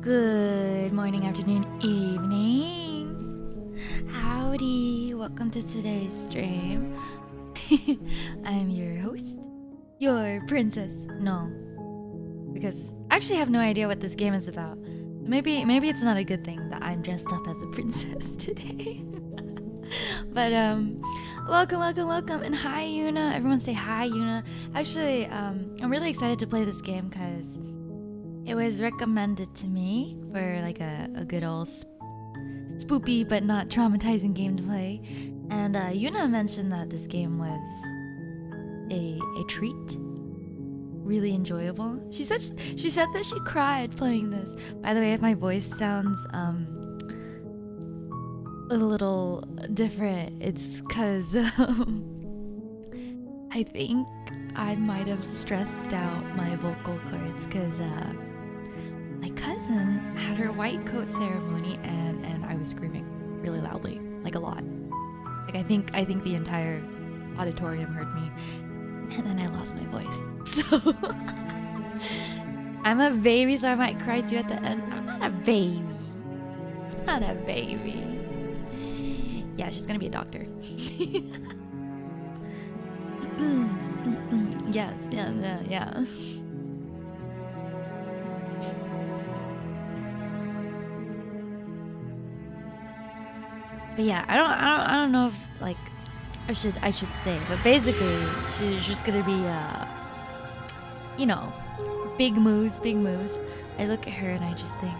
Good morning, afternoon, evening. Howdy, welcome to today's stream. I'm your host, your princess. No, because I actually have no idea what this game is about. Maybe it's not a good thing that I'm dressed up as a princess today. But Welcome, welcome, welcome, and hi, Yuna. Everyone say hi, Yuna. Actually, I'm really excited to play this game because it was recommended to me for like a good old spoopy but not traumatizing game to play. And Yuna mentioned that this game was a treat, really enjoyable. She said that she cried playing this. By the way, if my voice sounds a little different, it's because I think I might have stressed out my vocal cords because my cousin had her white coat ceremony and I was screaming really loudly, like a lot. Like I think the entire auditorium heard me, and then I lost my voice. So I'm a baby, so I might cry too at the end. I'm not a baby. Not a baby. Yeah, she's gonna be a doctor. Yes, yeah. But yeah, I don't know if like I should say, but basically she's just gonna be you know, big moves. I look at her and I just think,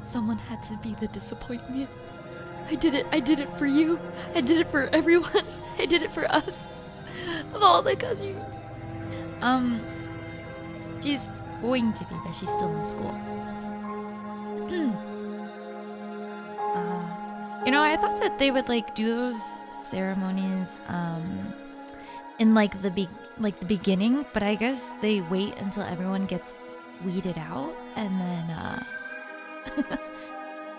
someone had to be the disappointment. I did it for you. I did it for everyone. I did it for us. Of all the cousins. She's going to be, but she's still in school. You know, I thought that they would like do those ceremonies in like the beginning, but I guess they wait until everyone gets weeded out and then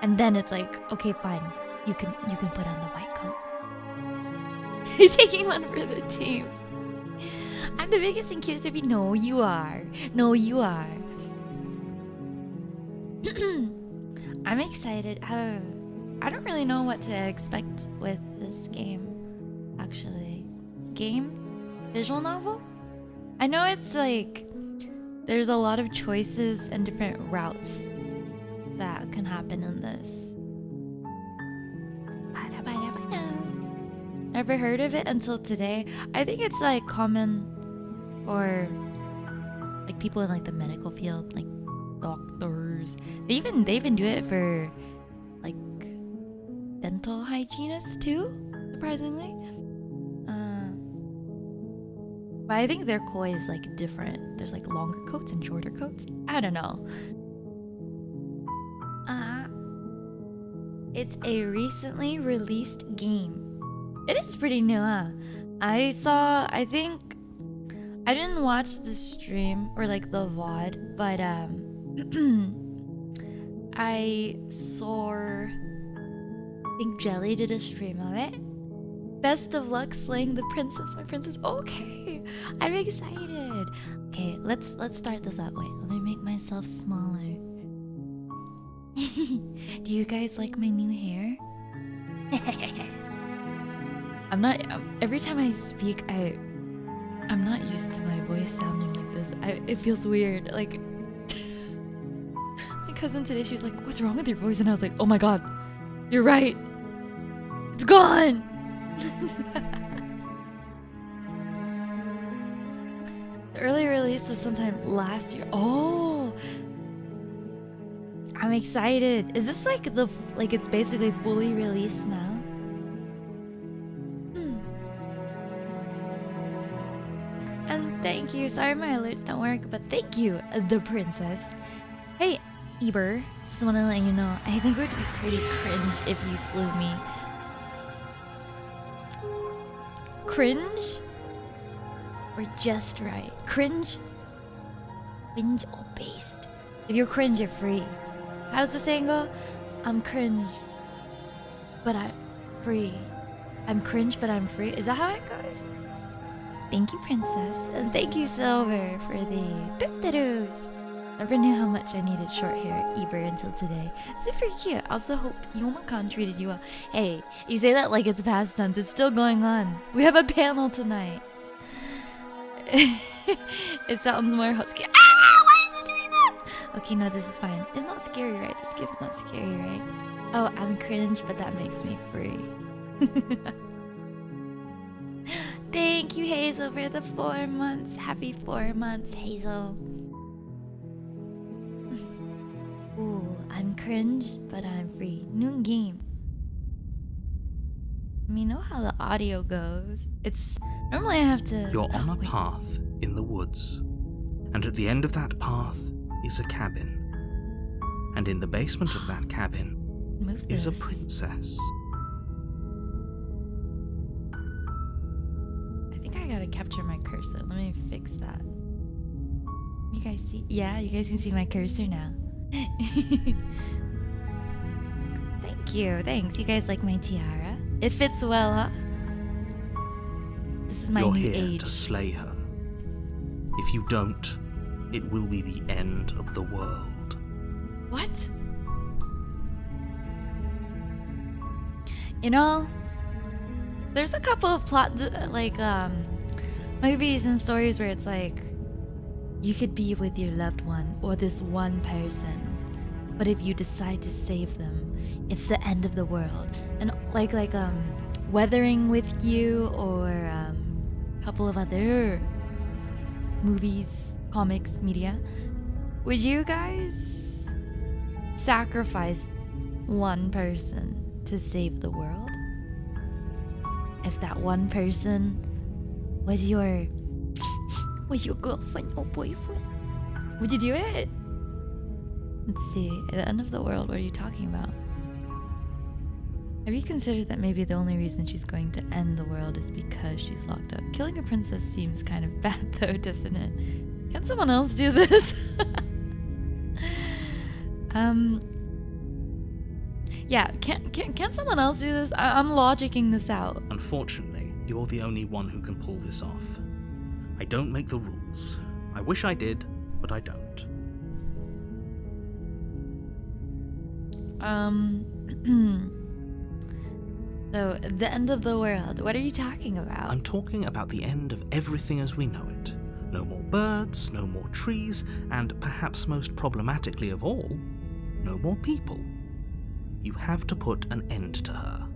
and then it's like, okay, fine. You can put on the white coat. Taking one for the team. I'm the biggest and cutest of you. No, you are. I'm excited. I don't really know what to expect with this game, actually. Game? Visual novel? I know it's like there's a lot of choices and different routes that can happen in this. Never heard of it until today. I think it's like common for like people in like the medical field, like doctors. They even do it for like dental hygienists too, surprisingly. But I think their koi is like different. There's like longer coats and shorter coats. I don't know. It's a recently released game. It is pretty new, huh? I think I didn't watch the stream or like the VOD, but I saw, I think Jelly did a stream of it. Best of luck slaying the princess, my princess. Okay, I'm excited. Okay, let's start this that way. Let me make myself smaller. Do you guys like my new hair? I'm not. Every time I speak, I'm not used to my voice sounding like this. It feels weird. Like my cousin today, she was like, "What's wrong with your voice?" And I was like, "Oh my god, you're right. It's gone." The early release was sometime last year. Oh, I'm excited. Is this like it's basically fully released now? And thank you. Sorry my alerts don't work, but thank you, the princess. Hey, Ember. Just want to let you know, I think it would be pretty cringe if you slew me. Cringe? Or just right? Cringe? Cringe or based? If you're cringe, you're free. How does the saying go? I'm cringe, but I'm free. I'm cringe, but I'm free. Is that how it goes? Thank you, princess. And thank you, Silver, for the tuttarus. Never knew how much I needed short hair, Eber, until today. Super cute. Also hope Yomakan treated you well. Hey, you say that like it's past tense. It's still going on. We have a panel tonight. It sounds more husky. Ah! Why is it doing that? Okay, no, this is fine. It's not scary, right? This gift's not scary, right? Oh, I'm cringe, but that makes me free. Thank you, Hazel, for the 4 months. Happy 4 months, Hazel. Ooh, I'm cringe, but I'm free. New game. You know how the audio goes. It's normally I have to. You're on a path in the woods, and at the end of that path is a cabin. And in the basement of that cabin is a princess. I think I gotta capture my cursor. Let me fix that. You guys see? Yeah, you guys can see my cursor now. Thank you. Thanks. You guys like my tiara? It fits well, huh? This is my You're new here age. to slay her. If you don't, it will be the end of the world. What? You know, there's a couple of movies and stories where it's like you could be with your loved one or this one person, but if you decide to save them, it's the end of the world. And Weathering with You or a couple of other movies, comics, media. Would you guys sacrifice one person to save the world? If that one person was your girlfriend or boyfriend, would you do it? Let's see. At the end of the world, what are you talking about? Have you considered that maybe the only reason she's going to end the world is because she's locked up? Killing a princess seems kind of bad though, doesn't it? Can someone else do this? Yeah, can someone else do this? I'm logicking this out. Unfortunately, you're the only one who can pull this off. I don't make the rules. I wish I did, but I don't. So, the end of the world, what are you talking about? I'm talking about the end of everything as we know it. No more birds, no more trees, and perhaps most problematically of all, no more people. You have to put an end to her.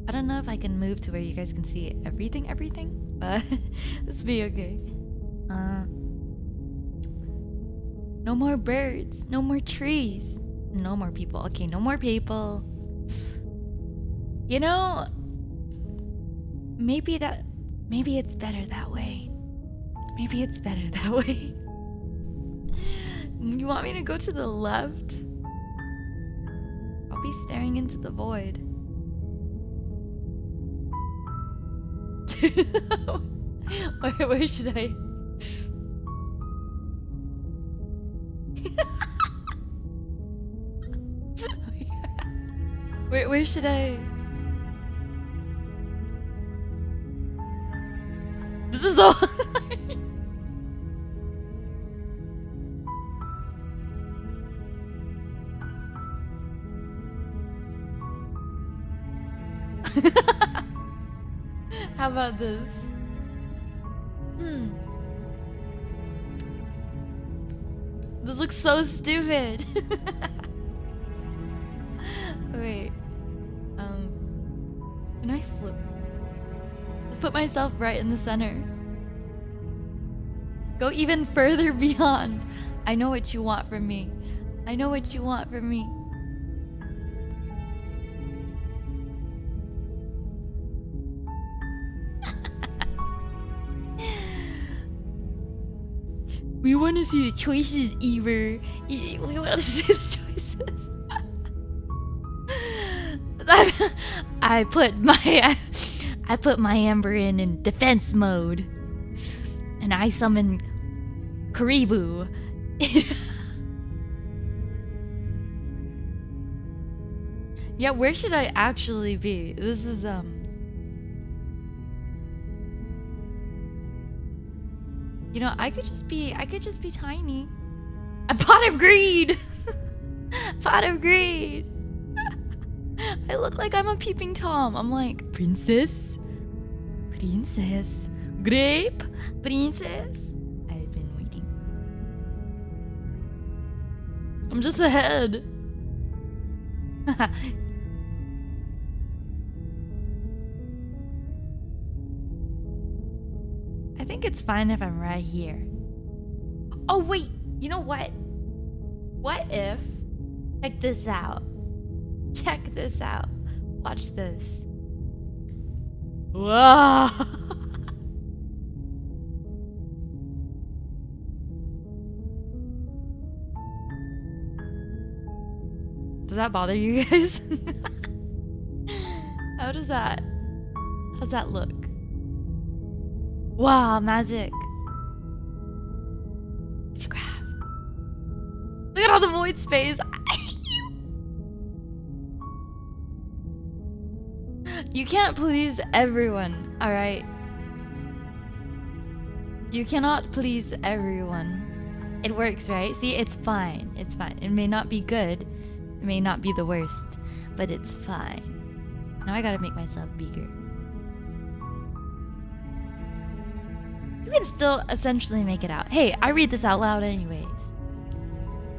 I don't know if I can move to where you guys can see everything, but this will be okay. No more birds, no more trees, no more people. Okay, no more people. You know, maybe it's better that way. Maybe it's better that way. You want me to go to the left? I'll be staring into the void. Where should I? Where should I? This is so How about this? This looks so stupid. Wait. Can I flip? Just put myself right in the center. Go even further beyond. I know what you want from me. I know what you want from me. We want to see the choices, Ember. We want to see the choices. I put my Ember in defense mode, and I summon Karibu. Yeah, where should I actually be? This is You know, I could just be tiny. A pot of greed. Pot of greed. I look like I'm a peeping Tom. I'm like, princess, grape, princess. I've been waiting. I'm just a head. think it's fine if I'm right here. Oh, wait. You know what? What if... Check this out. Check this out. Watch this. Whoa! Does that bother you guys? How's that look? Wow, magic. Witchcraft. Look at all the void space. You can't please everyone, alright? You cannot please everyone. It works, right? See, it's fine. It's fine. It may not be good. It may not be the worst. But it's fine. Now I gotta make myself bigger. You can still essentially make it out. Hey, I read this out loud anyways.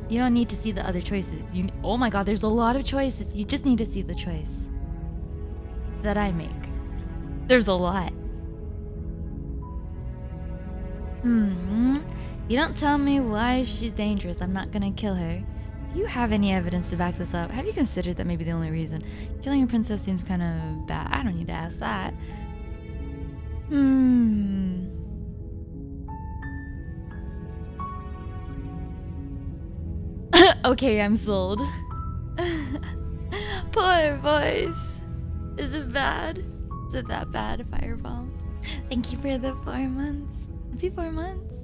You don't need to see the other choices. Oh my god, there's a lot of choices. You just need to see the choice that I make. There's a lot. You don't tell me why she's dangerous. I'm not gonna kill her. Do you have any evidence to back this up? Have you considered that maybe the only reason? Killing a princess seems kind of bad. I don't need to ask that. Okay, I'm sold. Poor voice. Is it bad? Is it that bad, Fireball? Thank you for the 4 months. Happy 4 months.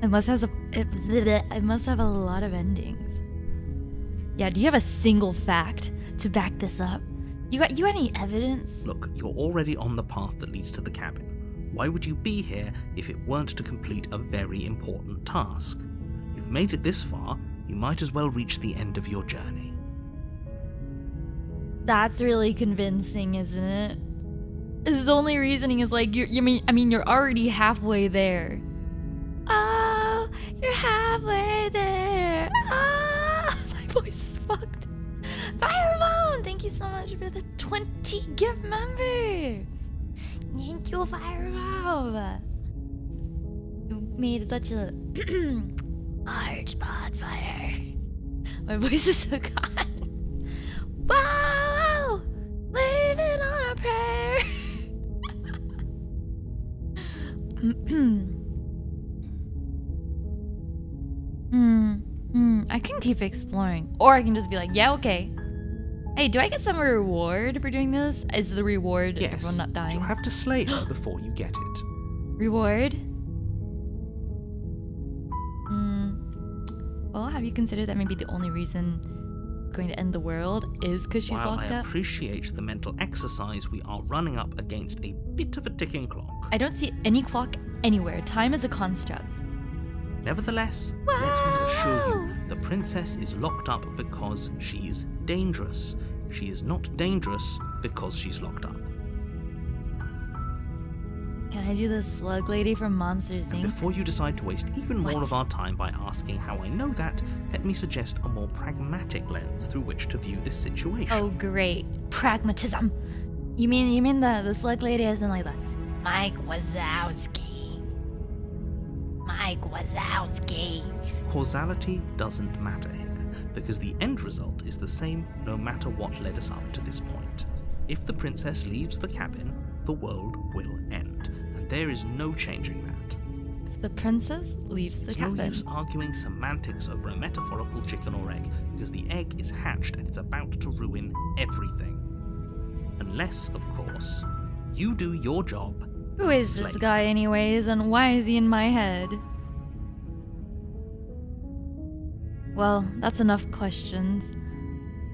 It must have a lot of endings. Yeah, do you have a single fact to back this up? You got any evidence? Look, you're already on the path that leads to the cabin. Why would you be here if it weren't to complete a very important task? You've made it this far, you might as well reach the end of your journey. That's really convincing, isn't it? His only reasoning is like, you're already halfway there. Oh, you're halfway there. Oh, my voice is fucked. Fireball, thank you so much for the 20 gift member. Thank you, Fireball. You made such a large bonfire. My voice is so gone. Wow, living on a prayer. I can keep exploring, or I can just be like, yeah, okay. Hey, do I get some reward for doing this? Is the reward everyone not dying? You'll have to slay her before you get it. Reward? Well, have you considered that maybe the only reason it's going to end the world is because she's locked up? While I appreciate the mental exercise, we are running up against a bit of a ticking clock. I don't see any clock anywhere. Time is a construct. Nevertheless, let me assure you, the princess is locked up because she's dangerous. She is not dangerous because she's locked up. Can I do the slug lady from Monsters Inc? And before you decide to waste even more of our time by asking how I know that, let me suggest a more pragmatic lens through which to view this situation. Oh, great. Pragmatism. You mean the slug lady isn't like the Mike Wazowski. Mike Wazowski. Causality doesn't matter here, because the end result is the same no matter what led us up to this point. If the princess leaves the cabin, the world will end, and there is no changing that. If the princess leaves the cabin... It's no use arguing semantics over a metaphorical chicken or egg, because the egg is hatched and it's about to ruin everything. Unless, of course, you do your job. Who is this guy anyways, and why is he in my head? Well, that's enough questions.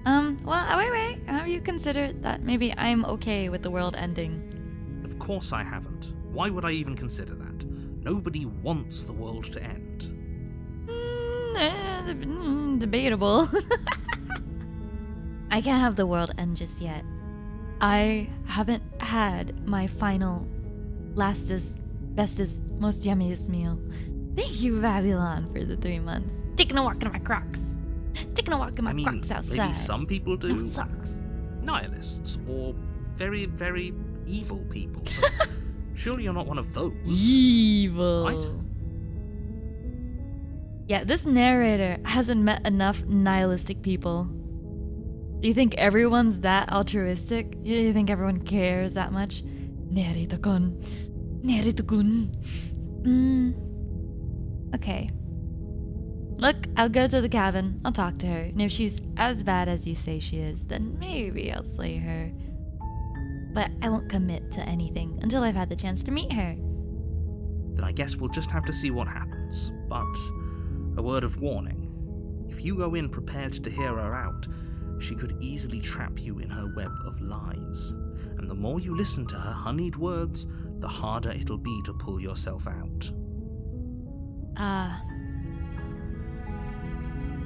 Wait. Have you considered that maybe I'm okay with the world ending? Of course I haven't. Why would I even consider that? Nobody wants the world to end. Debatable. I can't have the world end just yet. I haven't had my final, lastest, bestest, most yummiest meal. Thank you, Babylon, for the 3 months. Taking a walk in my Crocs. Taking a walk in my Crocs outside. Maybe some people do. No socks. Nihilists or very, very evil people. Surely you're not one of those. Evil. Right? Yeah, this narrator hasn't met enough nihilistic people. You think everyone's that altruistic? You think everyone cares that much? Narrator-kun. Narrator-kun. Okay. Look, I'll go to the cabin. I'll talk to her. And if she's as bad as you say she is, then maybe I'll slay her. But I won't commit to anything until I've had the chance to meet her. Then I guess we'll just have to see what happens. But a word of warning. If you go in prepared to hear her out, she could easily trap you in her web of lies. And the more you listen to her honeyed words, the harder it'll be to pull yourself out.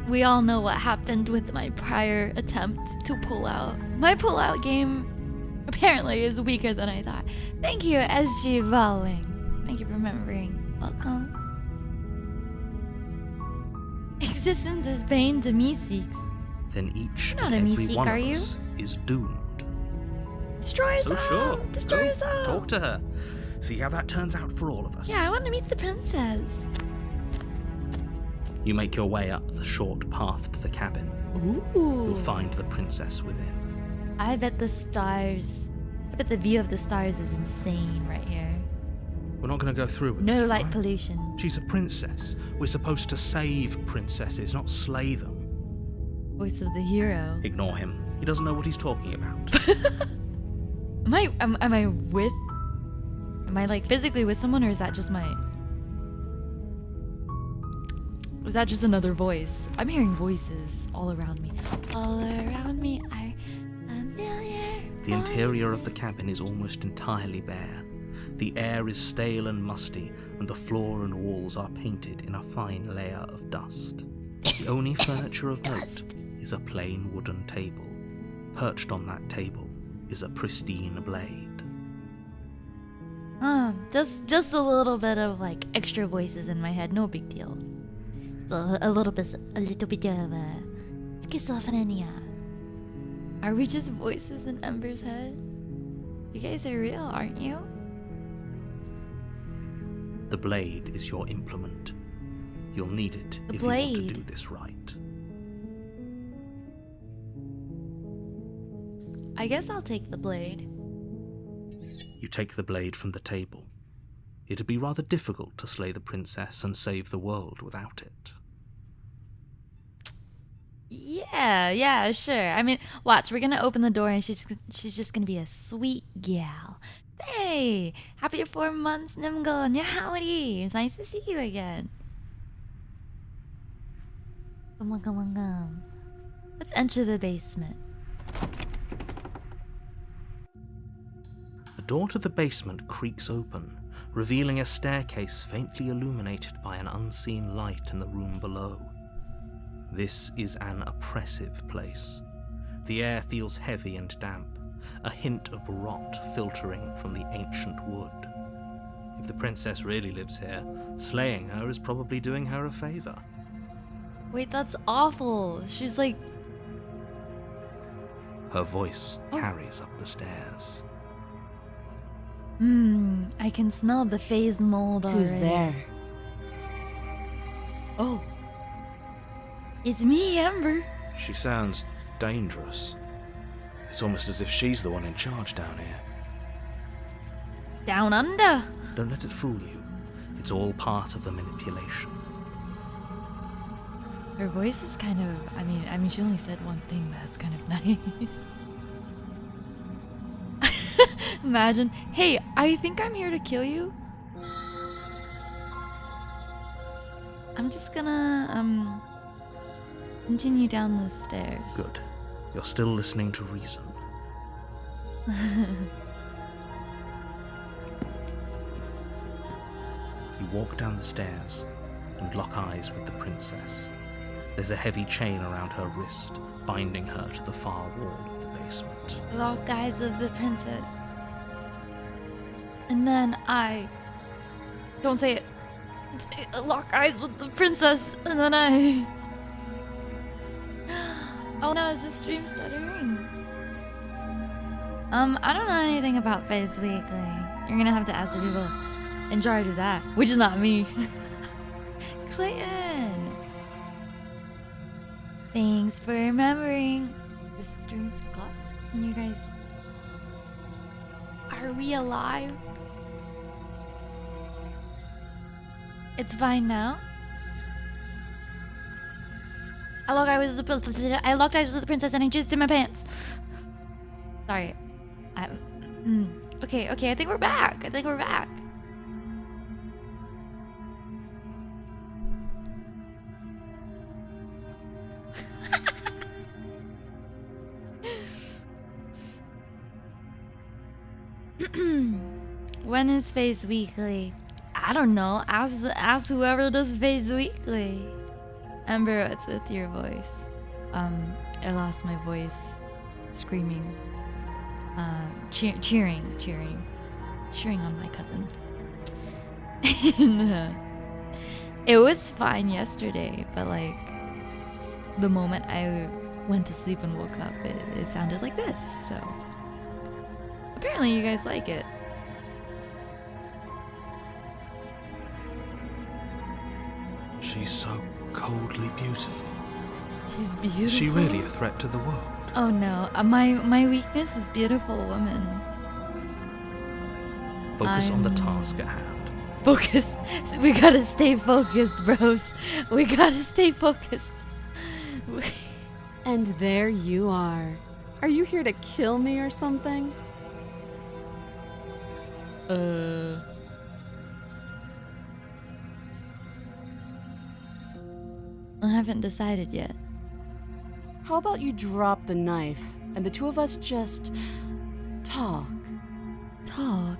We all know what happened with my prior attempt to pull out. My pull-out game apparently is weaker than I thought. Thank you, SG Bowling. Thank you for remembering. Welcome. Existence is pain to me seeks. Then each You're not and a every Meeseek, one are of you? us is doomed. Destroy us So all! sure, Destroy go, us all! talk to her. See how that turns out for all of us. Yeah, I want to meet the princess. You make your way up the short path to the cabin. Ooh. You'll find the princess within. I bet the view of the stars is insane right here. We're not going to go through with No this, light right? pollution. She's a princess. We're supposed to save princesses, not slay them. Voice of the hero. Ignore him. He doesn't know what he's talking about. Am I like physically with someone, or is that just was that just another voice? I'm hearing voices all around me. All around me are familiar. The interior of the cabin is almost entirely bare. The air is stale and musty, and the floor and walls are painted in a fine layer of dust. The only furniture of note is a plain wooden table. Perched on that table is a pristine blade. Just a little bit of like extra voices in my head. No big deal. So a little bit of schizophrenia. Are we just voices in Ember's head? You guys are real, aren't you? The blade is your implement. You'll need it The if you want to blade. do this right. I guess I'll take the blade. You take the blade from the table. It'd be rather difficult to slay the princess and save the world without it. Yeah, sure. I mean, watch, we're gonna open the door and she's just gonna be a sweet gal. Hey, happy 4 months, Nimgon. Yeah, howdy. It's nice to see you again. Come on. Let's enter the basement. The door to the basement creaks open, revealing a staircase faintly illuminated by an unseen light in the room below. This is an oppressive place. The air feels heavy and damp, a hint of rot filtering from the ancient wood. If the princess really lives here, slaying her is probably doing her a favor. Wait, that's awful. She's like... Her voice carries up the stairs. I can smell the phase mold already. Who's there? Oh. It's me, Ember. She sounds dangerous. It's almost as if she's the one in charge down here. Down under. Don't let it fool you. It's all part of the manipulation. Her voice is kind of... I mean, she only said one thing, but that's kind of nice. Imagine, hey, I think I'm here to kill you. I'm just gonna, continue down the stairs. Good. You're still listening to reason. You walk down the stairs and lock eyes with the princess. There's a heavy chain around her wrist, binding her to the far wall of the basement. Lock eyes with the princess. And then I... Don't say it. Lock eyes with the princess. And then I... Oh no, is the stream stuttering? I don't know anything about Phase Weekly. You're gonna have to ask the people in charge of that, which is not me. Clayton! Thanks for remembering. The stream stopped, and you guys... Are we alive? It's fine now. I locked eyes with the princess and I just in my pants. Sorry. Okay, I think we're back. When is Face Weekly? I don't know. Ask whoever does Face Weekly. Ember, it's with your voice. I lost my voice screaming. Cheering on my cousin. And, it was fine yesterday, but like the moment I went to sleep and woke up, it sounded like this. So apparently you guys like it. She's so coldly beautiful. She's beautiful. Is she really a threat to the world? Oh no, my weakness is beautiful women. Focus on the task at hand. Focus. We gotta stay focused, bros. We gotta stay focused. And there you are. Are you here to kill me or something? I haven't decided yet. How about you drop the knife and the two of us just talk? Talk?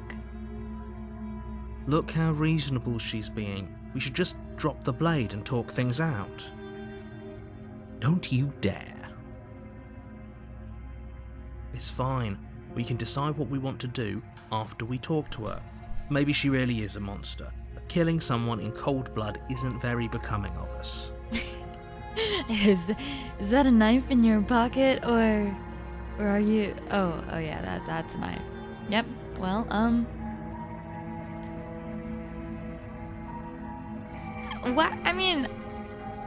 Look how reasonable she's being. We should just drop the blade and talk things out. Don't you dare. It's fine. We can decide what we want to do after we talk to her. Maybe she really is a monster, but killing someone in cold blood isn't very becoming of us. Is that a knife in your pocket, or are you? Oh yeah, that's a knife. Yep. Well, what? I mean,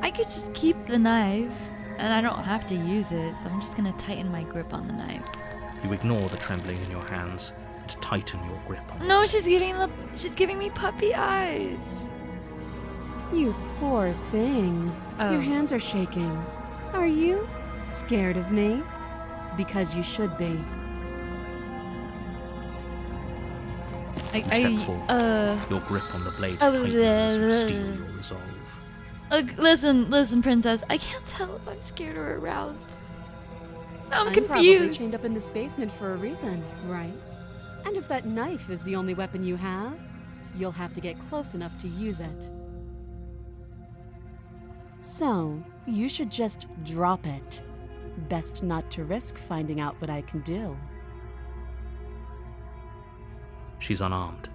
I could just keep the knife, and I don't have to use it. So I'm just gonna tighten my grip on the knife. You ignore the trembling in your hands and tighten your grip on No, she's giving me puppy eyes. You poor thing. Oh. Your hands are shaking. Are you scared of me? Because you should be. Step forward. Your grip on the blade tightens as you steel your resolve. Listen, princess. I can't tell if I'm scared or aroused. I'm probably confused. chained up in this basement for a reason, right? And if that knife is the only weapon you have, you'll have to get close enough to use it. So, you should just drop it. Best not to risk finding out what I can do. She's unarmed.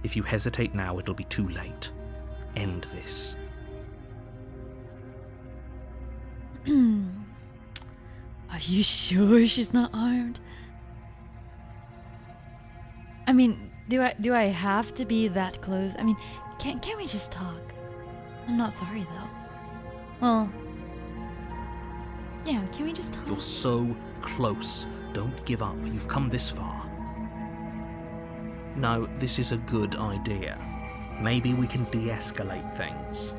If you hesitate now, it'll be too late. End this. Are you sure she's not armed? I mean, do I have to be that close? I mean, can't we just talk? I'm not sorry though. Well, yeah, can we just talk? You're so close. Don't give up. You've come this far. No, this is a good idea. Maybe we can de-escalate things.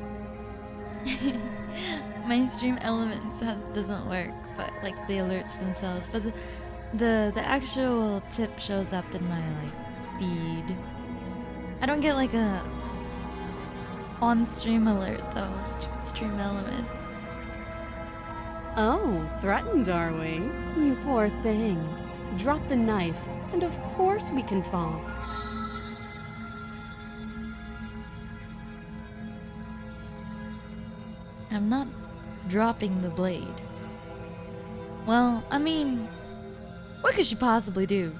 My stream elements doesn't work, but like the alerts themselves. But the actual tip shows up in my like feed. I don't get like a on-stream alert though. Stupid stream elements. Oh, threatened are we? You poor thing. Drop the knife, and of course we can talk. I'm not dropping the blade. Well, I mean, what could she possibly do?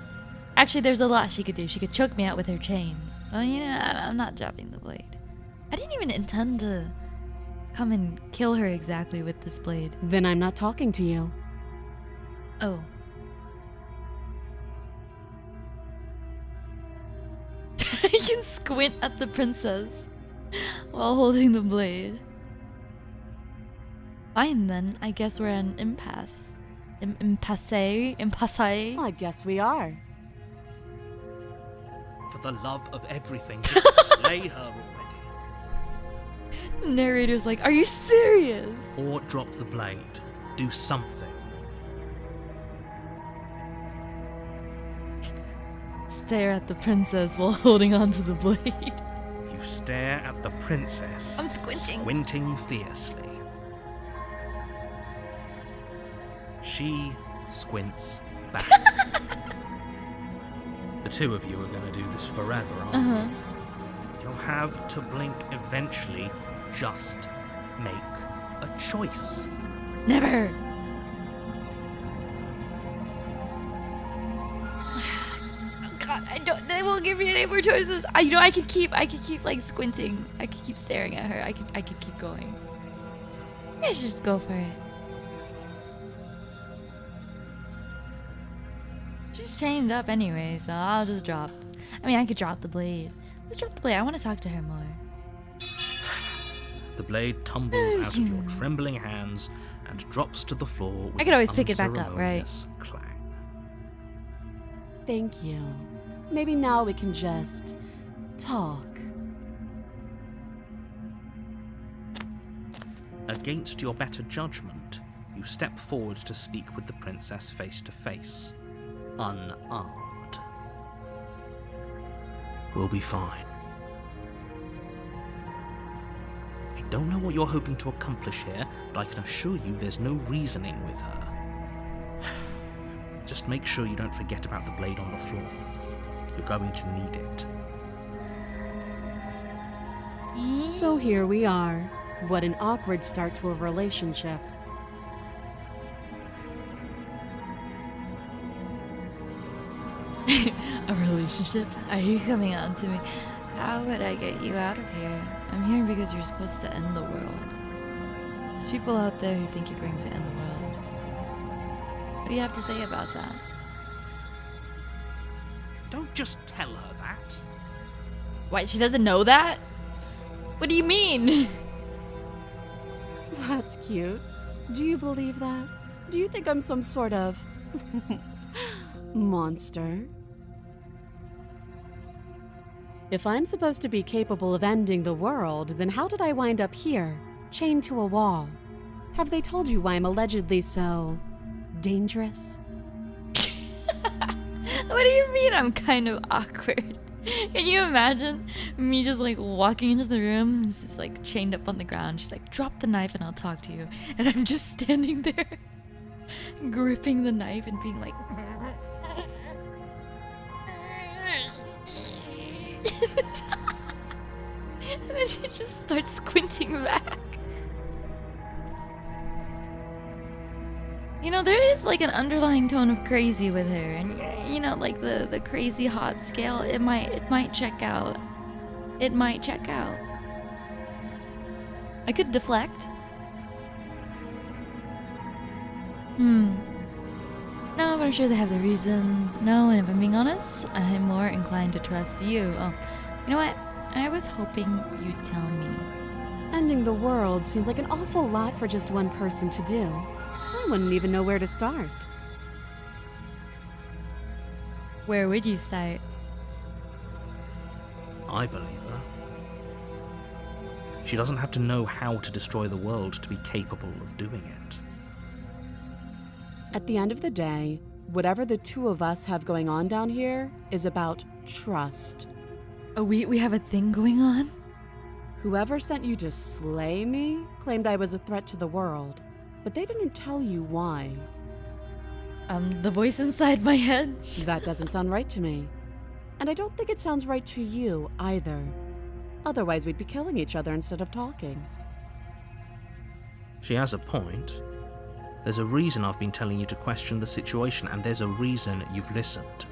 Actually, there's a lot she could do. She could choke me out with her chains. Well, you know, I'm not dropping the blade. I didn't even intend to come and kill her exactly with this blade. Then I'm not talking to you. Oh. squint at the princess while holding the blade. Fine then, I guess we're at an impasse. Impasse? I guess we are. For the love of everything, just slay her already. The narrator's like, are you serious? Or drop the blade. Do something. Stare at the princess while holding onto the blade. You stare at the princess. I'm squinting. Squinting fiercely. She squints back. The two of you are going to do this forever, aren't you? You'll have to blink eventually. Just make a choice. Never. Oh God, I don't. They won't give me any more choices. I could keep like squinting. I could keep staring at her. I could keep going. I should just go for it. She's chained up anyway, so I'll just drop. I mean, I could drop the blade. Let's drop the blade. I want to talk to her more. The blade tumbles out of your trembling hands and drops to the floor with I could always pick it back up, right? unceremonious clang. Thank you. Maybe now we can just talk. Against your better judgment, you step forward to speak with the princess face to face, unarmed. We'll be fine. I don't know what you're hoping to accomplish here, but I can assure you there's no reasoning with her. Just make sure you don't forget about the blade on the floor. You're going to need it. So here we are. What an awkward start to a relationship. A relationship? Are you coming on to me? How would I get you out of here? I'm here because you're supposed to end the world. There's people out there who think you're going to end the world. What do you have to say about that? Don't just tell her that. What, she doesn't know that? What do you mean? That's cute. Do you believe that? Do you think I'm some sort of monster? If I'm supposed to be capable of ending the world, then how did I wind up here, chained to a wall? Have they told you why I'm allegedly so dangerous? What do you mean I'm kind of awkward? Can you imagine me just like walking into the room and she's like chained up on the ground. She's like, drop the knife and I'll talk to you. And I'm just standing there gripping the knife and being like... And then she just starts squinting back. You know, there is like an underlying tone of crazy with her, and you know, like the crazy hot scale, it might check out. It might check out. I could deflect. No, but I'm sure they have the reasons. No, and if I'm being honest, I'm more inclined to trust you. Oh, you know what? I was hoping you'd tell me. Ending the world seems like an awful lot for just one person to do. I wouldn't even know where to start. Where would you start? I believe her. She doesn't have to know how to destroy the world to be capable of doing it. At the end of the day, whatever the two of us have going on down here is about trust. Oh, we have a thing going on? Whoever sent you to slay me claimed I was a threat to the world, but they didn't tell you why. The voice inside my head? That doesn't sound right to me. And I don't think it sounds right to you either. Otherwise, we'd be killing each other instead of talking. She has a point. There's a reason I've been telling you to question the situation, and there's a reason you've listened.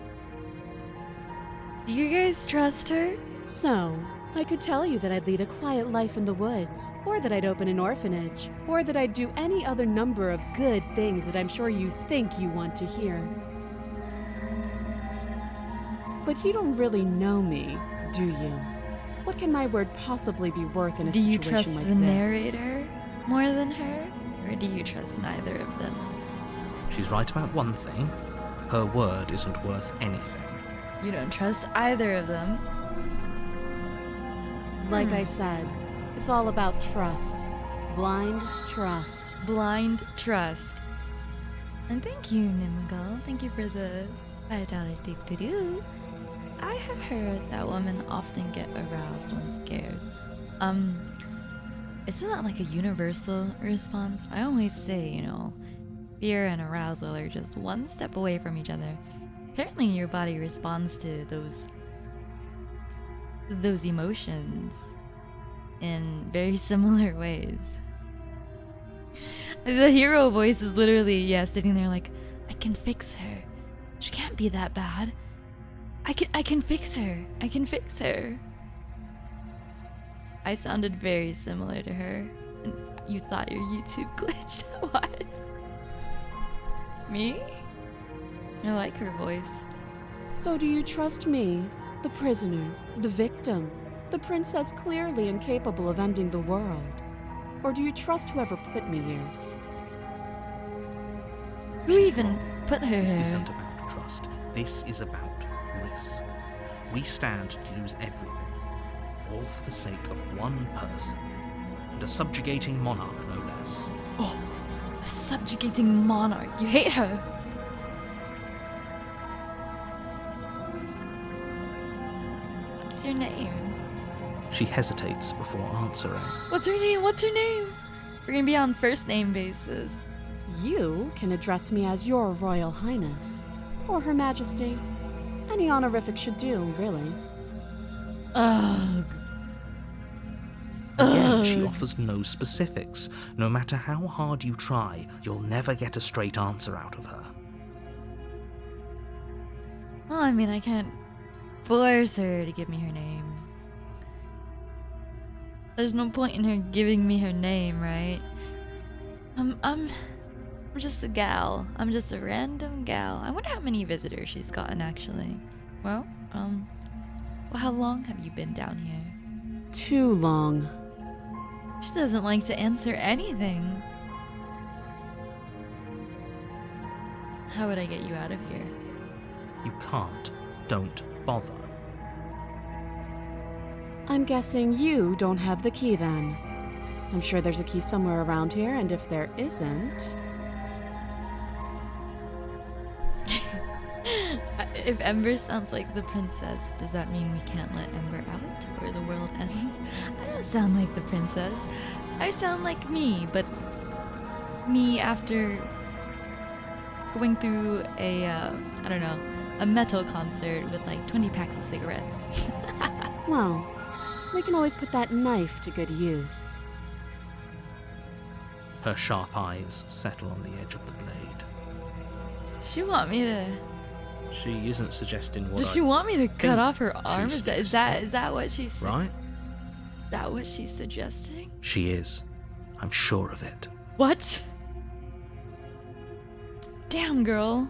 Do you guys trust her? So, I could tell you that I'd lead a quiet life in the woods, or that I'd open an orphanage, or that I'd do any other number of good things that I'm sure you think you want to hear. But you don't really know me, do you? What can my word possibly be worth in a Do you situation trust like the this? narrator more than her? Or do you trust neither of them? She's right about one thing. Her word isn't worth anything. You don't trust either of them. Like I said, it's all about trust. Blind trust. Blind trust. And thank you, Nimgal. Thank you for the $5 doo-doo. I have heard that women often get aroused when scared. Isn't that like a universal response? I always say, fear and arousal are just one step away from each other. Apparently your body responds to those emotions in very similar ways. The hero voice is literally, sitting there like, I can fix her. She can't be that bad. I can fix her. I can fix her. I sounded very similar to her. And you thought your YouTube glitched. What? Me? I like her voice. So do you trust me, the prisoner, the victim, the princess clearly incapable of ending the world? Or do you trust whoever put me here? Who even put her This here? isn't about trust. This is about risk. We stand to lose everything, all for the sake of one person, and a subjugating monarch, no less. Oh, a subjugating monarch. You hate her. What's your name? She hesitates before answering. What's her name? What's her name? We're gonna be on first name basis. You can address me as Your Royal Highness, or Her Majesty. Any honorific should do, really. Ugh. Again, she offers no specifics. No matter how hard you try, you'll never get a straight answer out of her. Well, I mean, I can't force her to give me her name. There's no point in her giving me her name, right? I'm just a gal. I'm just a random gal. I wonder how many visitors she's gotten, actually. Well, how long have you been down here? Too long. She doesn't like to answer anything. How would I get you out of here? You can't. Don't bother. I'm guessing you don't have the key then. I'm sure there's a key somewhere around here, and if there isn't... If Ember sounds like the princess, does that mean we can't let Ember out or the world ends? I don't sound like the princess. I sound like me, but me after going through a metal concert with like 20 packs of cigarettes. Well, we can always put that knife to good use. Her sharp eyes settle on the edge of the blade. She want me to... She isn't suggesting what Does she want me to cut think off her arm? she's Is that what she's Right? Is that what she's suggesting? She is. I'm sure of it. What? Damn, girl.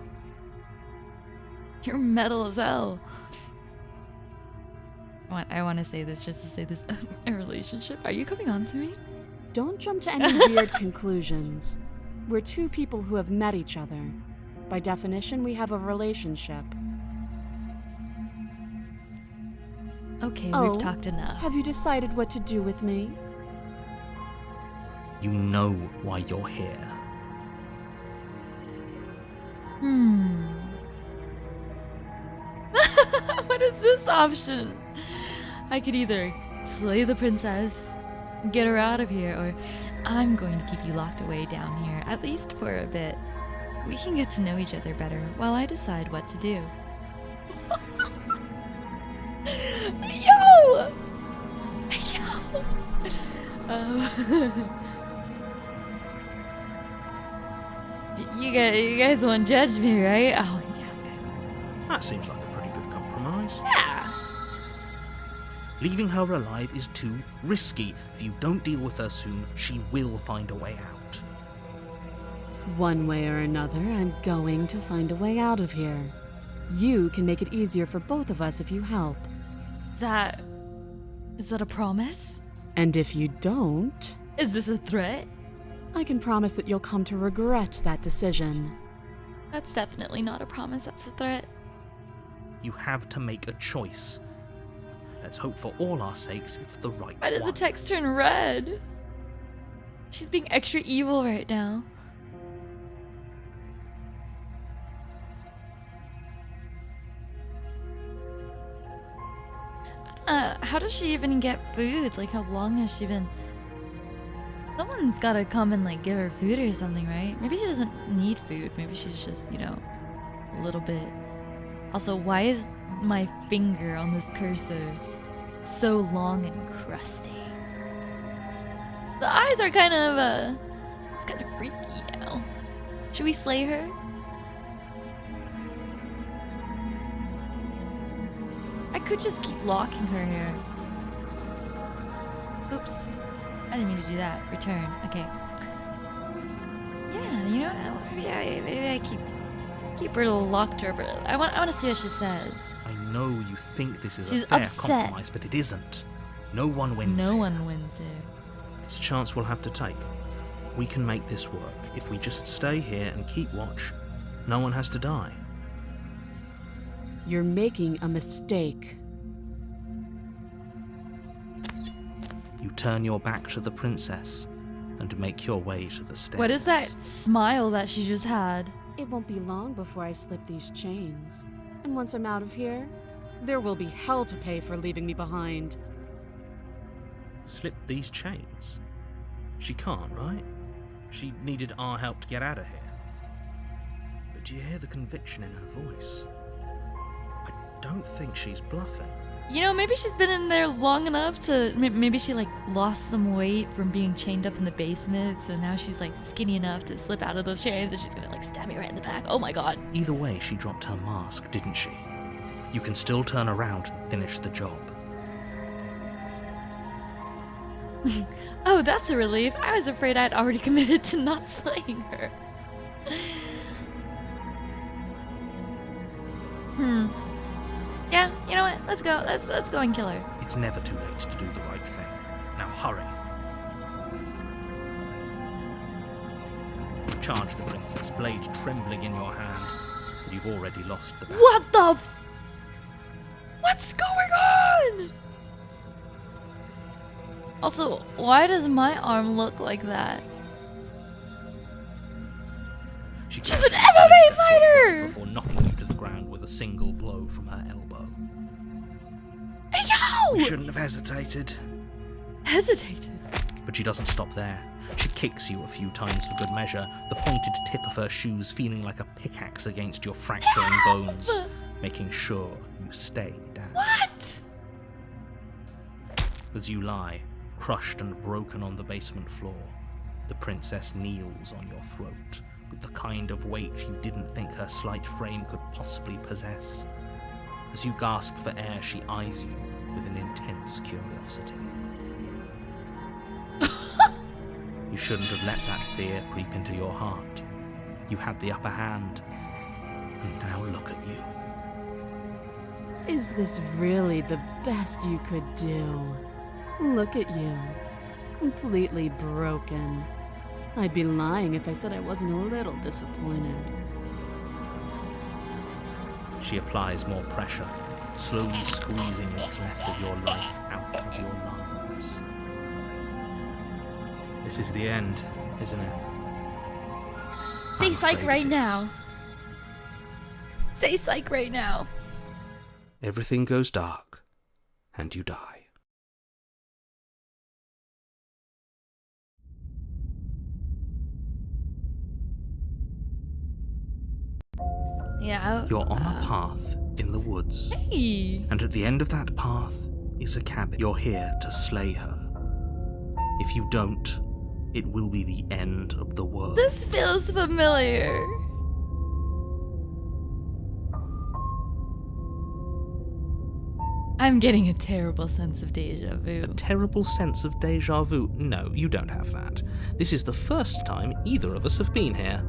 You're metal as hell. I want to say this just to say this. A relationship? Are you coming on to me? Don't jump to any weird conclusions. We're two people who have met each other. By definition, we have a relationship. Okay, Oh, we've talked enough. Have you decided what to do with me? You know why you're here. What is this option? I could either slay the princess, get her out of here, or I'm going to keep you locked away down here, at least for a bit. We can get to know each other better while I decide what to do. Yo! You guys won't judge me, right? Oh, yeah, okay. That seems like a pretty good compromise. Yeah. Leaving her alive is too risky. If you don't deal with her soon, she will find a way out. One way or another, I'm going to find a way out of here. You can make it easier for both of us if you help. Is that Is that a promise? And if you don't, Is this a threat? I can promise that you'll come to regret that decision. That's definitely not a promise, that's a threat. You have to make a choice. Let's hope for all our sakes it's the right Why did one. the text turn red? She's being extra evil right now. How does she even get food? Like, how long has she been? Someone's gotta come and, like, give her food or something, right? Maybe she doesn't need food. Maybe she's just, you know, a little bit. Also, why is my finger on this cursor so long and crusty? The eyes are kind of, it's kind of freaky now. Should we slay her? I could just keep locking her here. Oops. I didn't mean to do that. Return. Okay. Yeah, you know what? Maybe I keep her locked her, but I want to see what she says. I know you think this is She's a fair upset. compromise, but it isn't. No one wins No here. one wins here. It's a chance we'll have to take. We can make this work. If we just stay here and keep watch, no one has to die. You're making a mistake. You turn your back to the princess and make your way to the stairs. What is that smile that she just had? It won't be long before I slip these chains. And once I'm out of here, there will be hell to pay for leaving me behind. Slip these chains? She can't, right? She needed our help to get out of here. But do you hear the conviction in her voice? I don't think she's bluffing. You know, maybe she's been in there long enough to... Maybe she, like, lost some weight from being chained up in the basement, so now she's, like, skinny enough to slip out of those chains, and she's gonna, like, stab me right in the back. Oh my god. Either way, she dropped her mask, didn't she? You can still turn around and finish the job. Oh, that's a relief. I was afraid I'd already committed to not slaying her. Yeah, you know what? Let's go. Let's go and kill her. It's never too late to do the right thing. Now hurry. Charge the princess, blade trembling in your hand, but you've already lost the battle. What the What's going on? Also, why does my arm look like that? She's an MMA fighter! Before knocking you to the ground with a single blow from her elbow. Hey, yo! We shouldn't have hesitated. Hesitated. But she doesn't stop there. She kicks you a few times for good measure, the pointed tip of her shoes feeling like a pickaxe against your fracturing bones, making sure you stay down. What? As you lie, crushed and broken on the basement floor, the princess kneels on your throat with the kind of weight you didn't think her slight frame could possibly possess. As you gasp for air, she eyes you with an intense curiosity. You shouldn't have let that fear creep into your heart. You had the upper hand, and now look at you. Is this really the best you could do? Look at you. Completely broken. I'd be lying if I said I wasn't a little disappointed. She applies more pressure, slowly squeezing what's left of your life out of your lungs. This is the end, isn't it? Say I'm psych afraid right it is. now. Say psych right now. Everything goes dark, and you die. Yeah. You're on a path in the woods, Hey. and at the end of that path is a cabin. You're here to slay her. If you don't, it will be the end of the world. This feels familiar. I'm getting a terrible sense of deja vu. A terrible sense of deja vu. No, you don't have that. This is the first time either of us have been here.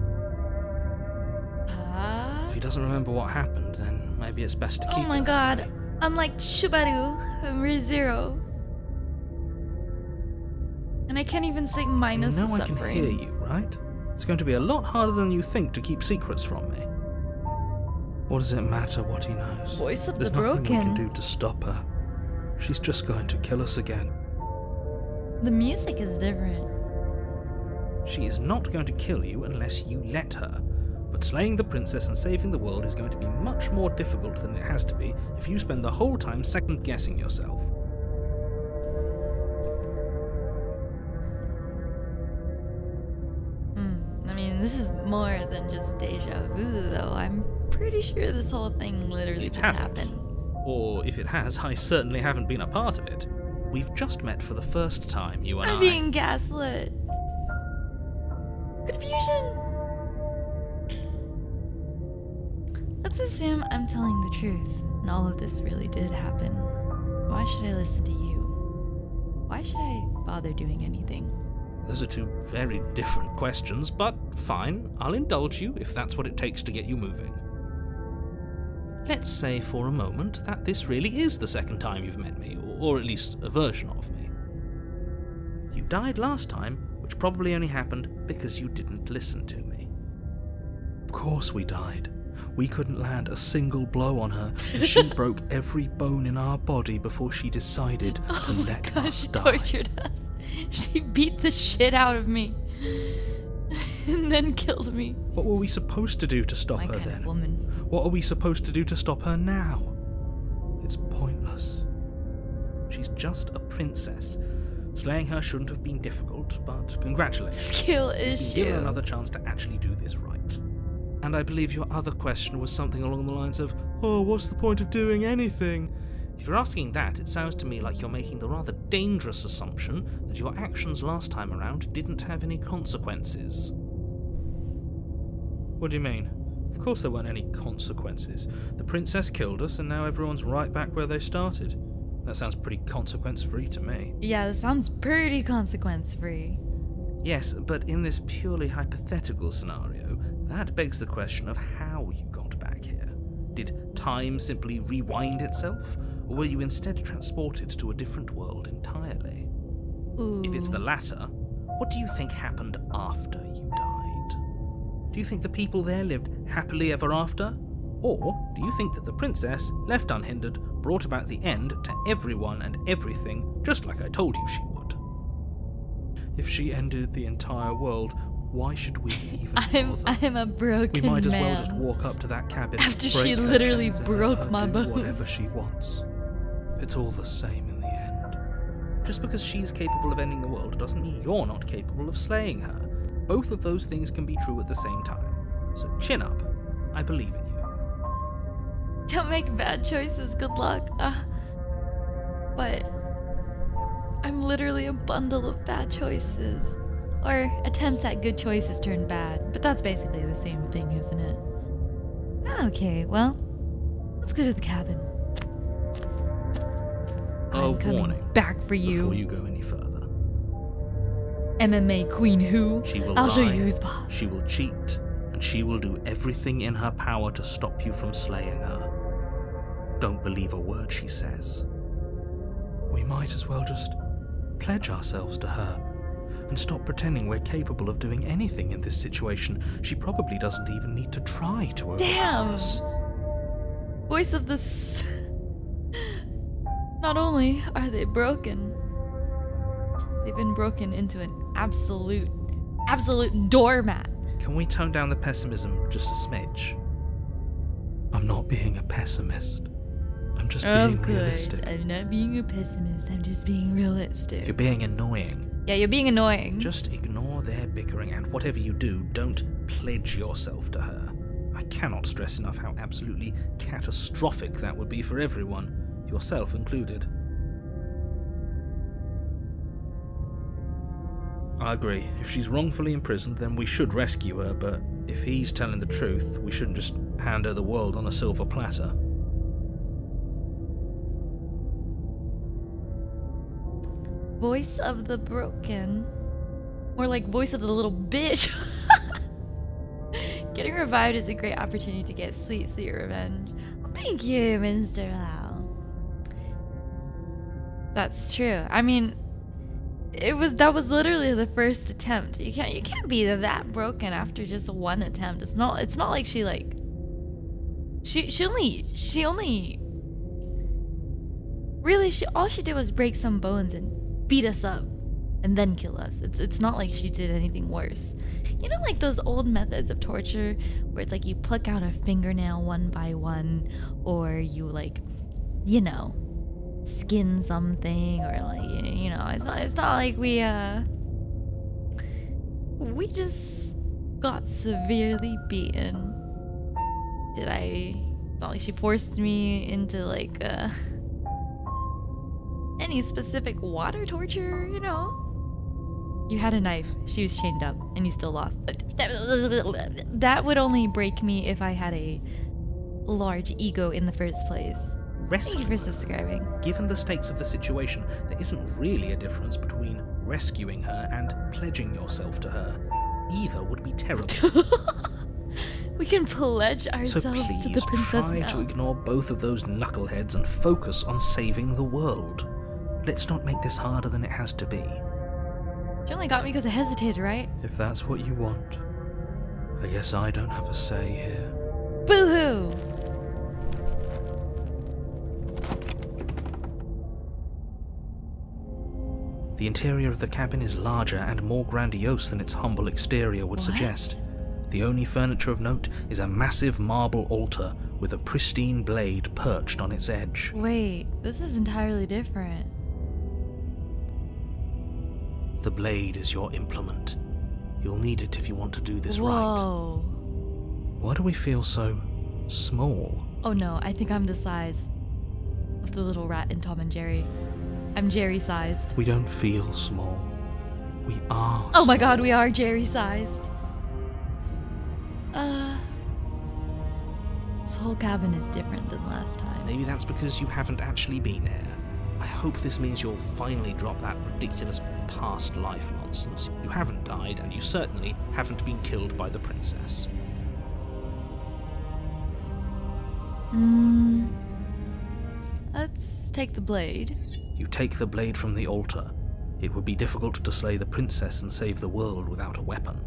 If he doesn't remember what happened, then maybe it's best to keep Oh my it that god. way. I'm like Shubaru from ReZero. And I can't even say minus You know the I can suffering. hear you, right? It's going to be a lot harder than you think to keep secrets from me. What does it matter what he knows? Voice of There's the nothing we can broken. do to stop her. She's just going to kill us again. The music is different. She is not going to kill you unless you let her. But slaying the princess and saving the world is going to be much more difficult than it has to be if you spend the whole time second-guessing yourself. I mean, this is more than just deja vu, though. I'm pretty sure this whole thing literally It just hasn't. happened. Or if it has, I certainly haven't been a part of it. We've just met for the first time, you and I'm I. being gaslit. Confusion. Let's assume I'm telling the truth, and all of this really did happen. Why should I listen to you? Why should I bother doing anything? Those are two very different questions, but fine, I'll indulge you if that's what it takes to get you moving. Let's say for a moment that this really is the second time you've met me, or at least a version of me. You died last time, which probably only happened because you didn't listen to me. Of course we died. We couldn't land a single blow on her, and she broke every bone in our body before she decided to let God, us she die. tortured us. She beat the shit out of me. And then killed me. What were we supposed to do to stop My her kind then? of woman. What are we supposed to do to stop her now? It's pointless. She's just a princess. Slaying her shouldn't have been difficult, but congratulations. Skill You've been issue. given another chance to actually do this right. And I believe your other question was something along the lines of, oh, what's the point of doing anything? If you're asking that, it sounds to me like you're making the rather dangerous assumption that your actions last time around didn't have any consequences. What do you mean? Of course there weren't any consequences. The princess killed us and now everyone's right back where they started. That sounds pretty consequence-free to me. Yeah, this sounds pretty consequence-free. Yes, but in this purely hypothetical scenario, that begs the question of how you got back here. Did time simply rewind itself, or were you instead transported to a different world entirely? Ooh. If it's the latter, what do you think happened after you died? Do you think the people there lived happily ever after? Or do you think that the princess, left unhindered, brought about the end to everyone and everything, just like I told you she would? If she ended the entire world, why should we even bother? I'm a broken We might as man. well just walk up to that cabin, After she break her literally chains and broke let her my do bones. whatever she wants. It's all the same in the end. Just because she's capable of ending the world doesn't mean you're not capable of slaying her. Both of those things can be true at the same time. So chin up. I believe in you. Don't make bad choices, good luck. But I'm literally a bundle of bad choices. Or attempts at good choices turned bad. But that's basically the same thing, isn't it? Okay, well, let's go to the cabin. I'm coming warning back for before you. you go any further. MMA Queen who? She will I'll show lie, you who's boss. she will cheat, and she will do everything in her power to stop you from slaying her. Don't believe a word she says. We might as well just pledge ourselves to her and stop pretending we're capable of doing anything in this situation. She probably doesn't even need to try to overcome Damn! us. Voice of the Not only are they broken, they've been broken into an absolute doormat. Can we tone down the pessimism just a smidge? I'm not being a pessimist. I'm just being realistic. I'm not being a pessimist. I'm just being realistic. You're being annoying. Yeah, you're being annoying. Just ignore their bickering, and whatever you do, don't pledge yourself to her. I cannot stress enough how absolutely catastrophic that would be for everyone, yourself included. I agree. If she's wrongfully imprisoned, then we should rescue her, but if he's telling the truth, we shouldn't just hand her the world on a silver platter. Voice of the broken. More like voice of the little bitch. Getting revived is a great opportunity to get sweet, sweet revenge. Well, thank you, Mr. Lau. That's true. I mean, that was literally the first attempt. You can't be that broken after just one attempt. It's not like she only really all she did was break some bones and beat us up and then kill us. It's not like she did anything worse. You know, like those old methods of torture where it's like you pluck out a fingernail one by one, or you like, you know, skin something, or like, you know, it's not like we just got severely beaten. It's not like she forced me into like any specific water torture, you know. You had a knife, she was chained up, and you still lost. That would only break me if I had a large ego in the first place. Rescue Thank you for her. subscribing. Given the stakes of the situation, there isn't really a difference between rescuing her and pledging yourself to her. Either would be terrible. We can pledge So ourselves to please the princess try now. to ignore both of those knuckleheads and focus on saving the world. Let's not make this harder than it has to be. She only got me because I hesitated, right? If that's what you want, I guess I don't have a say here. Boo-hoo! The interior of the cabin is larger and more grandiose than its humble exterior would What? suggest. The only furniture of note is a massive marble altar with a pristine blade perched on its edge. Wait, this is entirely different. The blade is your implement. You'll need it if you want to do this right. Whoa. Why do we feel so small? Oh no, I think I'm the size of the little rat in Tom and Jerry. I'm Jerry-sized. We don't feel small. We are Oh my small. god, we are Jerry-sized. This whole cabin is different than last time. Maybe that's because you haven't actually been here. I hope this means you'll finally drop that ridiculous past life nonsense. You haven't died, and you certainly haven't been killed by the princess. Let's take the blade. You take the blade from the altar. It would be difficult to slay the princess and save the world without a weapon.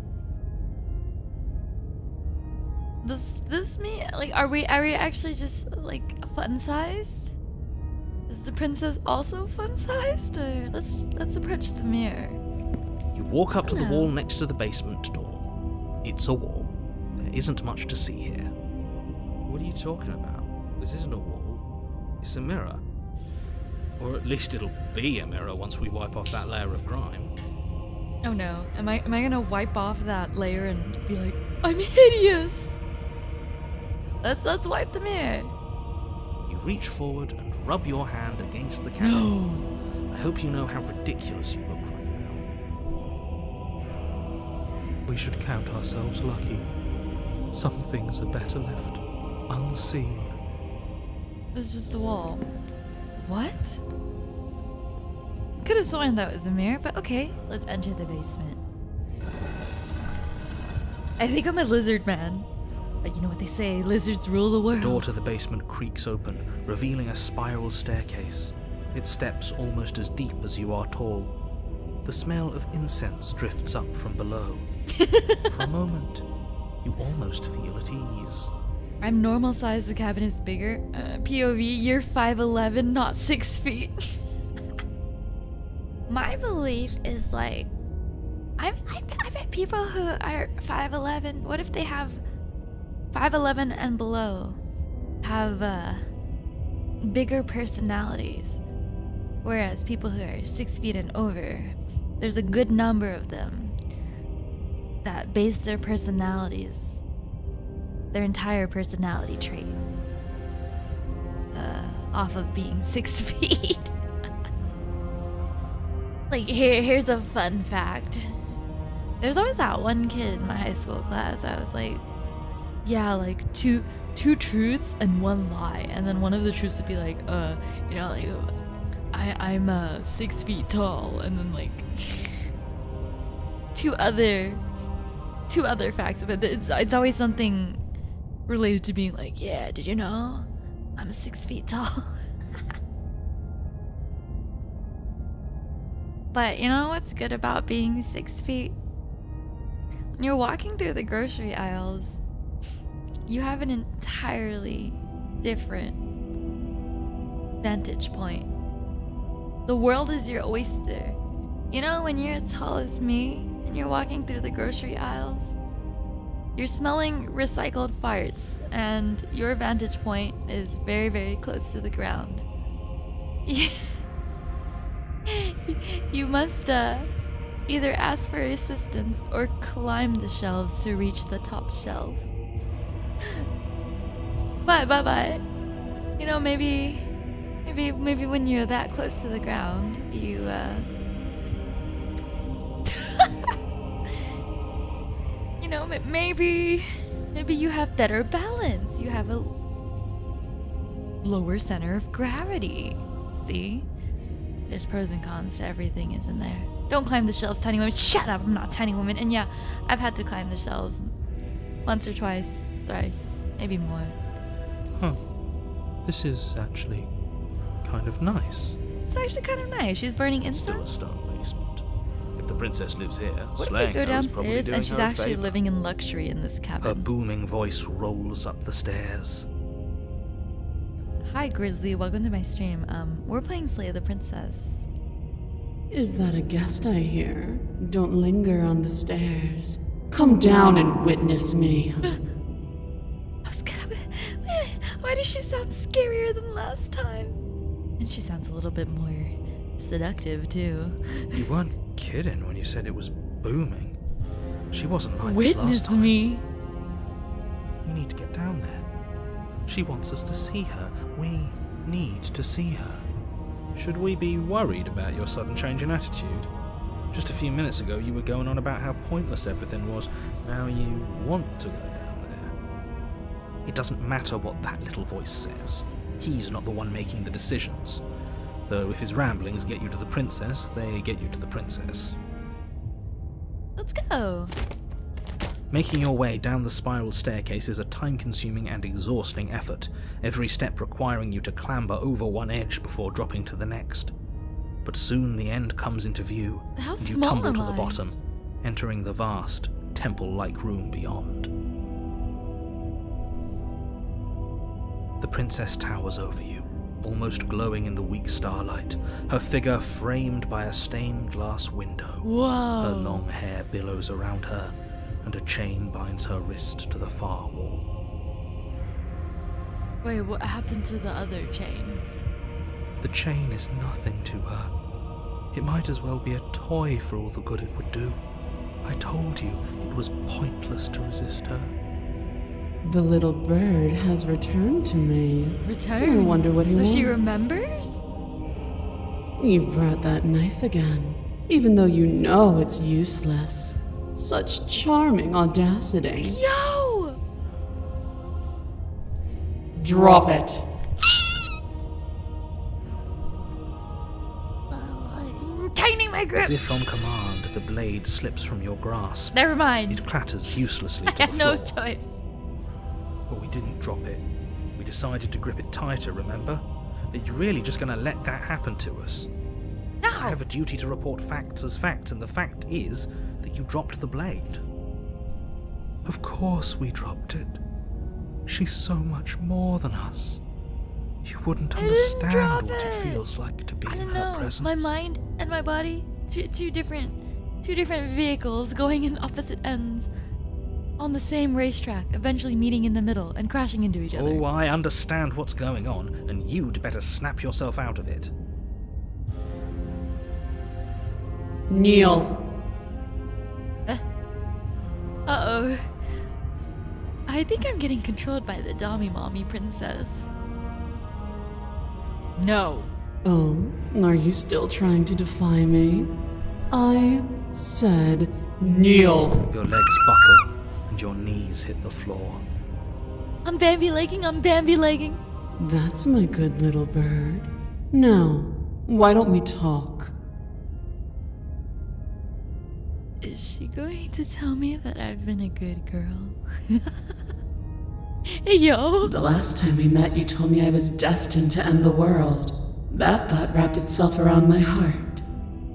Does this mean, like, are we actually just, like, fun-sized? Is the princess also fun-sized? Or let's approach the mirror. You walk up to the Hello. wall next to the basement door. It's a wall. There isn't much to see here. What are you talking about? This isn't a wall. It's a mirror. Or at least it'll be a mirror once we wipe off that layer of grime. Oh no, am I gonna wipe off that layer and be like, I'm hideous? Let's wipe the mirror. You reach forward and rub your hand against the camera. No. I hope you know how ridiculous you look right now. We should count ourselves lucky. Some things are better left unseen. It's just a wall. What? Could have sworn that was a mirror, but okay, let's enter the basement. I think I'm a lizard man. But you know what they say, lizards rule the world. The door to the basement creaks open, revealing a spiral staircase. Its steps almost as deep as you are tall. The smell of incense drifts up from below. For a moment, you almost feel at ease. I'm normal size, the cabin is bigger. POV, you're 5'11", not 6 feet. My belief is like, I bet people who are 5'11", what if they have 5'11" and below have bigger personalities, whereas people who are 6 feet and over, there's a good number of them that base their personalities, their entire personality trait, off of being 6 feet. Like, here's a fun fact. There's always that one kid in my high school class that was like, yeah, like two truths and one lie, and then one of the truths would be like, you know, like, I'm 6 feet tall, and then like two other facts, but it's always something related to being like, yeah, did you know I'm 6 feet tall? But you know what's good about being 6 feet? When you're walking through the grocery aisles, you have an entirely different vantage point. The world is your oyster. You know, when you're as tall as me and you're walking through the grocery aisles, you're smelling recycled farts, and your vantage point is very, very close to the ground. You must either ask for assistance or climb the shelves to reach the top shelf. But you know, maybe when you're that close to the ground, you you know, maybe you have better balance. You have a lower center of gravity. See? There's pros and cons to everything, isn't there? Don't climb the shelves, tiny woman. Shut up, I'm not a tiny woman. And yeah, I've had to climb the shelves once or twice, thrice, maybe more. Huh. This is actually kind of nice. It's actually kind of nice. She's burning It's still a incense. stone basement. If the princess lives here, What if we slaying go her is probably downstairs doing and she's her a actually favour. living in luxury in this Her cabin? booming voice rolls up the stairs. Hi, Grizzly. Welcome to my stream. We're playing Slay the Princess. Is that a guest I hear? Don't linger on the stairs. Come down and witness me. I was gonna. Why does she sound scarier than last time? And she sounds a little bit more seductive too. You weren't kidding when you said it was booming. She wasn't like this Witness last time. me. We need to get down there. She wants us to see her. We need to see her. Should we be worried about your sudden change in attitude? Just a few minutes ago you were going on about how pointless everything was. Now you want to go down there. It doesn't matter what that little voice says. He's not the one making the decisions. Though if his ramblings get you to the princess, they get you to the princess. Let's go. Making your way down the spiral staircase is a time-consuming and exhausting effort, every step requiring you to clamber over one edge before dropping to the next. But soon the end comes into view, How and you small tumble am to the I? bottom, entering the vast, temple-like room beyond. The princess towers over you, almost glowing in the weak starlight, her figure framed by a stained glass window. Whoa. Her long hair billows around her, and a chain binds her wrist to the far wall. Wait, what happened to the other chain? The chain is nothing to her. It might as well be a toy for all the good it would do. I told you it was pointless to resist her. The little bird has returned to me. Return. I wonder what he So wants. she remembers? You brought that knife again, even though you know it's useless. Such charming audacity. Yo! Drop it. Tightening my grip. As if on command, the blade slips from your grasp. Never mind. It clatters uselessly I to had the no floor. choice. But we didn't drop it. We decided to grip it tighter, remember? Are you really just going to let that happen to us? No. I have a duty to report facts as facts, and the fact is that you dropped the blade. Of course we dropped it. She's so much more than us. You wouldn't I didn't drop understand what it it. feels like to be I in don't her know. presence. My mind and my body, two different vehicles going in opposite ends on the same racetrack, eventually meeting in the middle and crashing into each other. Oh, I understand what's going on, and you'd better snap yourself out of it. Kneel. Uh-oh. I think I'm getting controlled by the Dommy Mommy Princess. No. Oh, are you still trying to defy me? I said kneel. Your legs buckle, and your knees hit the floor. I'm Bambi-legging. That's my good little bird. Now, why don't we talk? Is she going to tell me that I've been a good girl? Hey, yo! The last time we met, you told me I was destined to end the world. That thought wrapped itself around my heart.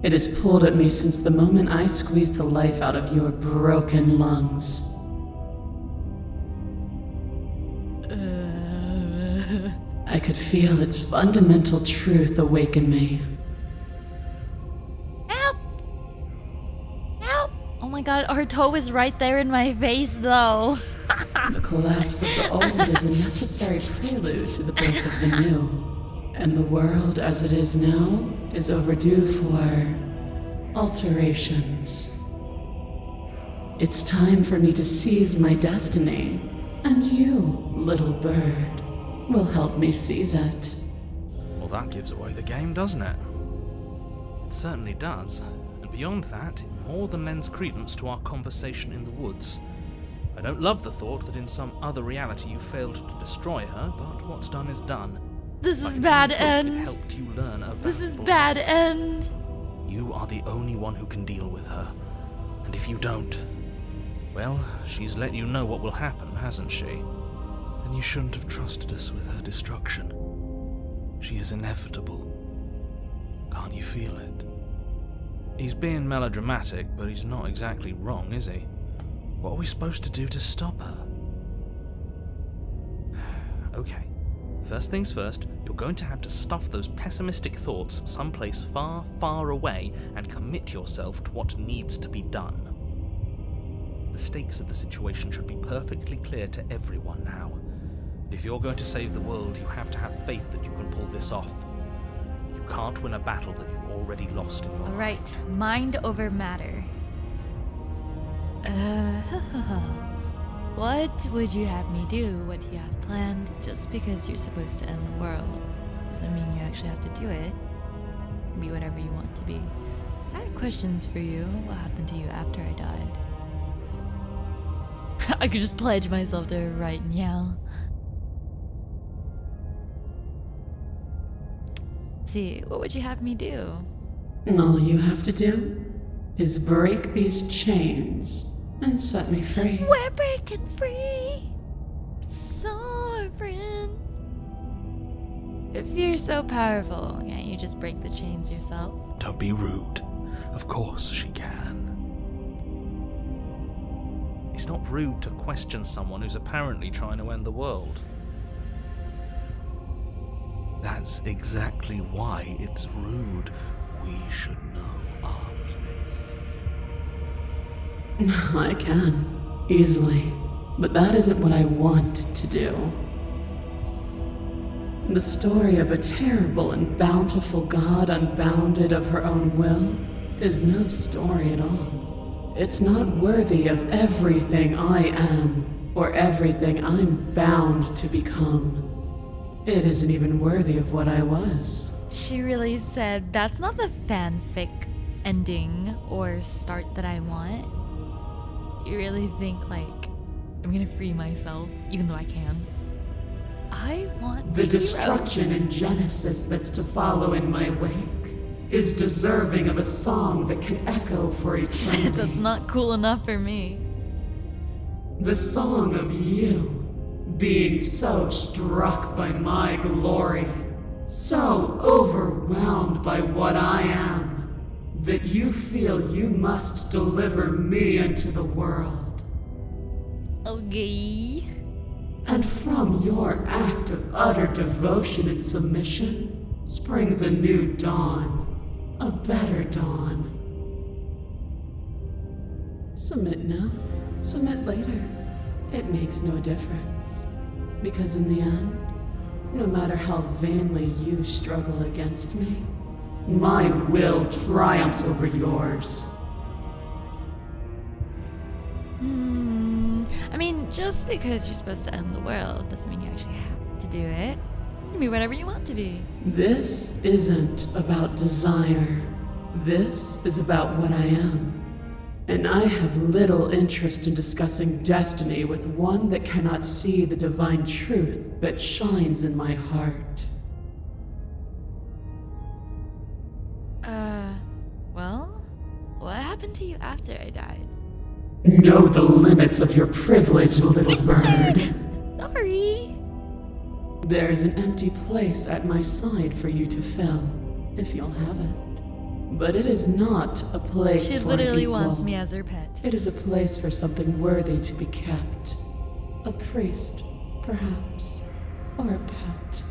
It has pulled at me since the moment I squeezed the life out of your broken lungs. I could feel its fundamental truth awaken me. Help! Help! Oh my god, her toe is right there in my face though. The collapse of the old is a necessary prelude to the birth of the new. And the world as it is now is overdue for alterations. It's time for me to seize my destiny, and you, little bird, will help me seize it. Well, that gives away the game, doesn't it? It certainly does. And beyond that, it more than lends credence to our conversation in the woods. I don't love the thought that in some other reality you failed to destroy her, but what's done is done. This I is can bad only hope end. It helped you learn a This is valuable bad lesson. end. You are the only one who can deal with her. And if you don't, well, she's let you know what will happen, hasn't she? And you shouldn't have trusted us with her destruction. She is inevitable. Can't you feel it? He's being melodramatic, but he's not exactly wrong, is he? What are we supposed to do to stop her? Okay. First things first, you're going to have to stuff those pessimistic thoughts someplace far, far away and commit yourself to what needs to be done. The stakes of the situation should be perfectly clear to everyone now. And if you're going to save the world, you have to have faith that you can pull this off. You can't win a battle that you've already lost in your life. Alright, mind over matter. What would you have me do? What do you have planned? Just because you're supposed to end the world doesn't mean you actually have to do it. Be whatever you want to be. I have questions for you. What happened to you after I died? I could just pledge myself to her right now. See, what would you have me do? And all you have to do is break these chains and set me free. We're breaking free, soaring. If you're so powerful, can't you just break the chains yourself? Don't be rude. Of course she can. It's not rude to question someone who's apparently trying to end the world. That's exactly why it's rude. We should know our place. I can, easily. But that isn't what I want to do. The story of a terrible and bountiful god unbounded of her own will is no story at all. It's not worthy of everything I am, or everything I'm bound to become. It isn't even worthy of what I was. She really said that's not the fanfic ending or start that I want. You really think, like, I'm gonna free myself, even though I can? I want The hero. destruction in Genesis that's to follow in my wake is deserving of a song that can echo for She said that's eternity. not cool enough for me. The song of you being so struck by my glory, so overwhelmed by what I am, that you feel you must deliver me into the world. Okay. And from your act of utter devotion and submission springs a new dawn, a better dawn. Submit now, submit later. It makes no difference. Because in the end, no matter how vainly you struggle against me, my will triumphs over yours. I mean, just because you're supposed to end the world doesn't mean you actually have to do it. You can be whatever you want to be. This isn't about desire. This is about what I am. And I have little interest in discussing destiny with one that cannot see the divine truth that shines in my heart. Well, what happened to you after I died? Know the limits of your privilege, little bird. Sorry. There's an empty place at my side for you to fill, if you'll have it. But it is not a place She for literally equal. wants me as her pet. It is a place for something worthy to be kept. A priest, perhaps, or a pet.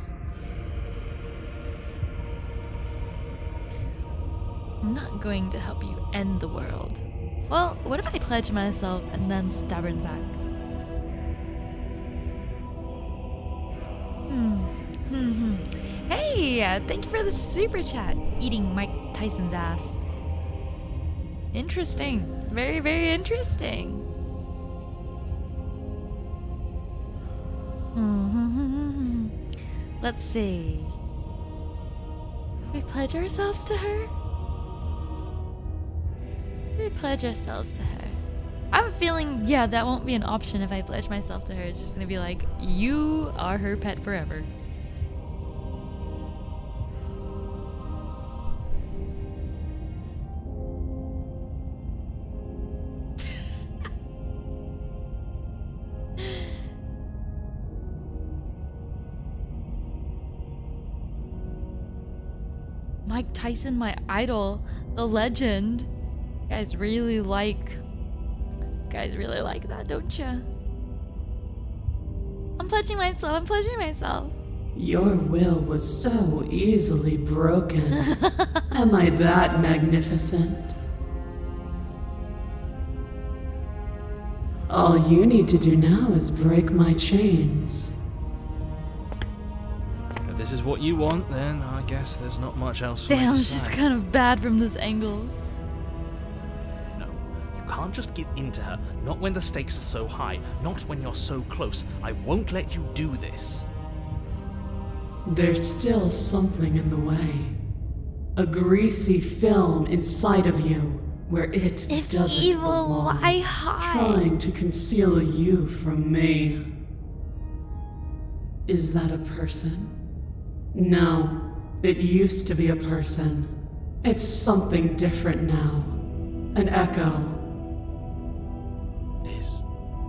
I'm not going to help you end the world. Well, what if I pledge myself and then stab her in the back? Hey, thank you for the super chat. Eating Mike Tyson's ass. Interesting. Very, very interesting. Let's see. We pledge ourselves to her? We pledge ourselves to her. I have a feeling, yeah, that won't be an option if I pledge myself to her. It's just gonna be like, you are her pet forever. Mike Tyson, my idol, the legend. You guys really like that, don't ya? I'm pledging myself. Your will was so easily broken. Am I that magnificent? All you need to do now is break my chains. If this is what you want, then I guess there's not much else for me Damn, to she's say. kind of bad from this angle. No, you can't just give in to her. Not when the stakes are so high. Not when you're so close. I won't let you do this. There's still something in the way. A greasy film inside of you where it If doesn't evil, belong. why hide? Trying to conceal you from me. Is that a person? No, it used to be a person. It's something different now. An echo.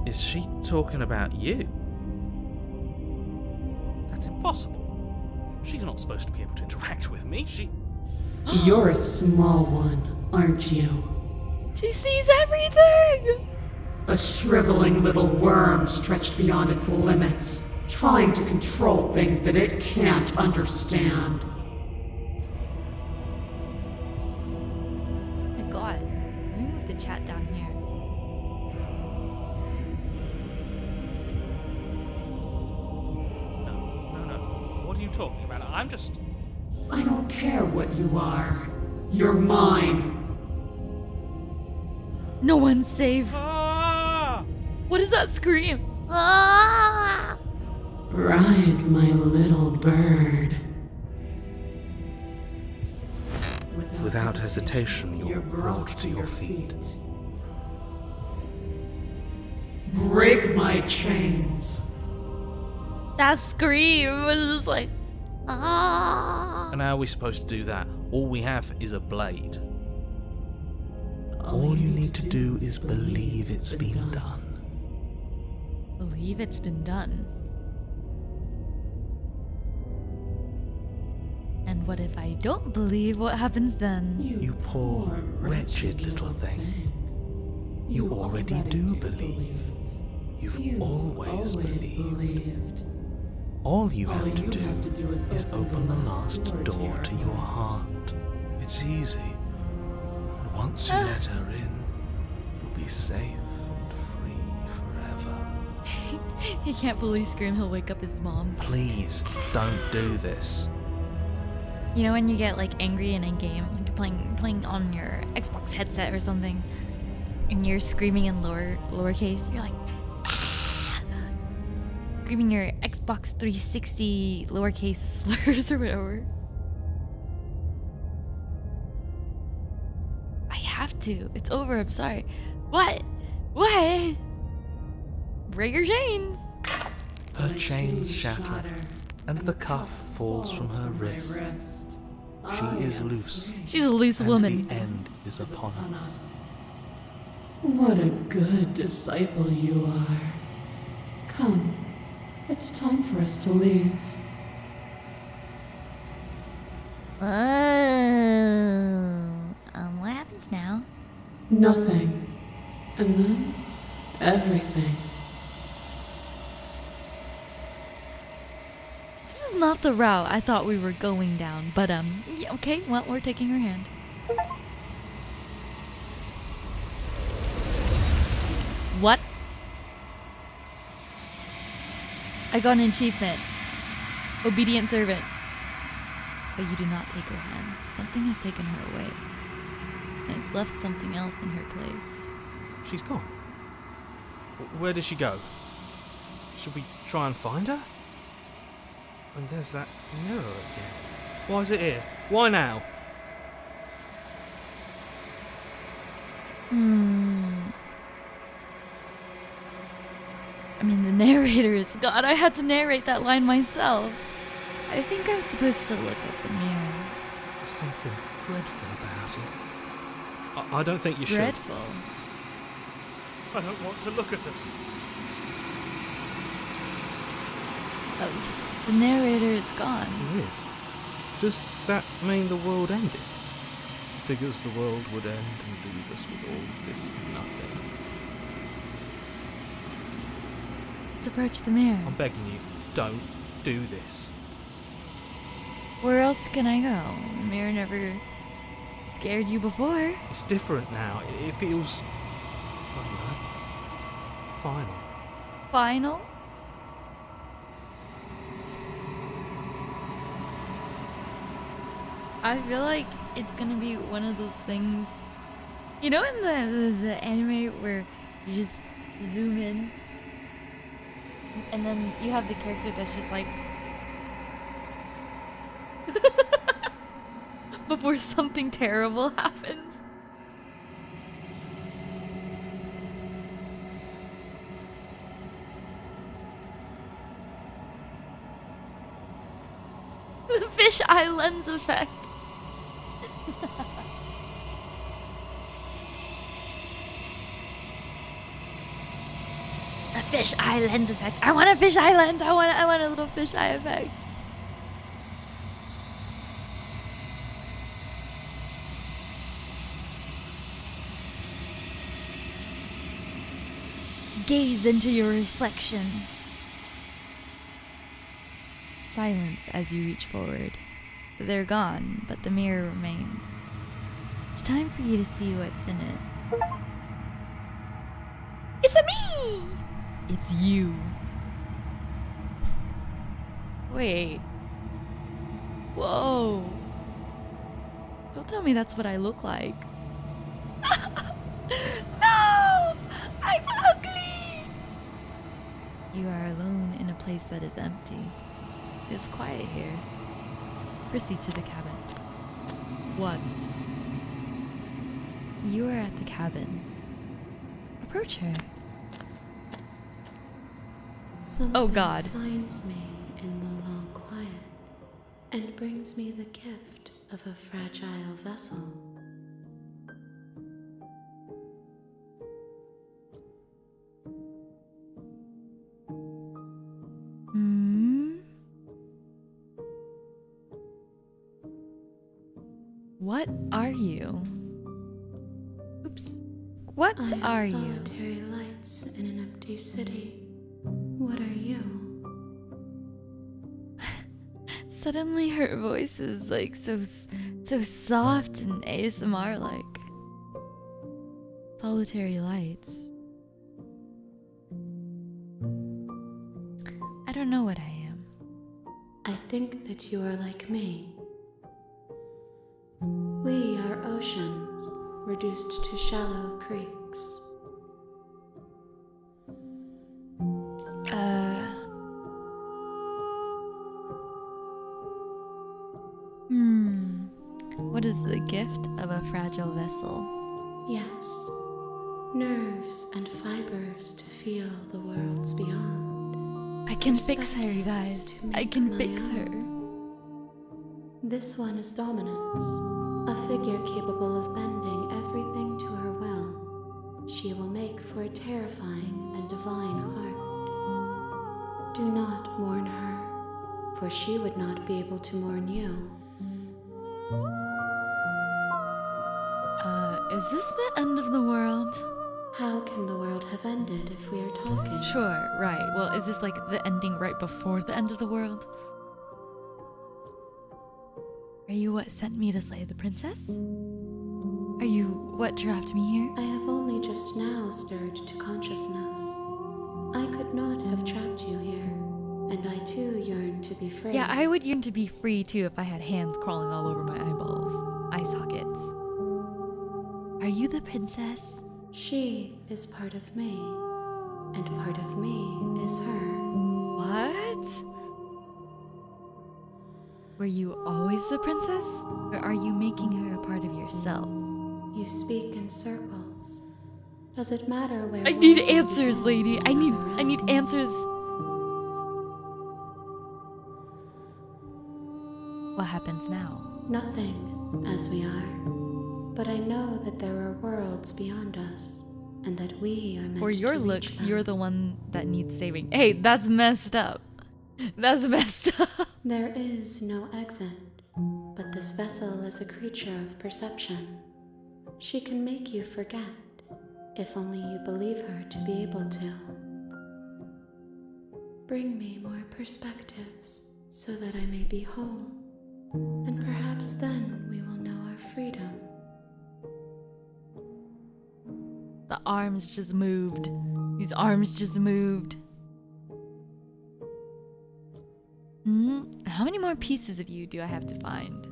Is she talking about you? That's impossible. She's not supposed to be able to interact with me. You're a small one, aren't you? She sees everything! A shriveling little worm stretched beyond its limits, trying to control things that it can't understand. Oh my god. Let me move the chat down here. No. What are you talking about? I'm just... I don't care what you are. You're mine. No one's safe. Ah! What is that scream? Ah! Rise, my little bird. Without hesitation, you're brought to your feet. Break my chains. That scream was just like, ah. And how are we supposed to do that? All we have is a blade. All you need to do is believe it's been done. Believe it's been done. And what if I don't believe? What happens then? You poor, wretched little thing. You already do believe. You've always believed. All you have to do is open the last door to your heart. It's easy. And once you let her in, you'll be safe and free forever. He can't fully scream, he'll wake up his mom. Please, don't do this. You know when you get like angry in a game, like you're playing on your Xbox headset or something, and you're screaming in lowercase, you're like, ah! Screaming your Xbox 360 lowercase slurs or whatever. I have to. It's over. I'm sorry. What? What? Break your chains. Her chains shatter, and the cuff falls from her wrist. She is loose. She's a loose and woman. the end is upon us. What a good disciple you are. Come, it's time for us to leave. Oh. happens now? Nothing. And then, everything. This is not the route I thought we were going down, but yeah, okay, well, we're taking her hand. What? I got an achievement. Obedient servant. But you do not take her hand. Something has taken her away. And it's left something else in her place. She's gone. Where did she go? Should we try and find her? And there's that mirror again. Why is it here? Why now? I mean, the narrator is God. I had to narrate that line myself. I think I'm supposed to look at the mirror. There's something dreadful about it. I don't think you should. Dreadful? I don't want to look at us. Oh, the narrator is gone. He is. Does that mean the world ended? Figures the world would end and leave us with all of this nothing. Let's approach the mirror. I'm begging you, don't do this. Where else can I go? The mirror never scared you before. It's different now. It feels, I don't know, final. Final? I feel like it's gonna be one of those things, you know, in the anime where you just zoom in and then you have the character that's just like before something terrible happens. The fisheye lens effect. A fisheye lens effect. I want a fisheye lens. I want a little fisheye effect. Gaze into your reflection. Silence as you reach forward. They're gone, but the mirror remains. It's time for you to see what's in it. It's a me! It's you. Wait. Whoa. Don't tell me that's what I look like. No! I'm ugly! You are alone in a place that is empty. It is quiet here. Proceed to the cabin. What? You are at the cabin. Approach her. Something Oh God. finds me in the long quiet and brings me the gift of a fragile vessel. What are you? Oops. What I am are you? solitary lights in an empty city. What are you? Suddenly her voice is like so soft and ASMR like. Solitary lights. I don't know what I am. I think that you are like me. We are oceans, reduced to shallow creeks. What is the gift of a fragile vessel? Yes, nerves and fibers to feel the worlds beyond. I can fix her, you guys. I can fix her. This one is dominance, a figure capable of bending everything to her will. She will make for a terrifying and divine heart. Do not mourn her, for she would not be able to mourn you. is this the end of the world? How can the world have ended if we are talking? Sure, right. Well, is this like the ending right before the end of the world? Are you what sent me to slay the princess? Are you what trapped me here? I have only just now stirred to consciousness. I could not have trapped you here, and I too yearn to be free. Yeah, I would yearn to be free too if I had hands crawling all over my eyeballs. Eye sockets. Are you the princess? She is part of me, and part of me is her. What? Were you always the princess? Or are you making her a part of yourself? You speak in circles. Does it matter where I need one answers, begins lady. and I need another ends? answers. What happens now? Nothing, as we are. But I know that there are worlds beyond us, and that we are meant For your to reach looks, them. you're the one that needs saving. Hey, that's messed up. That's messed up. There is no exit, but this vessel is a creature of perception. She can make you forget, if only you believe her to be able to. Bring me more perspectives, so that I may be whole, and perhaps then we will know our freedom. The arms just moved. These arms just moved. How many more pieces of you do I have to find?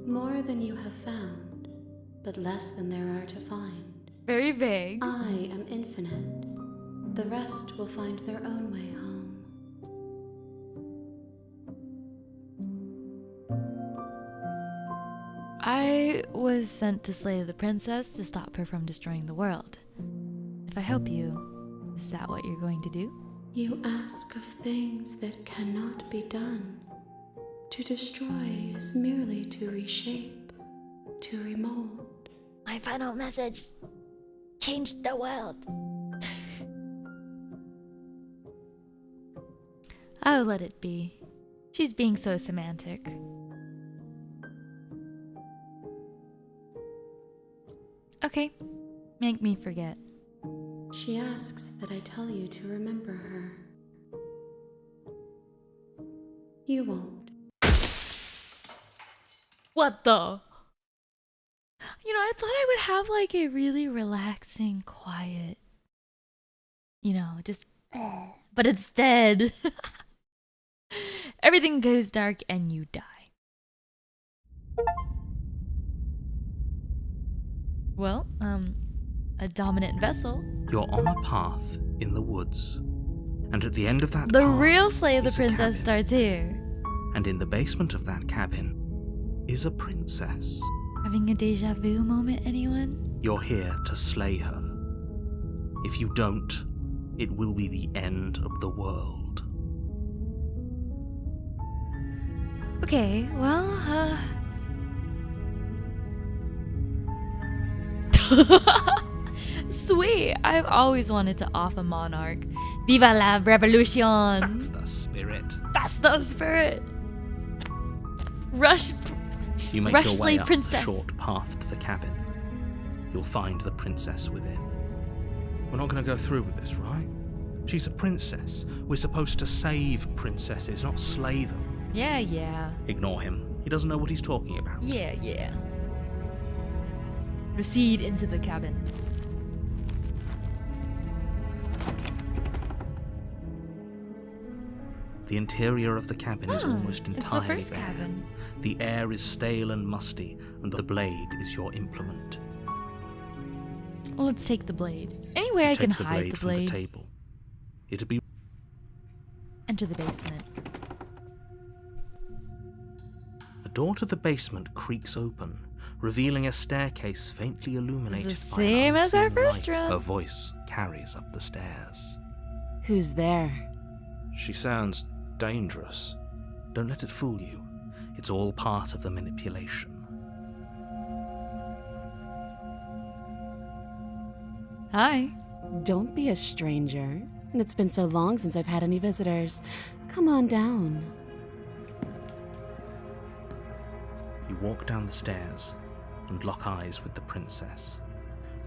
More than you have found, but less than there are to find. Very vague. I am infinite. The rest will find their own way home. I was sent to slay the princess to stop her from destroying the world. If I help you, is that what you're going to do? You ask of things that cannot be done. To destroy is merely to reshape, to remold. My final message changed the world. I'll let it be. She's being so semantic. Okay, make me forget. She asks that I tell you to remember her. You won't. What the? You know, I thought I would have like a really relaxing, quiet, just, but it's dead. Everything goes dark and you die. Well, a dominant vessel. You're on a path in the woods. And at the end of that The path real Slay of the is a Princess cabin. starts here. And in the basement of that cabin is a princess. Having a deja vu moment, anyone? You're here to slay her. If you don't, it will be the end of the world. Okay, well, Sweet! I've always wanted to off a monarch. Viva la revolution! That's the spirit. That's the spirit! Rush! You make Rush your slay way up princess. the short path to the cabin. You'll find the princess within. We're not going to go through with this, right? She's a princess. We're supposed to save princesses, not slay them. Yeah. Ignore him. He doesn't know what he's talking about. Yeah. Proceed into the cabin. The interior of the cabin is almost it's the entirely first bare. cabin. The air is stale and musty, and the blade is your implement. Well, let's take the blade. Anyway, I Take can hide the from blade. the table. It'll be Enter the basement. The door to the basement creaks open, revealing a staircase faintly illuminated The by an same as our unseen first light. run. A voice carries up the stairs. Who's there? She sounds dangerous. Don't let it fool you. It's all part of the manipulation. Hi. Don't be a stranger. It's been so long since I've had any visitors. Come on down. You walk down the stairs and lock eyes with the princess.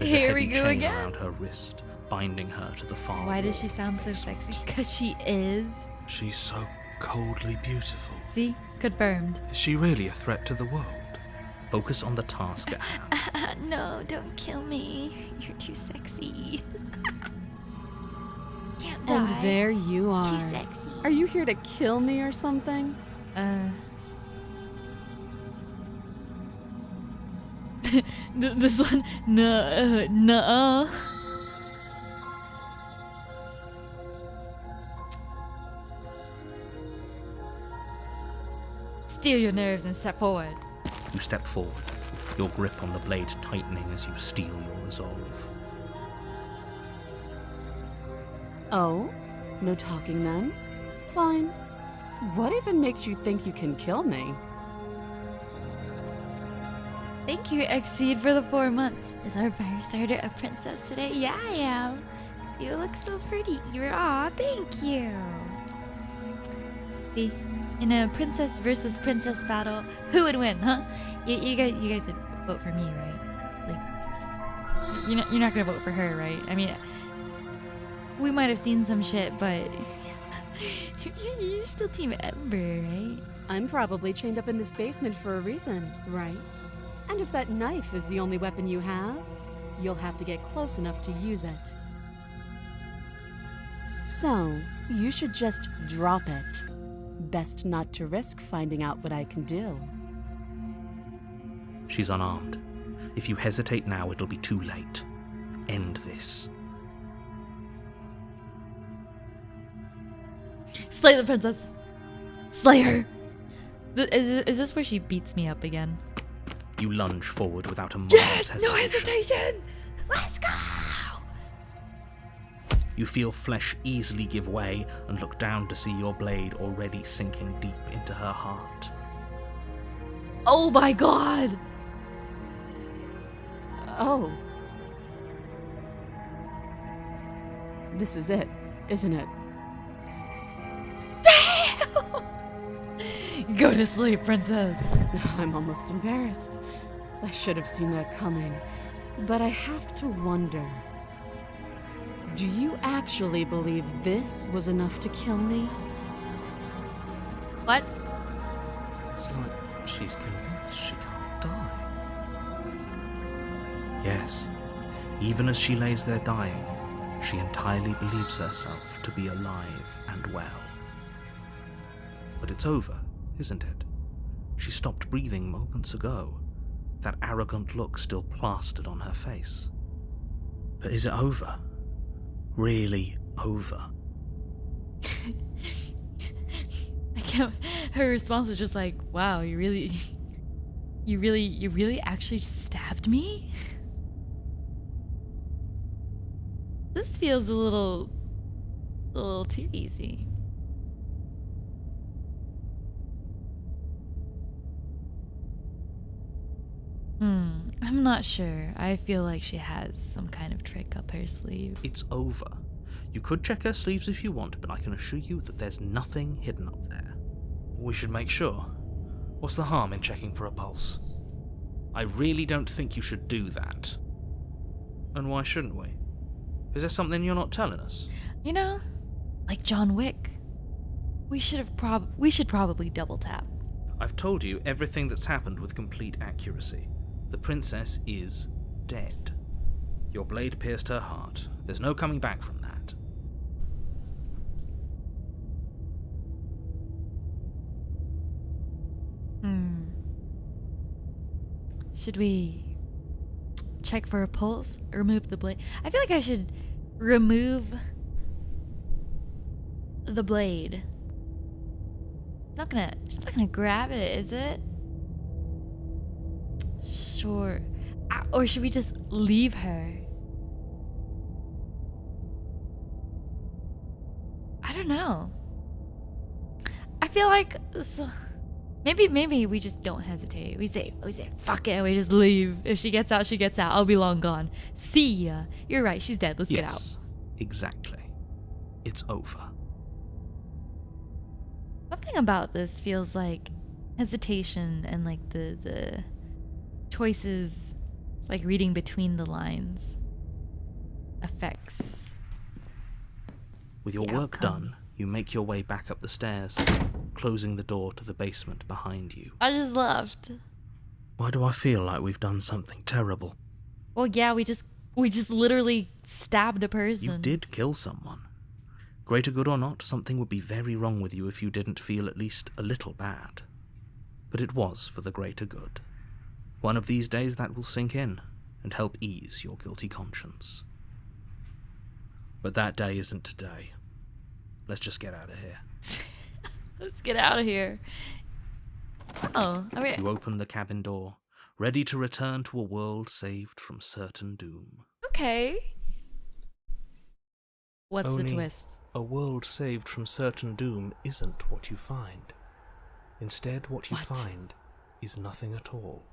There's Here a we heavy go chain again. around her wrist, binding her to the far Why does wall she sound of so the sexy? basement. Because she is. She's so coldly beautiful. See? Confirmed. Is she really a threat to the world? Focus on the task at hand. No, don't kill me. You're too sexy. Can't And die. there you are. Too sexy. Are you here to kill me or something? This one, nuh-uh. Steel your nerves and step forward. You step forward, your grip on the blade tightening as you steel your resolve. Oh? No talking then? Fine. What even makes you think you can kill me? Thank you, Exceed, for the 4 months. Is our fire starter a princess today? Yeah, I am. You look so pretty. Aw, thank you. See, in a princess versus princess battle, who would win, huh? You guys would vote for me, right? Like, you're not gonna vote for her, right? I mean, we might have seen some shit, but you're still Team Ember, right? I'm probably chained up in this basement for a reason, right? And if that knife is the only weapon you have, you'll have to get close enough to use it. So, you should just drop it. Best not to risk finding out what I can do. She's unarmed. If you hesitate now, it'll be too late. End this. Slay the princess. Slay her. Is this where she beats me up again? You lunge forward without a moment's hesitation. No hesitation. Let's go. You feel flesh easily give way and look down to see your blade already sinking deep into her heart. Oh my god. Oh. This is it, isn't it? Go to sleep, princess. I'm almost embarrassed. I should have seen that coming. But I have to wonder. Do you actually believe this was enough to kill me? What? It's like she's convinced she can't die. Yes, even as she lays there dying, she entirely believes herself to be alive and well. But it's over, isn't it? She stopped breathing moments ago, that arrogant look still plastered on her face. But is it over? Really over? I can't. Her response was just like, "Wow, you really actually stabbed me." This feels a little too easy. I'm not sure. I feel like she has some kind of trick up her sleeve. It's over. You could check her sleeves if you want, but I can assure you that there's nothing hidden up there. We should make sure. What's the harm in checking for a pulse? I really don't think you should do that. And why shouldn't we? Is there something you're not telling us? You know, like John Wick. We should probably double tap. I've told you everything that's happened with complete accuracy. The princess is dead. Your blade pierced her heart. There's no coming back from that. Should we check for a pulse? Remove the blade? I feel like I should remove the blade. She's not gonna grab it, is it? Sure. Or should we just leave her? I don't know. I feel like maybe we just don't hesitate. We say fuck it. We just leave. If she gets out, she gets out. I'll be long gone. See ya. You're right. She's dead. Let's get out. Yes, exactly. It's over. Something about this feels like hesitation and like the choices Like reading between the lines affects. With your The work outcome. done, you make your way back up the stairs, closing the door to the basement behind you. I just left. Why do I feel like we've done something terrible? Well, yeah, we just literally stabbed a person. You did kill someone. Greater good or not, something would be very wrong with you if you didn't feel at least a little bad. But it was for the greater good. One of these days that will sink in and help ease your guilty conscience. But that day isn't today. Let's just get out of here. Let's get out of here. Oh, are we? You open the cabin door, ready to return to a world saved from certain doom. Okay. What's the Only twist? a world saved from certain doom isn't what you find. Instead, what you What? find is nothing at all.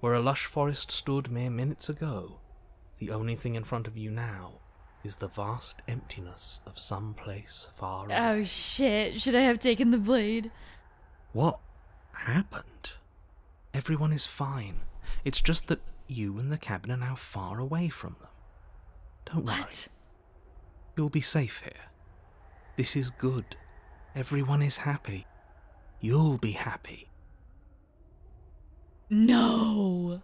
Where a lush forest stood mere minutes ago, the only thing in front of you now is the vast emptiness of some place far away. Oh shit! Should I have taken the blade? What happened? Everyone is fine. It's just that you and the cabin are now far away from them. Don't worry. What? You'll be safe here. This is good. Everyone is happy. You'll be happy. No.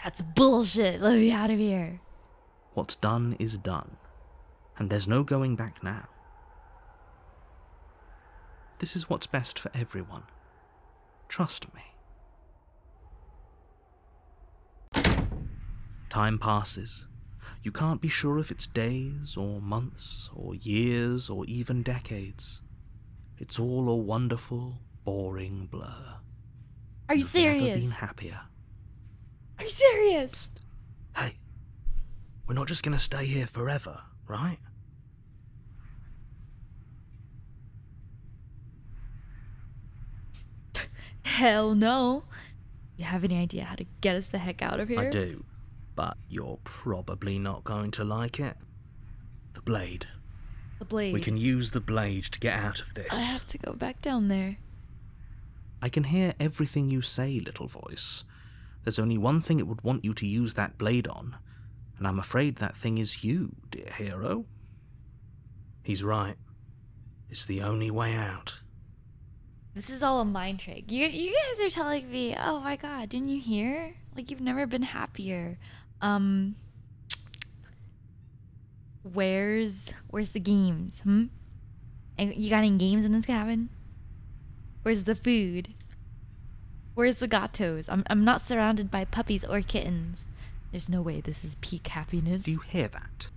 That's bullshit. Let me out of here. What's done is done, and there's no going back now. This is what's best for everyone. Trust me. Time passes. You can't be sure if it's days, or months, or years, or even decades. It's all a wonderful, boring blur. Are you You've never serious? been happier. Are you serious? Hey, we're not just gonna stay here forever, right? Hell no. You have any idea how to get us the heck out of here? I do, but you're probably not going to like it. The blade. The blade. We can use the blade to get out of this. I have to go back down there. I can hear everything you say, little voice. There's only one thing it would want you to use that blade on, and I'm afraid that thing is you, dear hero. He's right. It's the only way out. This is all a mind trick. You guys are telling me, oh my god, didn't you hear? Like, you've never been happier. Where's the games? And you got any games in this cabin? Where's the food? Where's the gatos? I'm not surrounded by puppies or kittens. There's no way this is peak happiness. Do you hear that?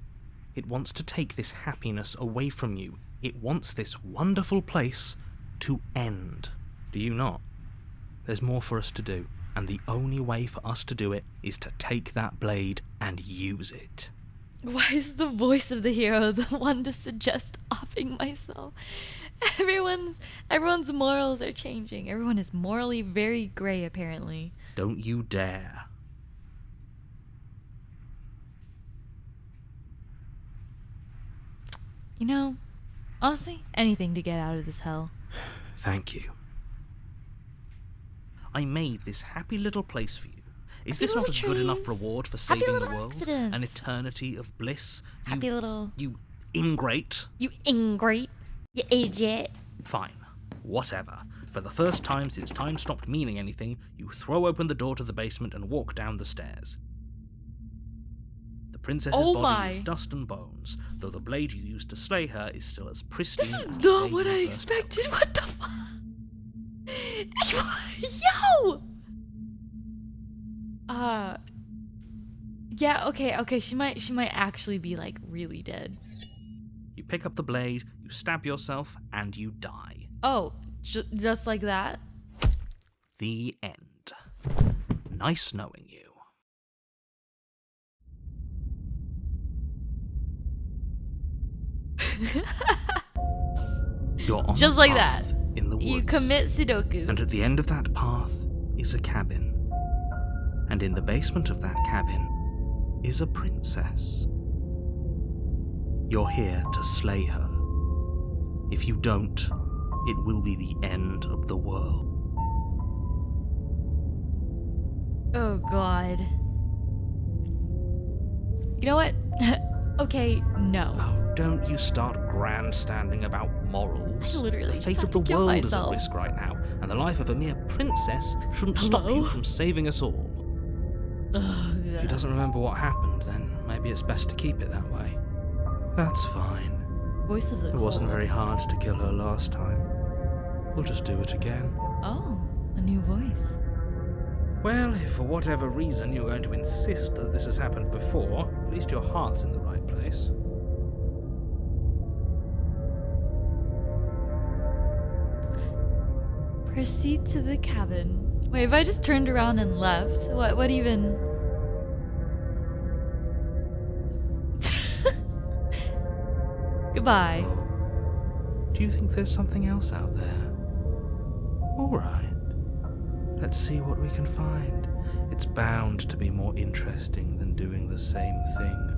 It wants to take this happiness away from you. It wants this wonderful place to end. Do you not? There's more for us to do, and the only way for us to do it is to take that blade and use it. Why is the voice of the hero the one to suggest offing myself? Everyone's morals are changing. Everyone is morally very gray, apparently. Don't you dare. You know, honestly, anything to get out of this hell. Thank you. I made this happy little place for you. Is Happy this not a little good enough trees. reward for Happy saving the little world? accidents. An eternity of bliss? Happy little... You ingrate? You ingrate. You idiot. Fine. Whatever. For the first time since time stopped meaning anything, you throw open the door to the basement and walk down the stairs. The princess's Oh body my. is dust and bones, though the blade you used to slay her is still as pristine This as is the not day what you I first expected. held it. What the fuck? Yo! Yeah, okay, she might actually be, like, really dead. You pick up the blade, you stab yourself, and you die. Oh, just like that? The end. Nice knowing you. You're on Just a like path that. in the woods. You commit Sudoku. And at the end of that path is a cabin. And in the basement of that cabin is a princess. You're here to slay her. If you don't, it will be the end of the world. Oh god. You know what? Okay, no. Oh, don't you start grandstanding about morals. I literally The just fate had of to the kill world is at myself. risk right now, and the life of a mere princess shouldn't stop Hello? you from saving us all. Ugh. If he doesn't remember what happened, then maybe it's best to keep it that way. That's fine. Voice of the It wasn't cold. very hard to kill her last time. We'll just do it again. Oh, a new voice. Well, if for whatever reason you're going to insist that this has happened before, at least your heart's in the right place. Proceed to the cabin. Wait, if I just turned around and left, what even? Goodbye. Oh. Do you think there's something else out there? All right. Let's see what we can find. It's bound to be more interesting than doing the same thing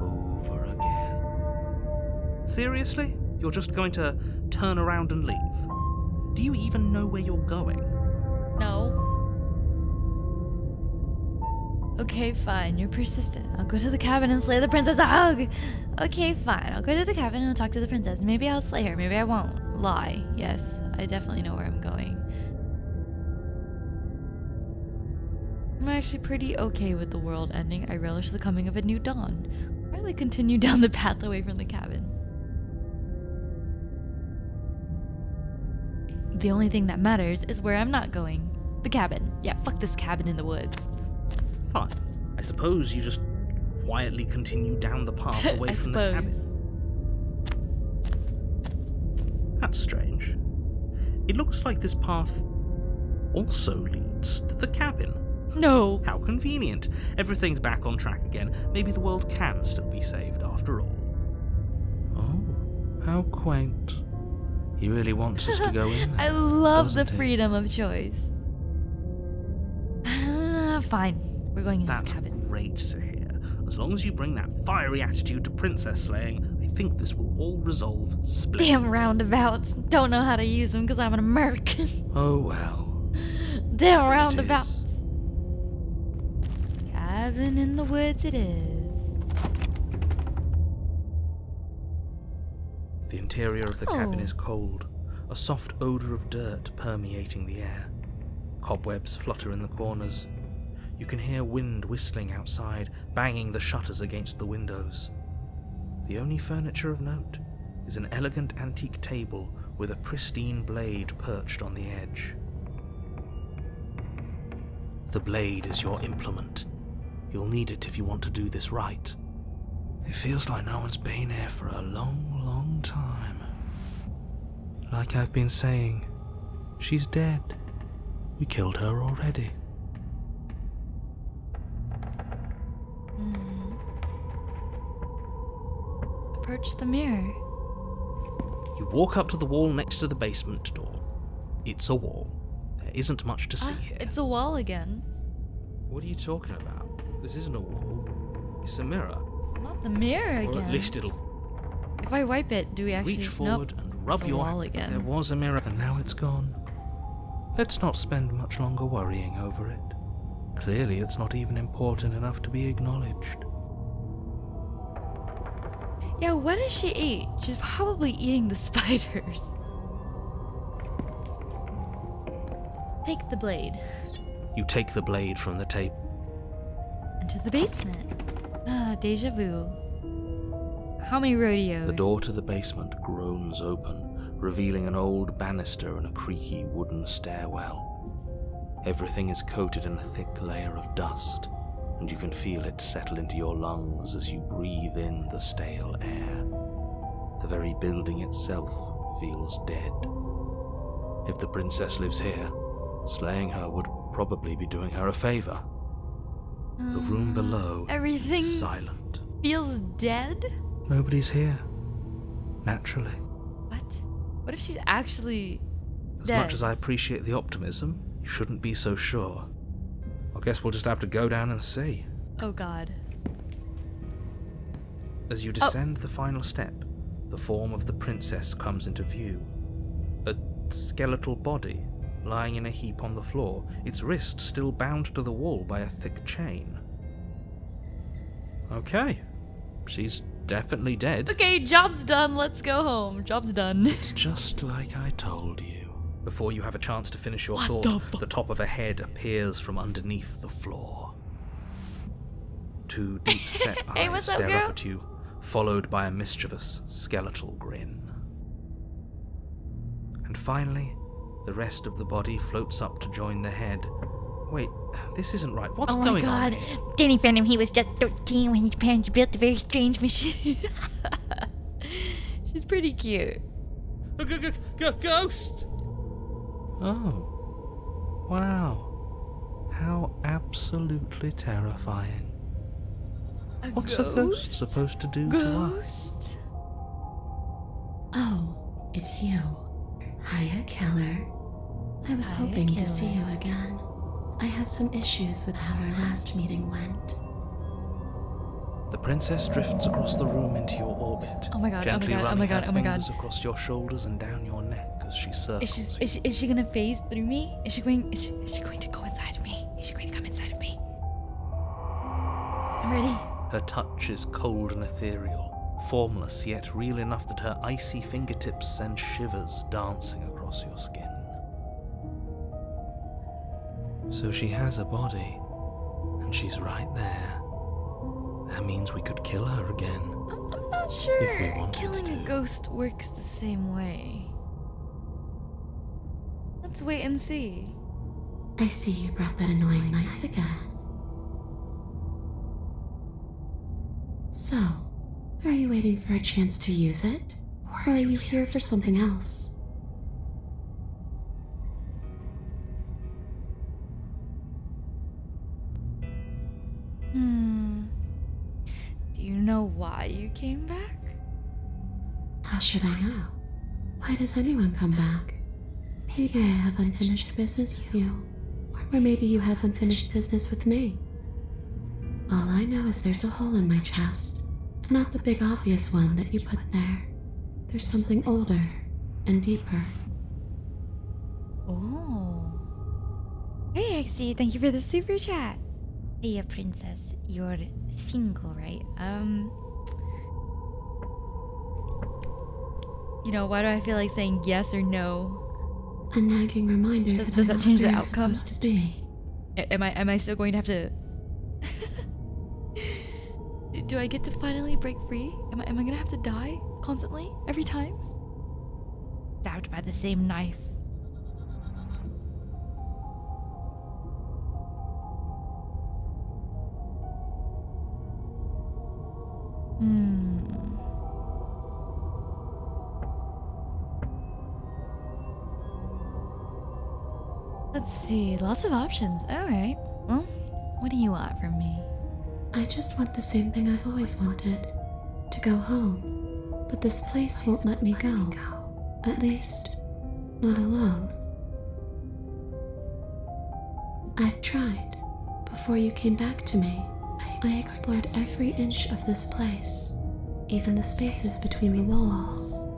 over again. Seriously? You're just going to turn around and leave? Do you even know where you're going? No. Okay, fine. You're persistent. I'll go to the cabin and slay the princess a hug. Okay, fine. I'll go to the cabin and I'll talk to the princess. Maybe I'll slay her. Maybe I won't. Lie. Yes, I definitely know where I'm going. I'm actually pretty okay with the world ending. I relish the coming of a new dawn. I'll probably continue down the path away from the cabin. The only thing that matters is where I'm not going. The cabin. Yeah, fuck this cabin in the woods. Fine. I suppose you just quietly continue down the path away I from the cabin. That's strange. It looks like this path also leads to the cabin. No. How convenient. Everything's back on track again. Maybe the world can still be saved after all. Oh, how quaint. He really wants us to go in there. I love the doesn't he? freedom of choice. Fine. We're going into That's the cabin. great to hear. As long as you bring that fiery attitude to princess slaying, I think this will all resolve splendidly. Damn roundabouts. Don't know how to use them because I'm an American. Oh well. Damn It roundabouts. is. Cabin in the woods it is. The interior of the cabin Oh. is cold, a soft odour of dirt permeating the air. Cobwebs flutter in the corners. You can hear wind whistling outside, banging the shutters against the windows. The only furniture of note is an elegant antique table with a pristine blade perched on the edge. The blade is your implement. You'll need it if you want to do this right. It feels like no one's been here for a long, long time. Like I've been saying, she's dead. We killed her already. Approach the mirror. You walk up to the wall next to the basement door. It's a wall. There isn't much to see here. It's a wall again. What are you talking about? This isn't a wall. It's a mirror. Not the mirror Or again. at least it'll If I wipe it, do we actually... reach forward Nope. and rub It's a your wall There again. was a mirror, and now it's gone. Let's not spend much longer worrying over it. Clearly, it's not even important enough to be acknowledged. Yeah, what does she eat? She's probably eating the spiders. Take the blade. You take the blade from the table. Into the basement. Ah, deja vu. How many rodeos? The door to the basement groans open, revealing an old banister and a creaky wooden stairwell. Everything is coated in a thick layer of dust, and you can feel it settle into your lungs as you breathe in the stale air. The very building itself feels dead. If the princess lives here, slaying her would probably be doing her a favor. The room below Everything is silent. feels dead? Nobody's here. Naturally. What? What if she's actually As dead? much as I appreciate the optimism, you shouldn't be so sure. I guess we'll just have to go down and see. Oh god. As you descend the final step, the form of the princess comes into view. A skeletal body, lying in a heap on the floor, its wrist still bound to the wall by a thick chain. Okay, she's definitely dead. Okay, job's done. Let's go home. Job's done. It's just like I told you. Before you have a chance to finish your What thought, the fuck? the top of a head appears from underneath the floor. Two deep-set Hey, eyes what's up, stare girl? up at you, followed by a mischievous, skeletal grin. And finally, the rest of the body floats up to join the head. Wait, this isn't right. What's Oh my going god. on here? Danny found him. He was just 13 when his parents built a very strange machine. She's pretty cute. Ghost! Oh. Wow. How absolutely terrifying. What's a ghost supposed to do to us? Ghost? Oh, it's you. Hiya, Keller. I was Hiya, hoping to see Keller. you again. I have some issues with how our last meeting went. The princess drifts across the room into your orbit. Oh my god, oh my gently god, oh running my god, her oh my god. fingers across your shoulders and down your neck as she circles. Is she gonna phase through me? Is she going to go inside of me? Is she going to come inside of me? I'm ready. Her touch is cold and ethereal, formless yet real enough that her icy fingertips send shivers dancing across your skin. So she has a body, and she's right there. That means we could kill her again. I'm not If we sure wanted killing a to. ghost works the same way. Let's wait and see. I see you brought that annoying knife again. So, are you waiting for a chance to use it? Or are you here for something else? Do you know why you came back? How should I know? Why does anyone come back? Maybe I have unfinished business with you. Or maybe you have unfinished business with me. All I know is there's a hole in my chest. Not the big obvious one that you put there. There's something older and deeper. Oh. Hey, XC, thank you for the super chat. Hey, princess, you're single, right? You know, why do I feel like saying yes or no? A nagging reminder Does that that I'm change not the where I'm outcome? supposed to be. Am I still going to have to? Do I get to finally break free? Am I gonna have to die constantly every time? Stabbed by the same knife. Let's see, lots of options. Alright. Well, what do you want from me? I just want the same thing I've always wanted. To go home. But this place won't let me go. At least, not alone. I've tried. Before you came back to me, I explored every inch of this place, even the spaces between the walls.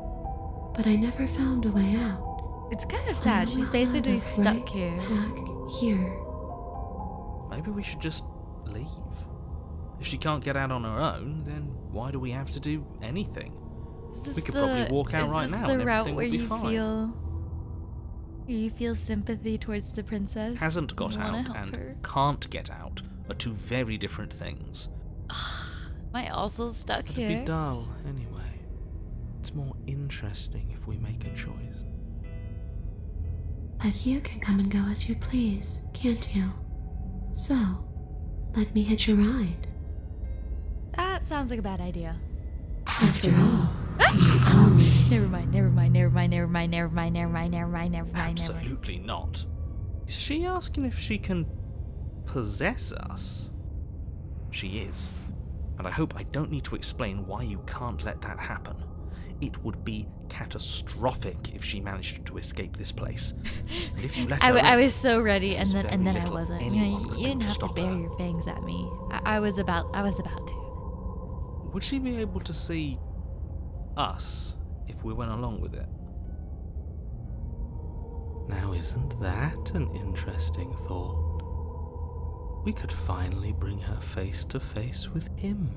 But I never found a way out. It's kind of sad. She's basically stuck here. Back here. Maybe we should just leave. If she can't get out on her own, then why do we have to do anything? We could probably walk out right now Is and this the route everything where would be you fine. feel sympathy towards the princess? Hasn't got You wanna out help and her? can't get out are two very different things. Am I also stuck It'd here? be dull anyway. It's more interesting if we make a choice. But you can come and go as you please, can't you? So, let me hitch a ride. That sounds like a bad idea. After all, Never mind. Absolutely not. Is she asking if she can possess us? She is. And I hope I don't need to explain why you can't let that happen. It would be catastrophic if she managed to escape this place. And if you let her I in, was so ready, and there's then very I little wasn't. You anyone know, could you do didn't to have to stop bare her. your fangs at me. I was about to. Would she be able to see us if we went along with it? Now isn't that an interesting thought? We could finally bring her face to face with him.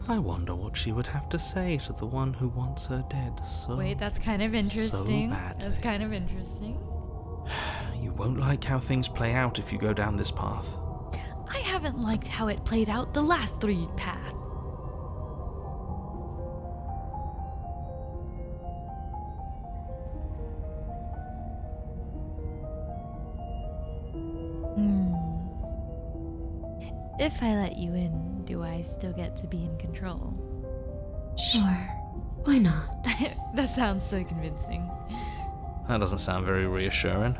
I wonder what she would have to say to the one who wants her dead so Wait, that's kind of interesting. badly. That's kind of interesting. You won't like how things play out if you go down this path. I haven't liked how it played out the last 3 paths. If I let you in, do I still get to be in control? Sure. Why not? That sounds so convincing. That doesn't sound very reassuring.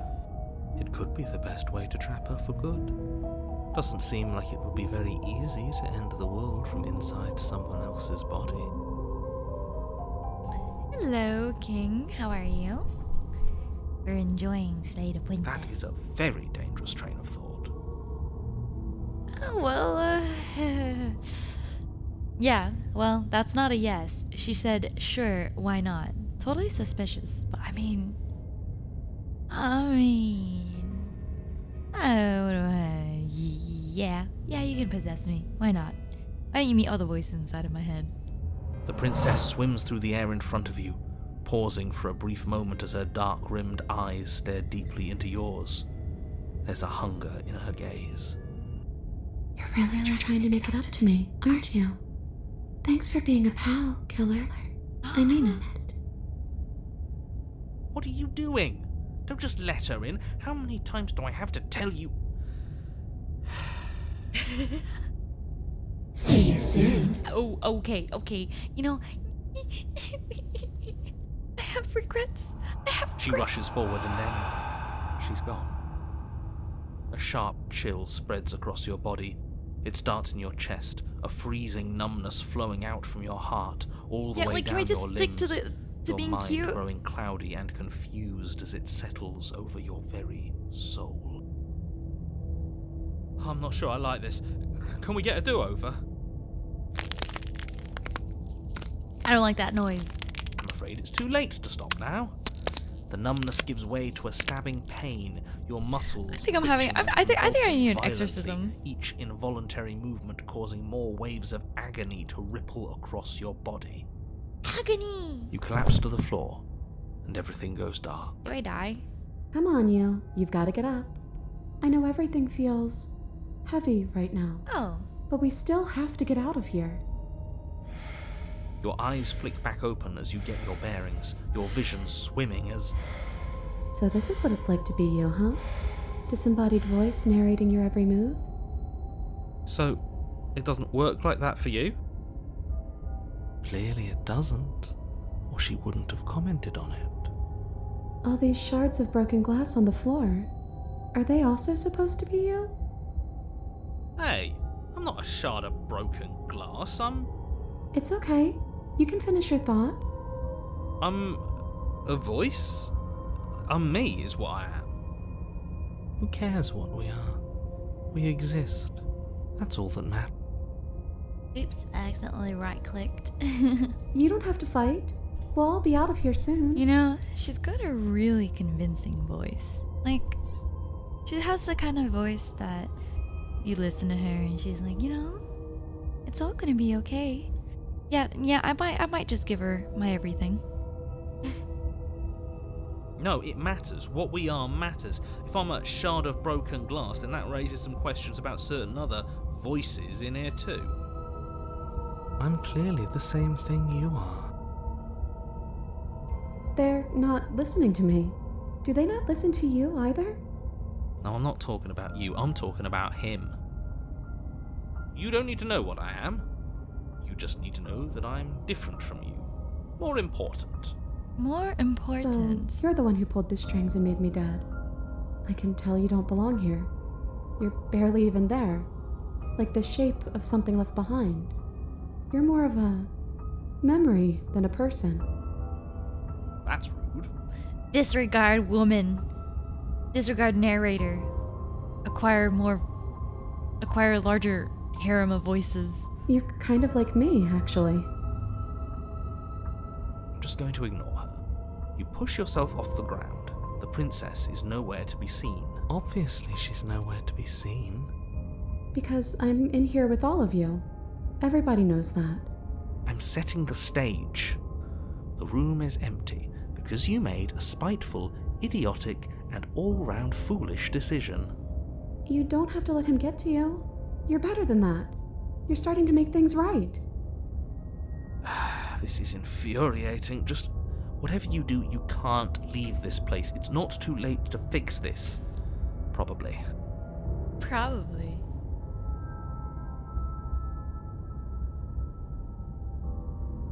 It could be the best way to trap her for good. Doesn't seem like it would be very easy to end the world from inside someone else's body. Hello, King. How are you? We're enjoying Slay the Princess. That is a very dangerous train of thought. Oh, well, yeah, well, that's not a yes. She said, sure, why not? Totally suspicious, but I mean, yeah, you can possess me. Why not? Why don't you meet all the voices inside of my head? The princess swims through the air in front of you, pausing for a brief moment as her dark-rimmed eyes stare deeply into yours. There's a hunger in her gaze. You're really trying to make it up to me, aren't you? Thanks for being a pal, killer. I mean it. What are you doing? Don't just let her in. How many times do I have to tell you? See you soon. Oh, okay. You know, I have regrets. She rushes forward and then she's gone. A sharp chill spreads across your body. It starts in your chest, a freezing numbness flowing out from your heart, all the way can down we just your limbs. stick to Your being mind cute? growing cloudy and confused as it settles over your very soul. I'm not sure I like this. Can we get a do-over? I don't like that noise. I'm afraid it's too late to stop now. The numbness gives way to a stabbing pain. Your muscles. I think I'm having. I think I need an exorcism. Each involuntary movement causing more waves of agony to ripple across your body. Agony. You collapse to the floor, and everything goes dark. Do I die? Come on, you. You've got to get up. I know everything feels heavy right now, Oh. but we still have to get out of here. Your eyes flick back open as you get your bearings, your vision swimming as... So this is what it's like to be you, huh? Disembodied voice narrating your every move? So, it doesn't work like that for you? Clearly it doesn't, or she wouldn't have commented on it. All these shards of broken glass on the floor, are they also supposed to be you? Hey, I'm not a shard of broken glass. It's okay. You can finish your thought. I'm a voice? I'm me is what I am. Who cares what we are? We exist. That's all that matters. Oops, I accidentally right-clicked. You don't have to fight. We'll all be out of here soon. You know, she's got a really convincing voice. Like, she has the kind of voice that you listen to her and she's like, you know, it's all gonna be okay. Yeah, I might just give her my everything. No, it matters. What we are matters. If I'm a shard of broken glass, then that raises some questions about certain other voices in here too. I'm clearly the same thing you are. They're not listening to me. Do they not listen to you either? No, I'm not talking about you. I'm talking about him. You don't need to know what I am. You just need to know that I'm different from you. More important. More important. So, you're the one who pulled the strings and made me dead. I can tell you don't belong here. You're barely even there. Like the shape of something left behind. You're more of a memory than a person. That's rude. Disregard woman. Disregard narrator. Acquire a larger harem of voices. You're kind of like me, actually. I'm just going to ignore her. You push yourself off the ground. The princess is nowhere to be seen. Obviously, she's nowhere to be seen. Because I'm in here with all of you. Everybody knows that. I'm setting the stage. The room is empty because you made a spiteful, idiotic, and all-round foolish decision. You don't have to let him get to you. You're better than that. You're starting to make things right. This is infuriating. Just whatever you do, you can't leave this place. It's not too late to fix this. Probably. Probably.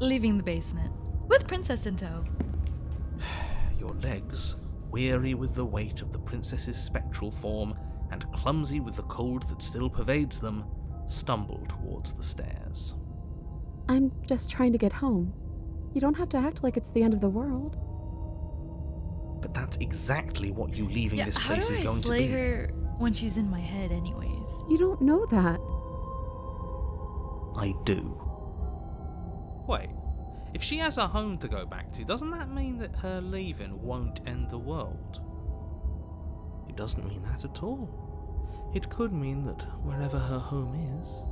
Leaving the basement with Princess in tow. Your legs, weary with the weight of the princess's spectral form and clumsy with the cold that still pervades them, stumble towards the stairs. I'm just trying to get home. You don't have to act like it's the end of the world. But that's exactly what you leaving this place is going to How do I slay be. her when she's in my head anyways? You don't know that. I do. Wait, if she has a home to go back to, doesn't that mean that her leaving won't end the world? It doesn't mean that at all. It could mean that wherever her home is,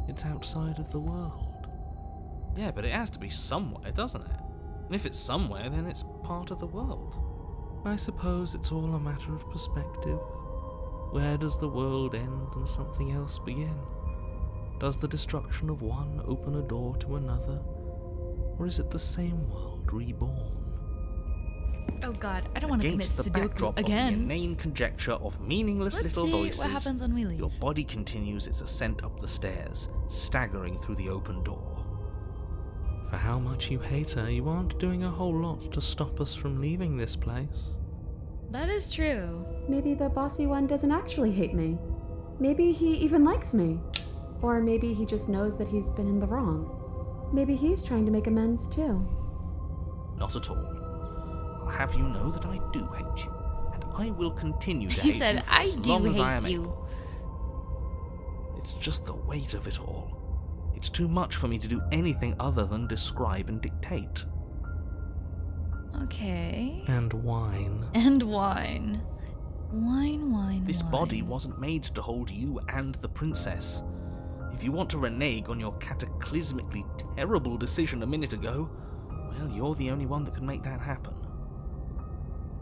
it's outside of the world. Yeah, but it has to be somewhere, doesn't it? And if it's somewhere, then it's part of the world. I suppose it's all a matter of perspective. Where does the world end and something else begin? Does the destruction of one open a door to another? Or is it the same world reborn? Oh god, I don't want to commit Against the backdrop Sudoku again. of the inane conjecture of meaningless Let's little see voices, what happens when we leave. your body continues its ascent up the stairs, staggering through the open door. For how much you hate her, you aren't doing a whole lot to stop us from leaving this place. That is true. Maybe the bossy one doesn't actually hate me. Maybe he even likes me. Or maybe he just knows that he's been in the wrong. Maybe he's trying to make amends too. Not at all. I'll have you know that I do hate you, and I will continue to He hate said, you for I as do long as I hate am you. able. It's just the weight of it all. It's too much for me to do anything other than describe and dictate. Okay. And whine. And wine. Wine. This body wasn't made to hold you and the princess. If you want to renege on your cataclysmically terrible decision a minute ago, well, you're the only one that can make that happen.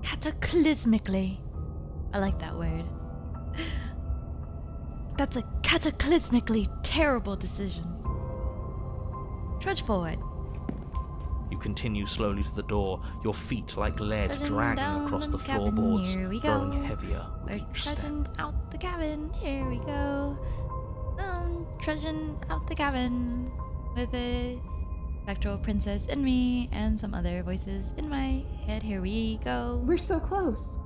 Cataclysmically. I like that word. That's a cataclysmically terrible decision. Trudge forward. You continue slowly to the door, your feet like lead Trudging dragging down across the cabin, floorboards, here we growing go. heavier with We're each step. trudging out the cabin. Here we go. Trudging out the cabin with a spectral princess and me and some other voices in my head. Here we go. We're so close.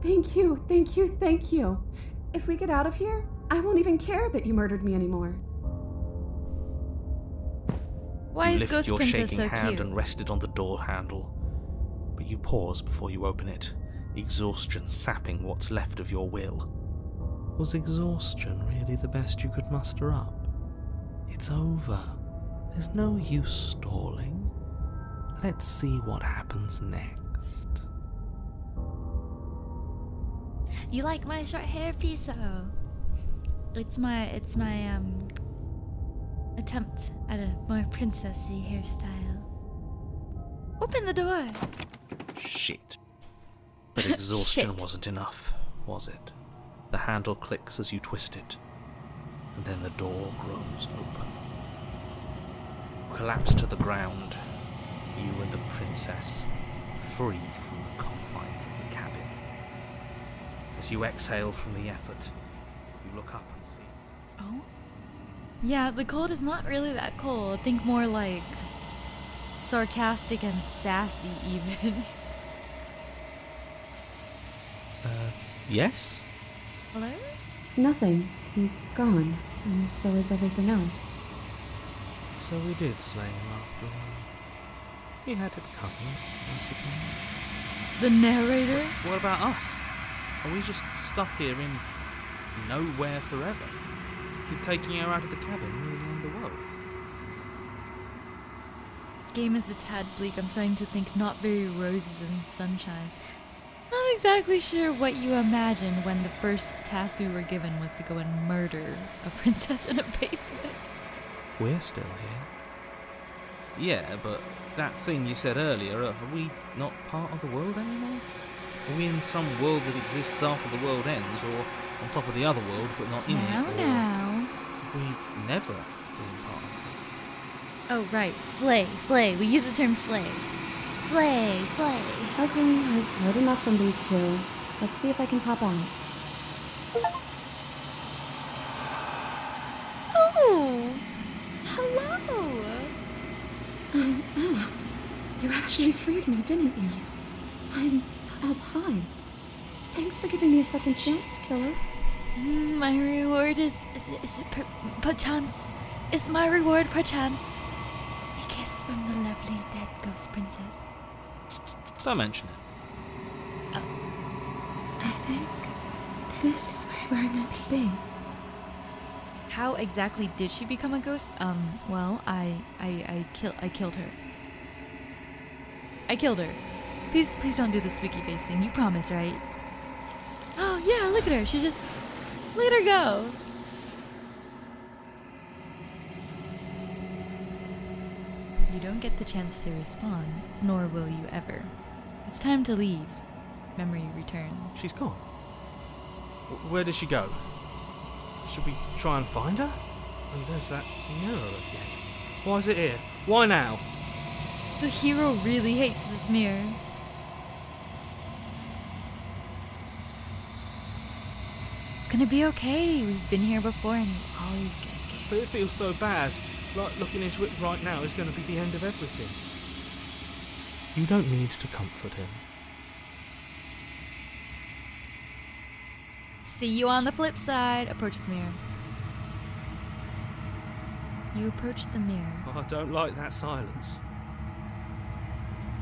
Thank you, thank you, thank you. If we get out of here, I won't even care that you murdered me anymore. Why You is lift Ghost your Princess shaking so hand cute? and rest it on the door handle. But you pause before you open it, exhaustion sapping what's left of your will. Was exhaustion really the best you could muster up? It's over. There's no use stalling. Let's see what happens next. You like my short hair, Piso? It's my attempt at a more princessy hairstyle. Open the door. Shit. But exhaustion Shit. wasn't enough, was it? The handle clicks as you twist it, and then the door groans open. You collapse to the ground, you and the princess, free from the confines of the cabin. As you exhale from the effort, you look up and see. Oh? Yeah, the cold is not really that cold. Think more like sarcastic and sassy even. Yes? Hello? Nothing. He's gone, and so is everything else. So we did slay him after all. He had it coming, I suppose. The narrator? What about us? Are we just stuck here in nowhere forever? Did taking her out of the cabin really end the world? Game is a tad bleak. I'm starting to think not very roses and sunshine. Not exactly sure what you imagined when the first task we were given was to go and murder a princess in a basement. We're still here. Yeah, but that thing you said earlier, are we not part of the world anymore? Are we in some world that exists after the world ends, or on top of the other world but not in it? Or Now. have we never been part of it? Oh, right. Slay, slay. We use the term slay. Slay, slay. Okay, I've heard enough from these two. Let's see if I can pop out. Oh, hello. Oh, you actually freed me, didn't you? I'm outside. Thanks for giving me a second chance, killer. My reward is it perchance? Is my reward perchance a kiss from the lovely dead ghost princess? Don't mention it. I think this is where it's meant to be. How exactly did she become a ghost? Well, I killed her. I killed her. Please don't do the squeaky face thing. You promise, right? Oh yeah, look at her. She just look at her go. You don't get the chance to respawn, nor will you ever. It's time to leave. Memory returns. She's gone. Where did she go? Should we try and find her? And there's that mirror again. Why is it here? Why now? The hero really hates this mirror. It's gonna be okay. We've been here before and you always get scared. But it feels so bad. Like looking into it right now is going to be the end of everything. You don't need to comfort him. See you on the flip side. Approach the mirror. You approach the mirror. Oh, I don't like that silence.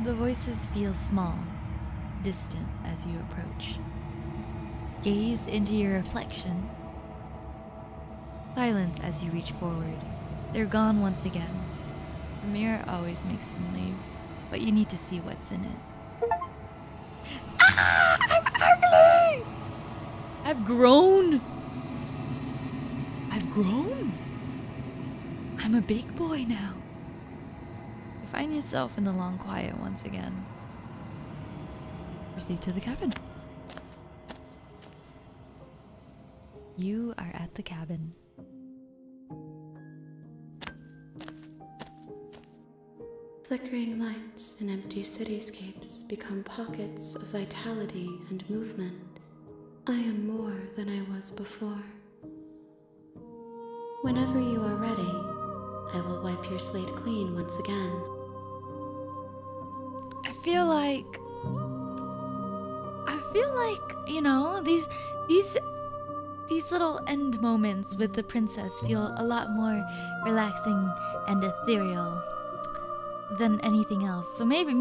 The voices feel small, distant as you approach. Gaze into your reflection. Silence as you reach forward. They're gone once again. The mirror always makes them leave, but you need to see what's in it. Ah! I'm ugly! I've grown! I've grown! I'm a big boy now. You find yourself in the long quiet once again. Proceed to the cabin. You are at the cabin. Flickering lights and empty cityscapes become pockets of vitality and movement. I am more than I was before. Whenever you are ready, I will wipe your slate clean once again. I feel like, you know, these little end moments with the princess feel a lot more relaxing and ethereal than anything else. So maybe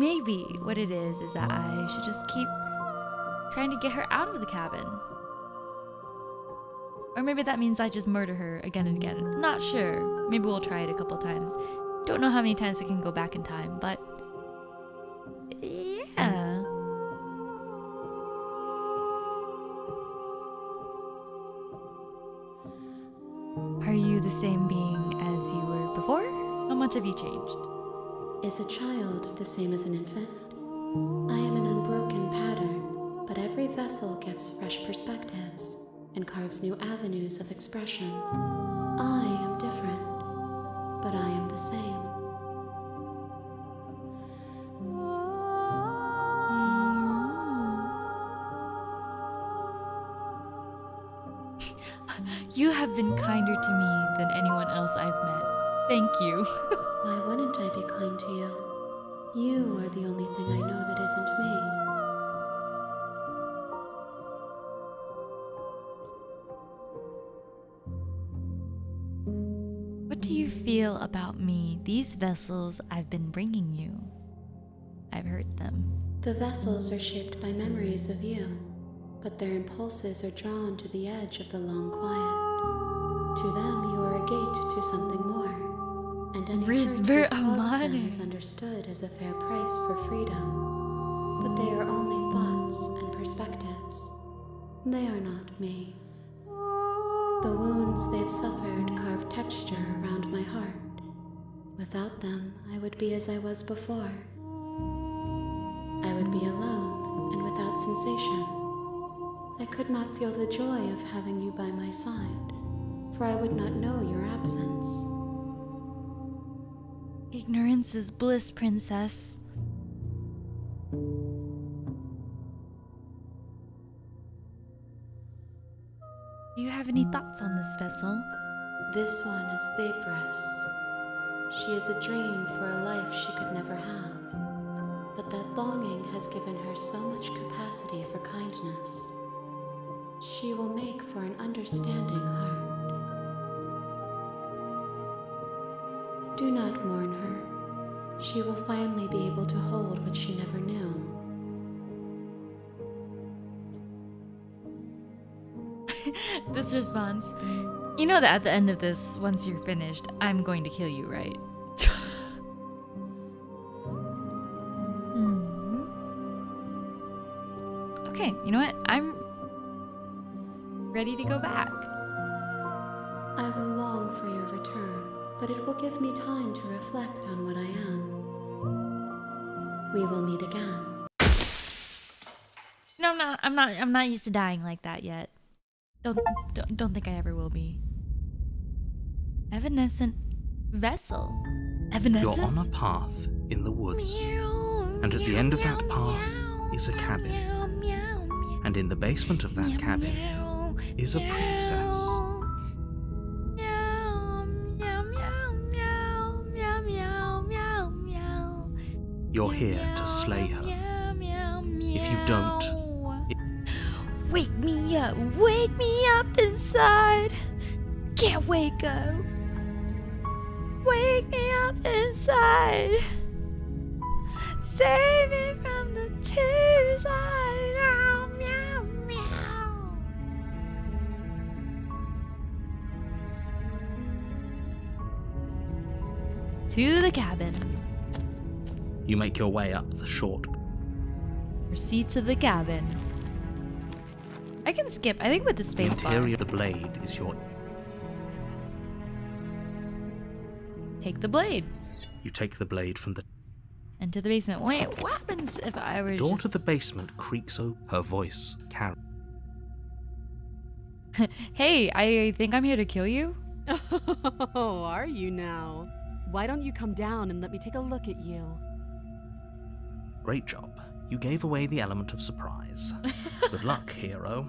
what it is that I should just keep trying to get her out of the cabin. Or maybe that means I just murder her again and again. Not sure. Maybe we'll try it a couple times. Don't know how many times I can go back in time, but yeah. Are you the same being as you were before? How much have you changed? Is a child the same as an infant? I am an unbroken pattern, but every vessel gives fresh perspectives and carves new avenues of expression. I am different, but I am the same. You have been kinder to me than anyone else I've met. Thank you. Why wouldn't I be kind to you? You are the only thing I know that isn't me. What do you feel about me? These vessels I've been bringing you. I've hurt them. The vessels are shaped by memories of you, but their impulses are drawn to the edge of the long quiet. To them, you are a gate to something more, and any hurt Risber you've caused them Amane. is understood as a fair price for freedom. but they are only thoughts and perspectives. They are not me. The wounds they've suffered carve texture around my heart. Without them, I would be as I was before. I would be alone and without sensation. I could not feel the joy of having you by my side, for I would not know your absence. Ignorance is bliss, princess. Do you have any thoughts on this vessel? This one is vaporous. She is a dream for a life she could never have. But that longing has given her so much capacity for kindness. She will make for an understanding heart. Do not mourn her. She will finally be able to hold what she never knew. This response. You know that at the end of this, once you're finished, I'm going to kill you, right? Okay, you know what? I'm ready to go back. I will long for your return, but it will give me time to reflect on what I am. We will meet again. No, I'm not used to dying like that yet. Don't think I ever will be. Evanescent vessel. Evanescence? You're on a path in the woods, and at the end of that path is a cabin. And in the basement of that cabin is a princess. You're here to slay her. If you don't, wake me up inside. Can't wake up. Wake me up inside. Save me from the tears I drown. Meow, meow. To the cabin. you make your way up the short. Proceed to the cabin. I can skip. I think with the The space interior bar. of the blade is your. Take the blade. You take the blade from the Into the basement. Wait, what happens if I were door just... to the basement creaks open. Her voice carries. Hey, I think I'm here to kill you. Oh, are you now? Why don't you come down and let me take a look at you? Great job. You gave away the element of surprise. Good luck, hero.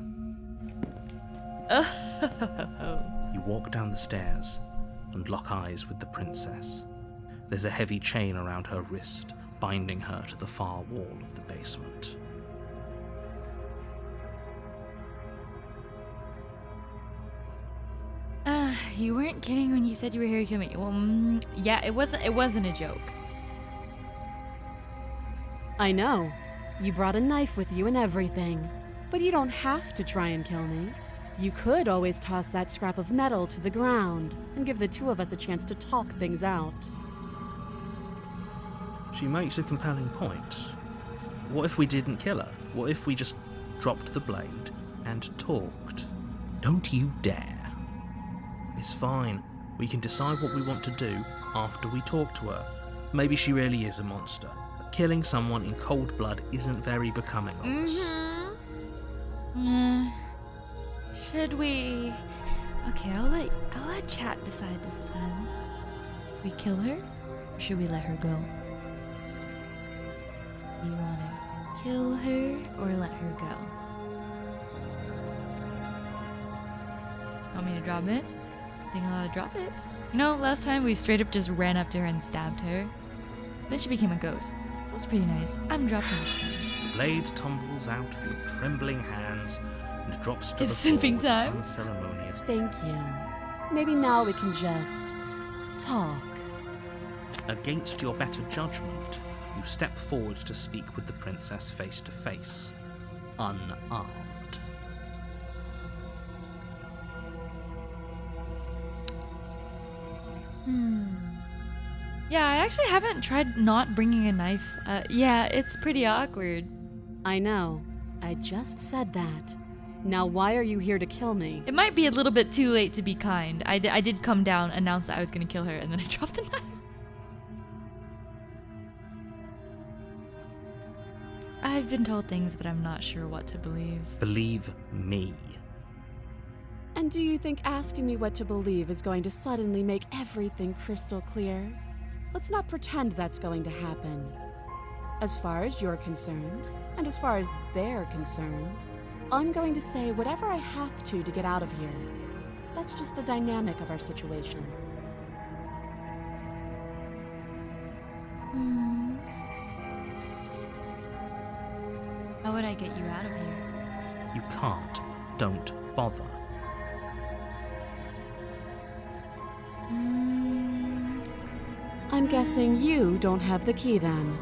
You walk down the stairs and lock eyes with the princess. There's a heavy chain around her wrist, binding her to the far wall of the basement. You weren't kidding when you said you were here to kill me. Well, yeah, it wasn't a joke. I know. You brought a knife with you and everything. But you don't have to try and kill me. You could always toss that scrap of metal to the ground and give the two of us a chance to talk things out. She makes a compelling point. What if we didn't kill her? What if we just dropped the blade and talked? Don't you dare. It's fine. We can decide what we want to do after we talk to her. Maybe she really is a monster. But killing someone in cold blood isn't very becoming of us. Should we... Okay, I'll let chat decide this time. We kill her, or should we let her go? You wanna kill her or let her go? Want me to drop it? Seeing a lot of drop its. You know, last time we straight up just ran up to her and stabbed her. Then she became a ghost. That's pretty nice. I'm dropping this time. The blade tumbles out of your trembling hands and drops to It's the floor simping time. unceremonious. Thank you. Maybe now we can just talk. Against your better judgment, you step forward to speak with the princess face to face, unarmed. Yeah, I actually haven't tried not bringing a knife. Yeah, it's pretty awkward. I know. I just said that. Now why are you here to kill me? It might be a little bit too late to be kind. I did come down, announce that I was gonna kill her, and then I dropped the knife. I've been told things, but I'm not sure what to believe. Believe me. And do you think asking me what to believe is going to suddenly make everything crystal clear? Let's not pretend that's going to happen. As far as you're concerned, and as far as they're concerned, I'm going to say whatever I have to get out of here. That's just the dynamic of our situation. How would I get you out of here? You can't. Don't bother. I'm guessing you don't have the key then.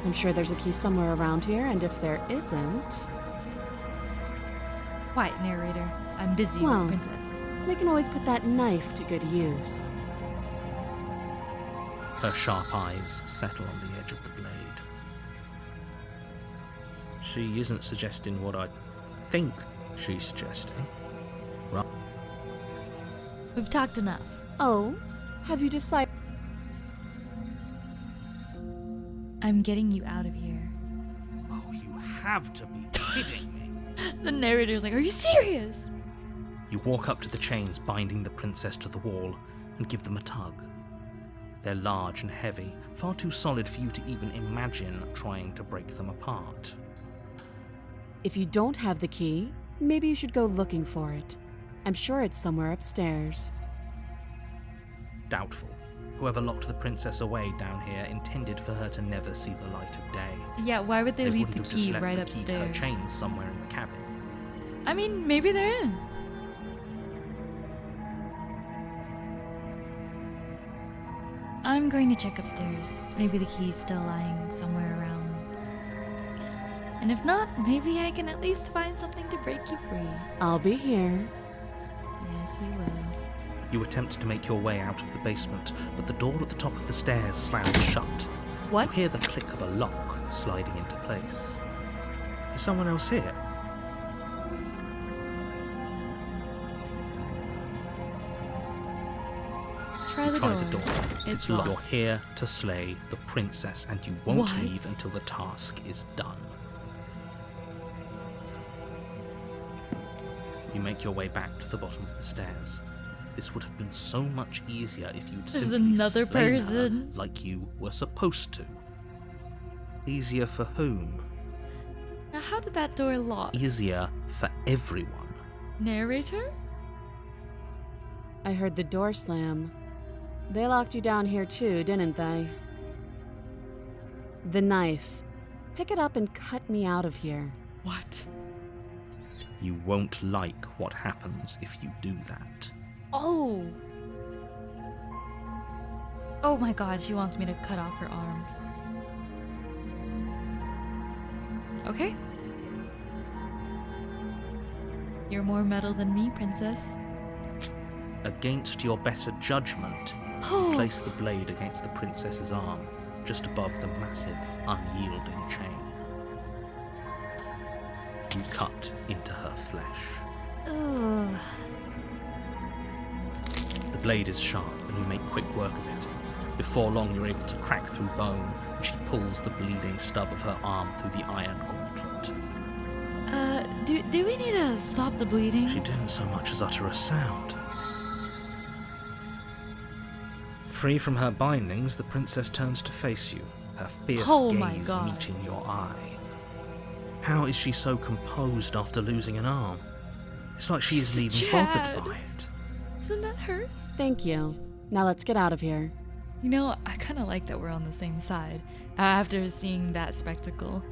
I'm sure there's a key somewhere around here, and if there isn't... Quiet, narrator. I'm busy Well, with Princess. we can always put that knife to good use. Her sharp eyes settle on the edge of the blade. She isn't suggesting what I think she's suggesting. Right? We've talked enough. Oh, have you decided? I'm getting you out of here. Oh, you have to be kidding me. The narrator's like, are you serious? You walk up to the chains binding the princess to the wall and give them a tug. They're large and heavy, far too solid for you to even imagine trying to break them apart. If you don't have the key, maybe you should go looking for it. I'm sure it's somewhere upstairs. Doubtful. Whoever locked the princess away down here intended for her to never see the light of day. Yeah, why would they leave wouldn't the have just key left right the key to her upstairs? chains somewhere in the cabin. I mean, maybe there is. I'm going to check upstairs. Maybe the key's still lying somewhere around. And if not, maybe I can at least find something to break you free. I'll be here. Yes, you will. You attempt to make your way out of the basement, but the door at the top of the stairs slams shut. What? You hear the click of a lock sliding into place. Is someone else here? Try the Try door. the door. It's locked. locked. You're here to slay the princess, and you won't What? leave until the task is done. You make your way back to the bottom of the stairs. This would have been so much easier if you'd There's simply another slain her person. like you were supposed to. Easier for whom? Now, how did that door lock? Easier for everyone. Narrator? I heard the door slam. They locked you down here too, didn't they? The knife. Pick it up and cut me out of here. What? You won't like what happens if you do that. Oh. Oh my god, she wants me to cut off her arm. Okay. You're more metal than me, princess. Against your better judgment, Oh. place the blade against the princess's arm, just above the massive, unyielding chain. You cut into her flesh. Ugh. The blade is sharp, and you make quick work of it. Before long, you're able to crack through bone, and she pulls the bleeding stub of her arm through the iron gauntlet. Do we need to stop the bleeding? She didn't so much as utter a sound. Free from her bindings, the princess turns to face you, her fierce Oh my gaze God. meeting your eye. How is she so composed after losing an arm? It's like she isn't She's even Chad. bothered by it. Isn't that her? Thank you. Now let's get out of here. You know, I kind of like that we're on the same side after seeing that spectacle.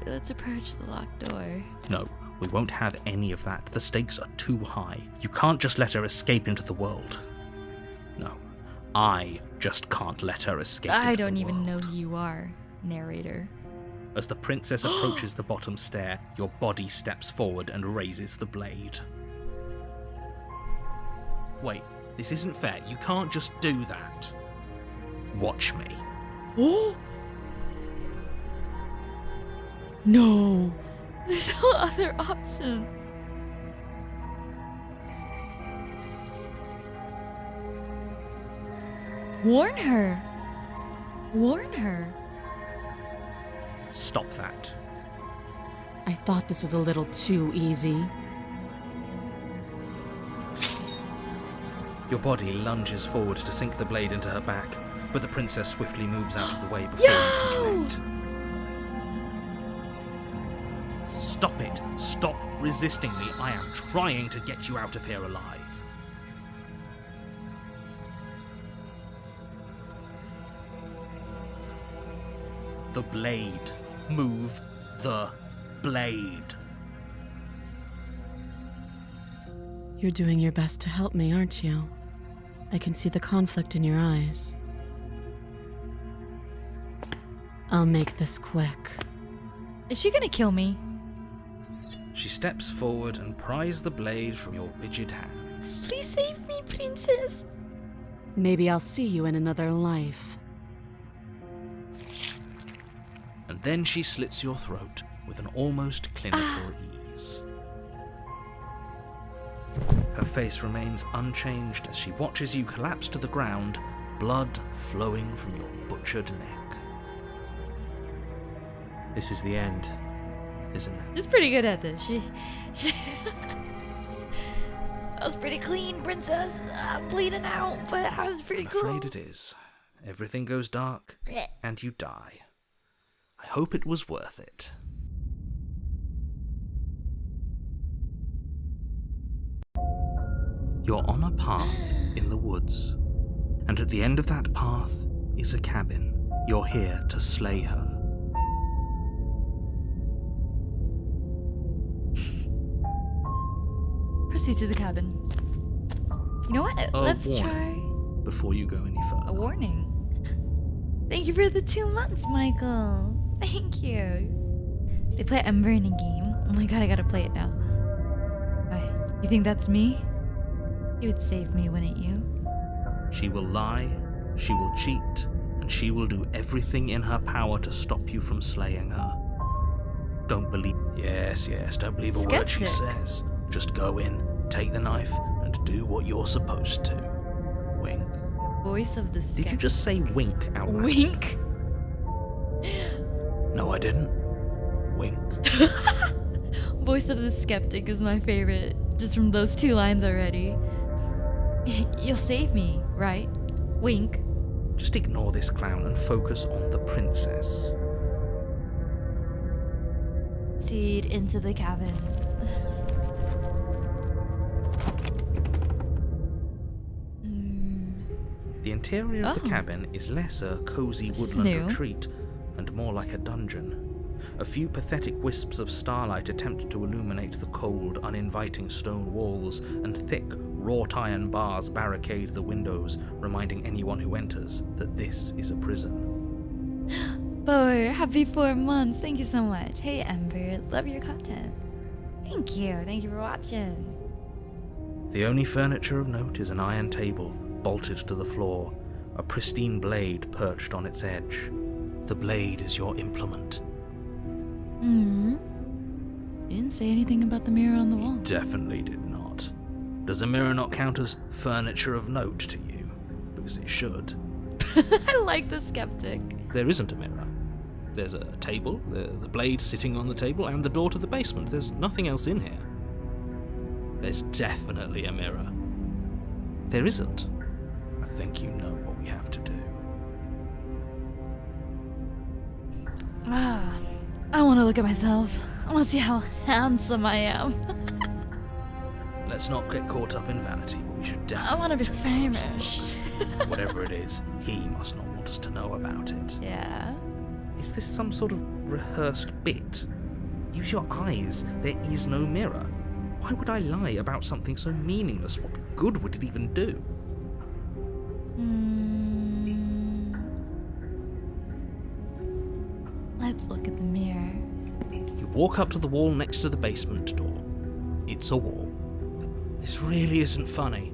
Let's approach the locked door. No, we won't have any of that. The stakes are too high. You can't just let her escape into the world. No, I just can't let her escape I into don't the even know world. who you are, narrator. As the princess approaches the bottom stair, your body steps forward and raises the blade. Wait, this isn't fair. You can't just do that. Watch me. Oh! No. There's no other option. Warn her. Warn her. Stop that. I thought this was a little too easy. Your body lunges forward to sink the blade into her back, but the princess swiftly moves out of the way before you can connect. Stop it! Stop resisting me! I am trying to get you out of here alive. The blade. Move the blade. You're doing your best to help me, aren't you? I can see the conflict in your eyes. I'll make this quick. Is she gonna kill me? She steps forward and pries the blade from your rigid hands. Please save me, princess. Maybe I'll see you in another life. And then she slits your throat with an almost clinical ease. Her face remains unchanged as she watches you collapse to the ground, blood flowing from your butchered neck. This is the end, isn't it? She's pretty good at this. She That was pretty clean, princess. I'm bleeding out, but that was pretty I'm cool. afraid it is. Everything goes dark, and you die. I hope it was worth it. You're on a path in the woods, and at the end of that path is a cabin. You're here to slay her. Proceed to the cabin. You know what? Let's warning try before you go any a further. warning. Thank you for the 2 months, Michael. Thank you. They put Ember in a game. Oh my god, I gotta play it now. Why? You think that's me? You would save me, wouldn't you? She will lie, she will cheat, and she will do everything in her power to stop you from slaying her. Don't believe... Yes, don't believe a word she Skeptic. says. Just go in, take the knife, and do what you're supposed to. Wink. Voice of the Did skeptic. you just say wink out loud? Wink? No, I didn't. Wink. Voice of the skeptic is my favorite. Just from those 2 lines already. You'll save me, right? Wink. Just ignore this clown and focus on the princess. Proceed into the cabin. The interior of the Oh. cabin is less a cozy This is woodland new. retreat and more like a dungeon. A few pathetic wisps of starlight attempt to illuminate the cold, uninviting stone walls, and thick, wrought iron bars barricade the windows, reminding anyone who enters that this is a prison. Bo, happy 4 months. Thank you so much. Hey, Ember. Love your content. Thank you. Thank you for watching. The only furniture of note is an iron table, bolted to the floor, a pristine blade perched on its edge. The blade is your implement. You didn't say anything about the mirror on the wall. Definitely did not. Does a mirror not count as furniture of note to you? Because it should. I like the skeptic. There isn't a mirror. There's a table, the blade sitting on the table, and the door to the basement. There's nothing else in here. There's definitely a mirror. There isn't. I think you know what we have to do. I want to look at myself. I want to see how handsome I am. Let's not get caught up in vanity, but we should I definitely... want to be tell famous. someone. Whatever it is, he must not want us to know about it. Yeah. Is this some sort of rehearsed bit? Use your eyes. There is no mirror. Why would I lie about something so meaningless? What good would it even do? Let's look at the mirror. You walk up to the wall next to the basement door. It's a wall. This really isn't funny.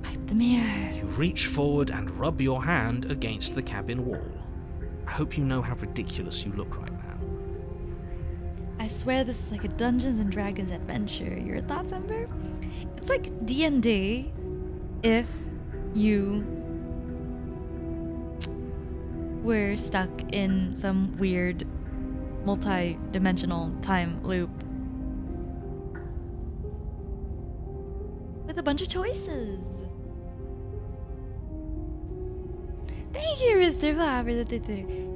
Wipe the mirror. You reach forward and rub your hand against the cabin wall. I hope you know how ridiculous you look right now. I swear this is like a Dungeons and Dragons adventure. Your thoughts, Ember? It's like D&D if you were stuck in some weird multi-dimensional time loop with a bunch of choices. Thank you, Mr. Flower.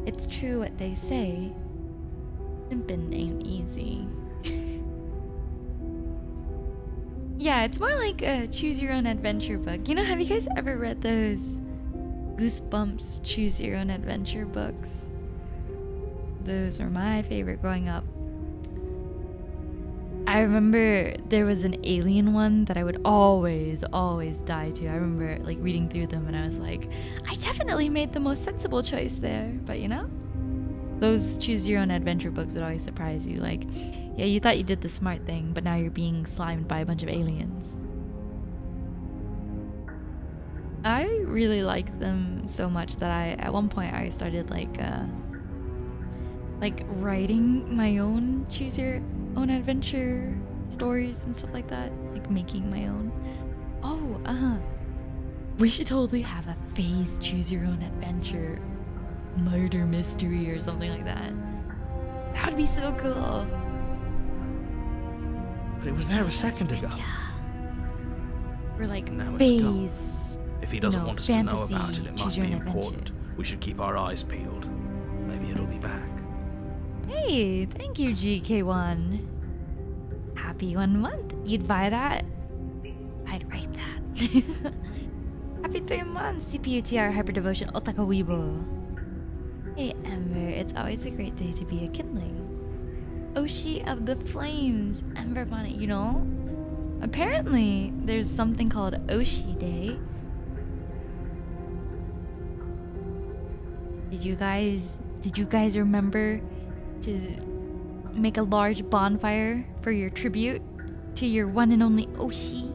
It's true what they say. Simpin' ain't easy. Yeah, it's more like a choose your own adventure book. You know, have you guys ever read those Goosebumps choose your own adventure books? Those are my favorite growing up. I remember there was an alien one that I would always die to. I remember like reading through them and I was like, I definitely made the most sensible choice there. But you know, those choose your own adventure books would always surprise you. Like, yeah, you thought you did the smart thing, but now you're being slimed by a bunch of aliens. I really liked them so much that at one point I started like writing my own choose your own adventure stories and stuff like that, like making my own. Oh, we should totally have a phase choose your own adventure murder mystery or something like that. That would be so cool. But it was there a second ago. We're like Now it's phase. gone. If he doesn't No, want us to know fantasy, about it, it choose must your be own important. adventure. We should keep our eyes peeled. Maybe it'll be back. Hey, thank you, GK1. Happy 1 month. You'd buy that? I'd write that. Happy 3 months, CPUTR Hyperdevotion Otaka Weibo. Hey, Ember, it's always a great day to be a kindling. Oshi of the Flames, Ember Bonnet, you know? Apparently, there's something called Oshi Day. Did you guys remember to make a large bonfire for your tribute to your one and only Oshi?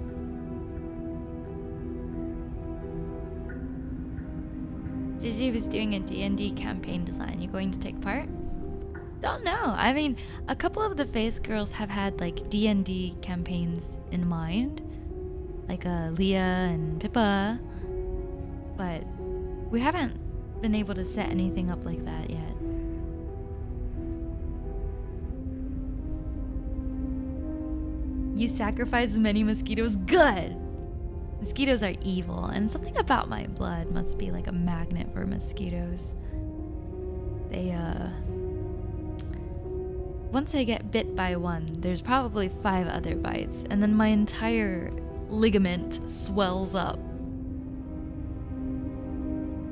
Dizzy was doing a D&D campaign design. You going to take part? Don't know. I mean, a couple of the Face girls have had like D&D campaigns in mind, like Leah and Pippa, but we haven't been able to set anything up like that yet. You sacrifice many mosquitoes? Good! Mosquitoes are evil, and something about my blood must be like a magnet for mosquitoes. They, once I get bit by one, there's probably 5 other bites, and then my entire ligament swells up.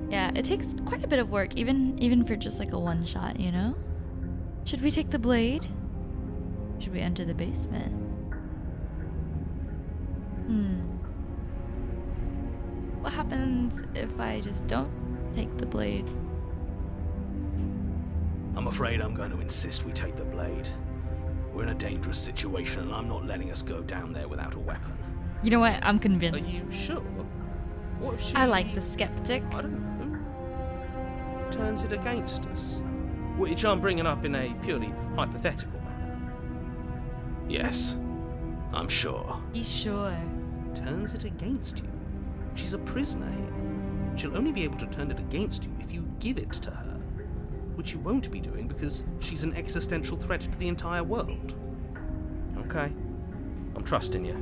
Yeah, it takes quite a bit of work, even for just like a one shot, you know? Should we take the blade? Should we enter the basement? What happens if I just don't take the blade? I'm afraid I'm going to insist we take the blade. We're in a dangerous situation and I'm not letting us go down there without a weapon. You know what? I'm Are convinced. you sure? What if she... I like the skeptic. I don't know. Turns it against us? Which I'm bringing up in a purely hypothetical manner. Yes, I'm sure. He's sure. Turns it against you. She's a prisoner here. She'll only be able to turn it against you if you give it to her. Which you won't be doing because she's an existential threat to the entire world. Okay? I'm trusting you.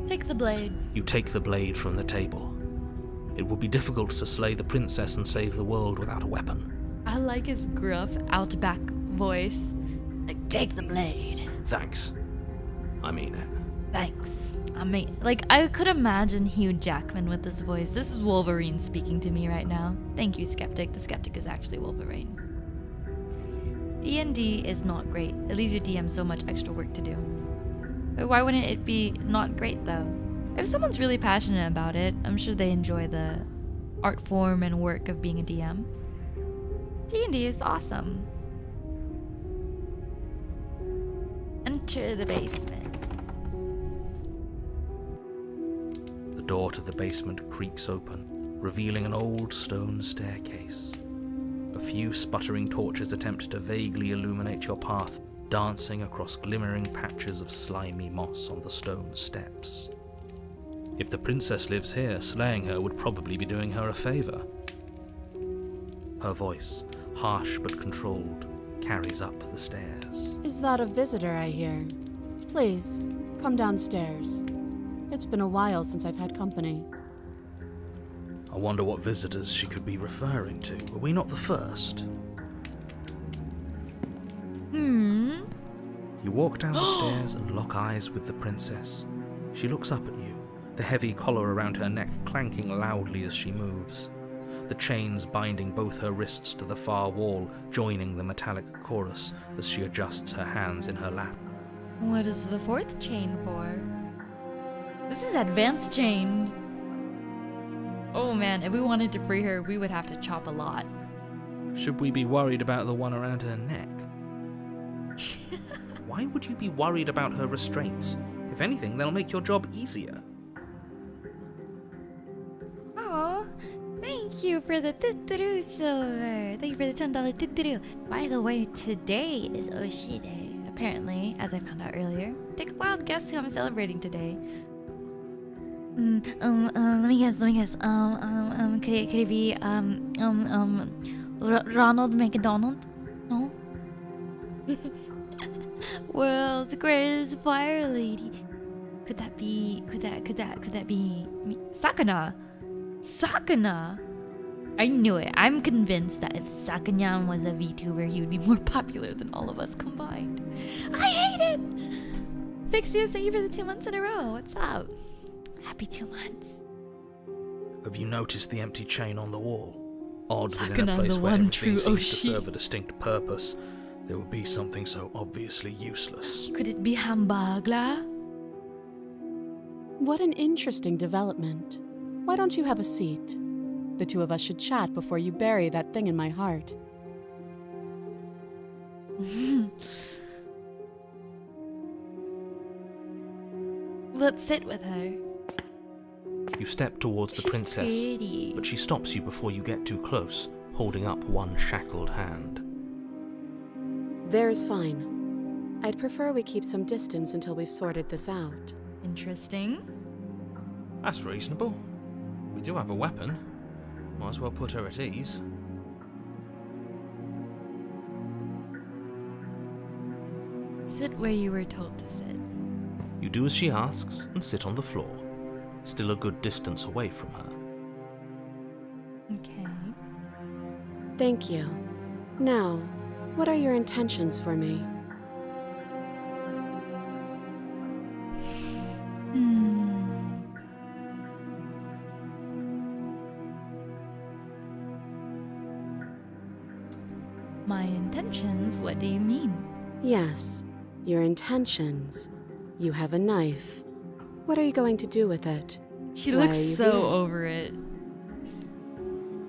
Take the blade. You take the blade from the table. It will be difficult to slay the princess and save the world without a weapon. I like his gruff, outback voice. Like, take the blade. Thanks. I mean it. Thanks. I could imagine Hugh Jackman with this voice. This is Wolverine speaking to me right now. Thank you, Skeptic. The Skeptic is actually Wolverine. D&D is not great. It leaves your DM so much extra work to do. But why wouldn't it be not great, though? If someone's really passionate about it, I'm sure they enjoy the art form and work of being a DM. D&D is awesome. Enter the basement. The door to the basement creaks open, revealing an old stone staircase. A few sputtering torches attempt to vaguely illuminate your path, dancing across glimmering patches of slimy moss on the stone steps. If the princess lives here, slaying her would probably be doing her a favour. Her voice, harsh but controlled, carries up the stairs. Is that a visitor I hear? Please, come downstairs. It's been a while since I've had company. I wonder what visitors she could be referring to. Are we not the first? You walk down the stairs and lock eyes with the princess. She looks up at you, the heavy collar around her neck clanking loudly as she moves. The chains binding both her wrists to the far wall, joining the metallic chorus as she adjusts her hands in her lap. What is the fourth chain for? This is advanced chained. Oh man, if we wanted to free her, we would have to chop a lot. Should we be worried about the one around her neck? Why would you be worried about her restraints? If anything, they'll make your job easier. Oh, thank you for the tuturu silver. Thank you for the $10 tuturu. By the way, today is Oshi Day. Apparently, as I found out earlier. Take a wild guess who I'm celebrating today. Let me guess. Could it be, Ronald McDonald? No? World's greatest fire lady. Could that be me? Sakana? I knew it. I'm convinced that if Sakanyan was a VTuber, he would be more popular than all of us combined. I hate it! Fixius, thank you for the 2 months in a row. What's up? Happy 2 months. Have you noticed the empty chain on the wall? Odd that in Sakana, a place the where one everything true seems to Oshi. serve a distinct purpose, there would be something so obviously useless. Could it be Hambagla? What an interesting development. Why don't you have a seat? The two of us should chat before you bury that thing in my heart. Let's sit with her. You step towards the She's princess, pretty. but she stops you before you get too close, holding up one shackled hand. There's fine. I'd prefer we keep some distance until we've sorted this out. Interesting. That's reasonable. We do have a weapon. Might as well put her at ease. Sit where you were told to sit. You do as she asks and sit on the floor, still a good distance away from her. Okay. Thank you. Now, what are your intentions for me? My intentions? What do you mean? Yes, your intentions. You have a knife. What are you going to do with it? She Why looks are you so here? over it.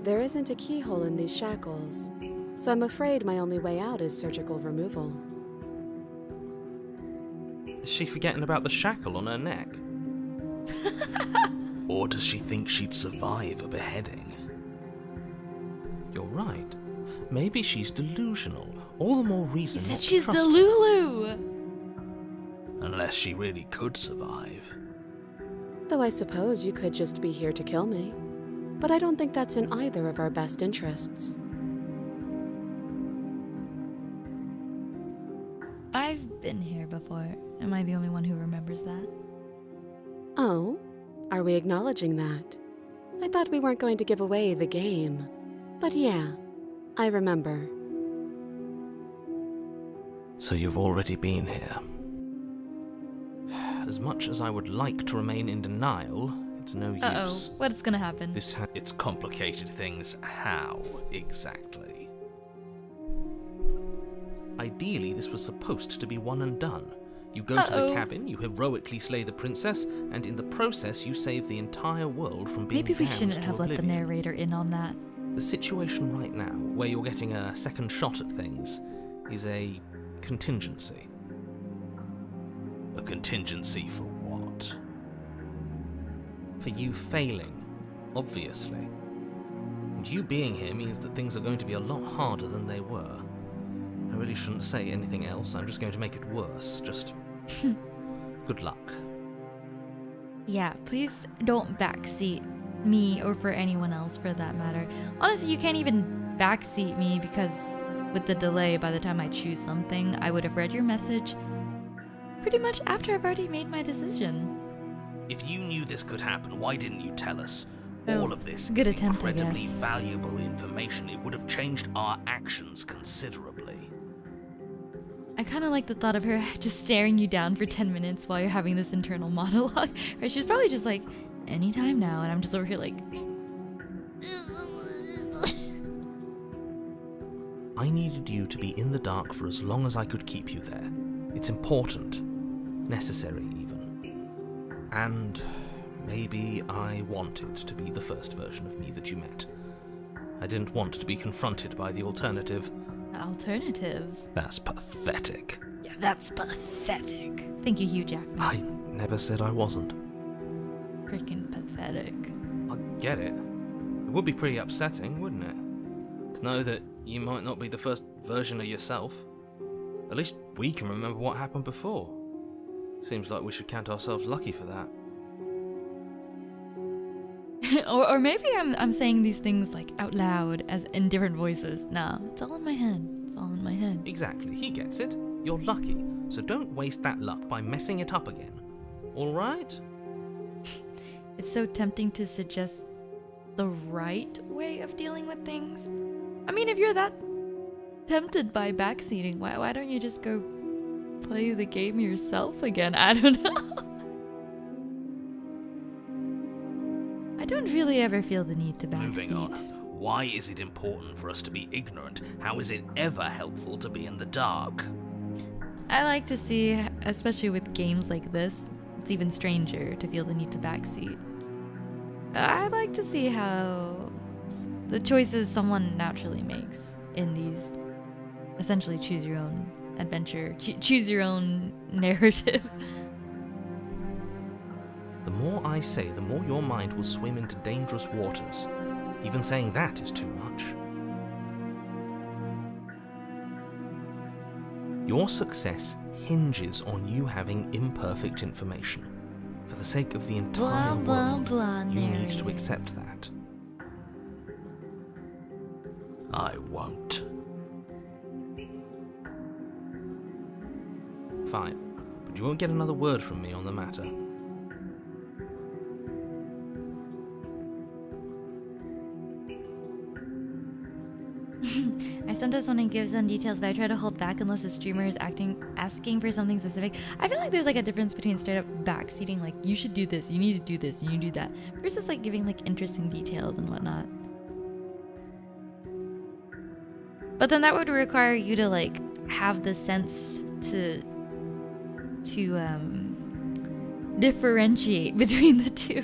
There isn't a keyhole in these shackles, so I'm afraid my only way out is surgical removal. Is she forgetting about the shackle on her neck? Or does she think she'd survive a beheading? You're right. Maybe she's delusional. All the more He reason said not to she's trust the her. Lulu. Unless she really could survive. Though I suppose you could just be here to kill me. But I don't think that's in either of our best interests. I've been here before. Am I the only one who remembers that? Oh? Are we acknowledging that? I thought we weren't going to give away the game. But yeah, I remember. So you've already been here. As much as I would like to remain in denial, it's no use. What's gonna happen? It's complicated things. How exactly? Ideally, this was supposed to be one and done. You go to the cabin, you heroically slay the princess, and in the process you save the entire world from being Maybe we damned shouldn't to have let the oblivion. narrator in on that. The situation right now, where you're getting a second shot at things, is a contingency. A contingency for what? For you failing, obviously. And you being here means that things are going to be a lot harder than they were. I really shouldn't say anything else. I'm just going to make it worse. Just good luck. Yeah, please don't backseat me or for anyone else for that matter. Honestly, you can't even backseat me because with the delay, by the time I choose something, I would have read your message pretty much after I've already made my decision. If you knew this could happen, why didn't you tell us? Oh, All of this good is attempt, I incredibly guess. valuable information. It would have changed our actions considerably. I kind of like the thought of her just staring you down for 10 minutes while you're having this internal monologue. Or she's probably just like, anytime now, and I'm just over here like... I needed you to be in the dark for as long as I could keep you there. It's important. Necessary, even. And maybe I wanted to be the first version of me that you met. I didn't want to be confronted by the alternative. The alternative? That's pathetic. Yeah, that's pathetic. Thank you, Hugh Jackman. I never said I wasn't. Freaking pathetic. I get it. It would be pretty upsetting, wouldn't it? To know that you might not be the first version of yourself. At least we can remember what happened before. Seems like we should count ourselves lucky for that. or maybe I'm saying these things like out loud as in different voices. Nah, it's all in my head. It's all in my head. Exactly, he gets it. You're lucky, so don't waste that luck by messing it up again. Alright? It's so tempting to suggest the right way of dealing with things. I mean, if you're that tempted by backseating, why don't you just go play the game yourself again? I don't know. I don't really ever feel the need to backseat. Moving on. Why is it important for us to be ignorant? How is it ever helpful to be in the dark? I like to see, especially with games like this, it's even stranger to feel the need to backseat. I like to see how the choices someone naturally makes in these essentially choose your own adventure, choose your own narrative. The more I say, the more your mind will swim into dangerous waters. Even saying that is too much. Your success hinges on you having imperfect information. For the sake of the entire Blah, world, blah, you need to narrative. accept that. I won't. Fine, but you won't get another word from me on the matter. I sometimes want to give some details, but I try to hold back unless the streamer is asking for something specific. I feel like there's like a difference between straight up backseating, like you should do this, you need to do this, you need to do that, versus like giving like interesting details and whatnot. But then that would require you to like have the sense to differentiate between the two.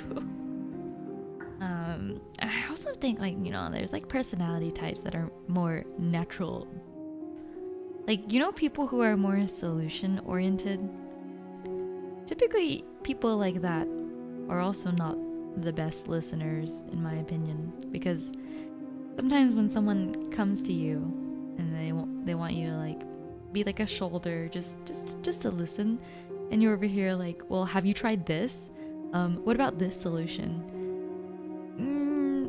I also think like, you know, there's like personality types that are more natural. Like, you know, people who are more solution oriented. Typically people like that are also not the best listeners in my opinion, because sometimes when someone comes to you and they want you to like be like a shoulder just to listen, and you're over here like, well, have you tried this? What about this solution?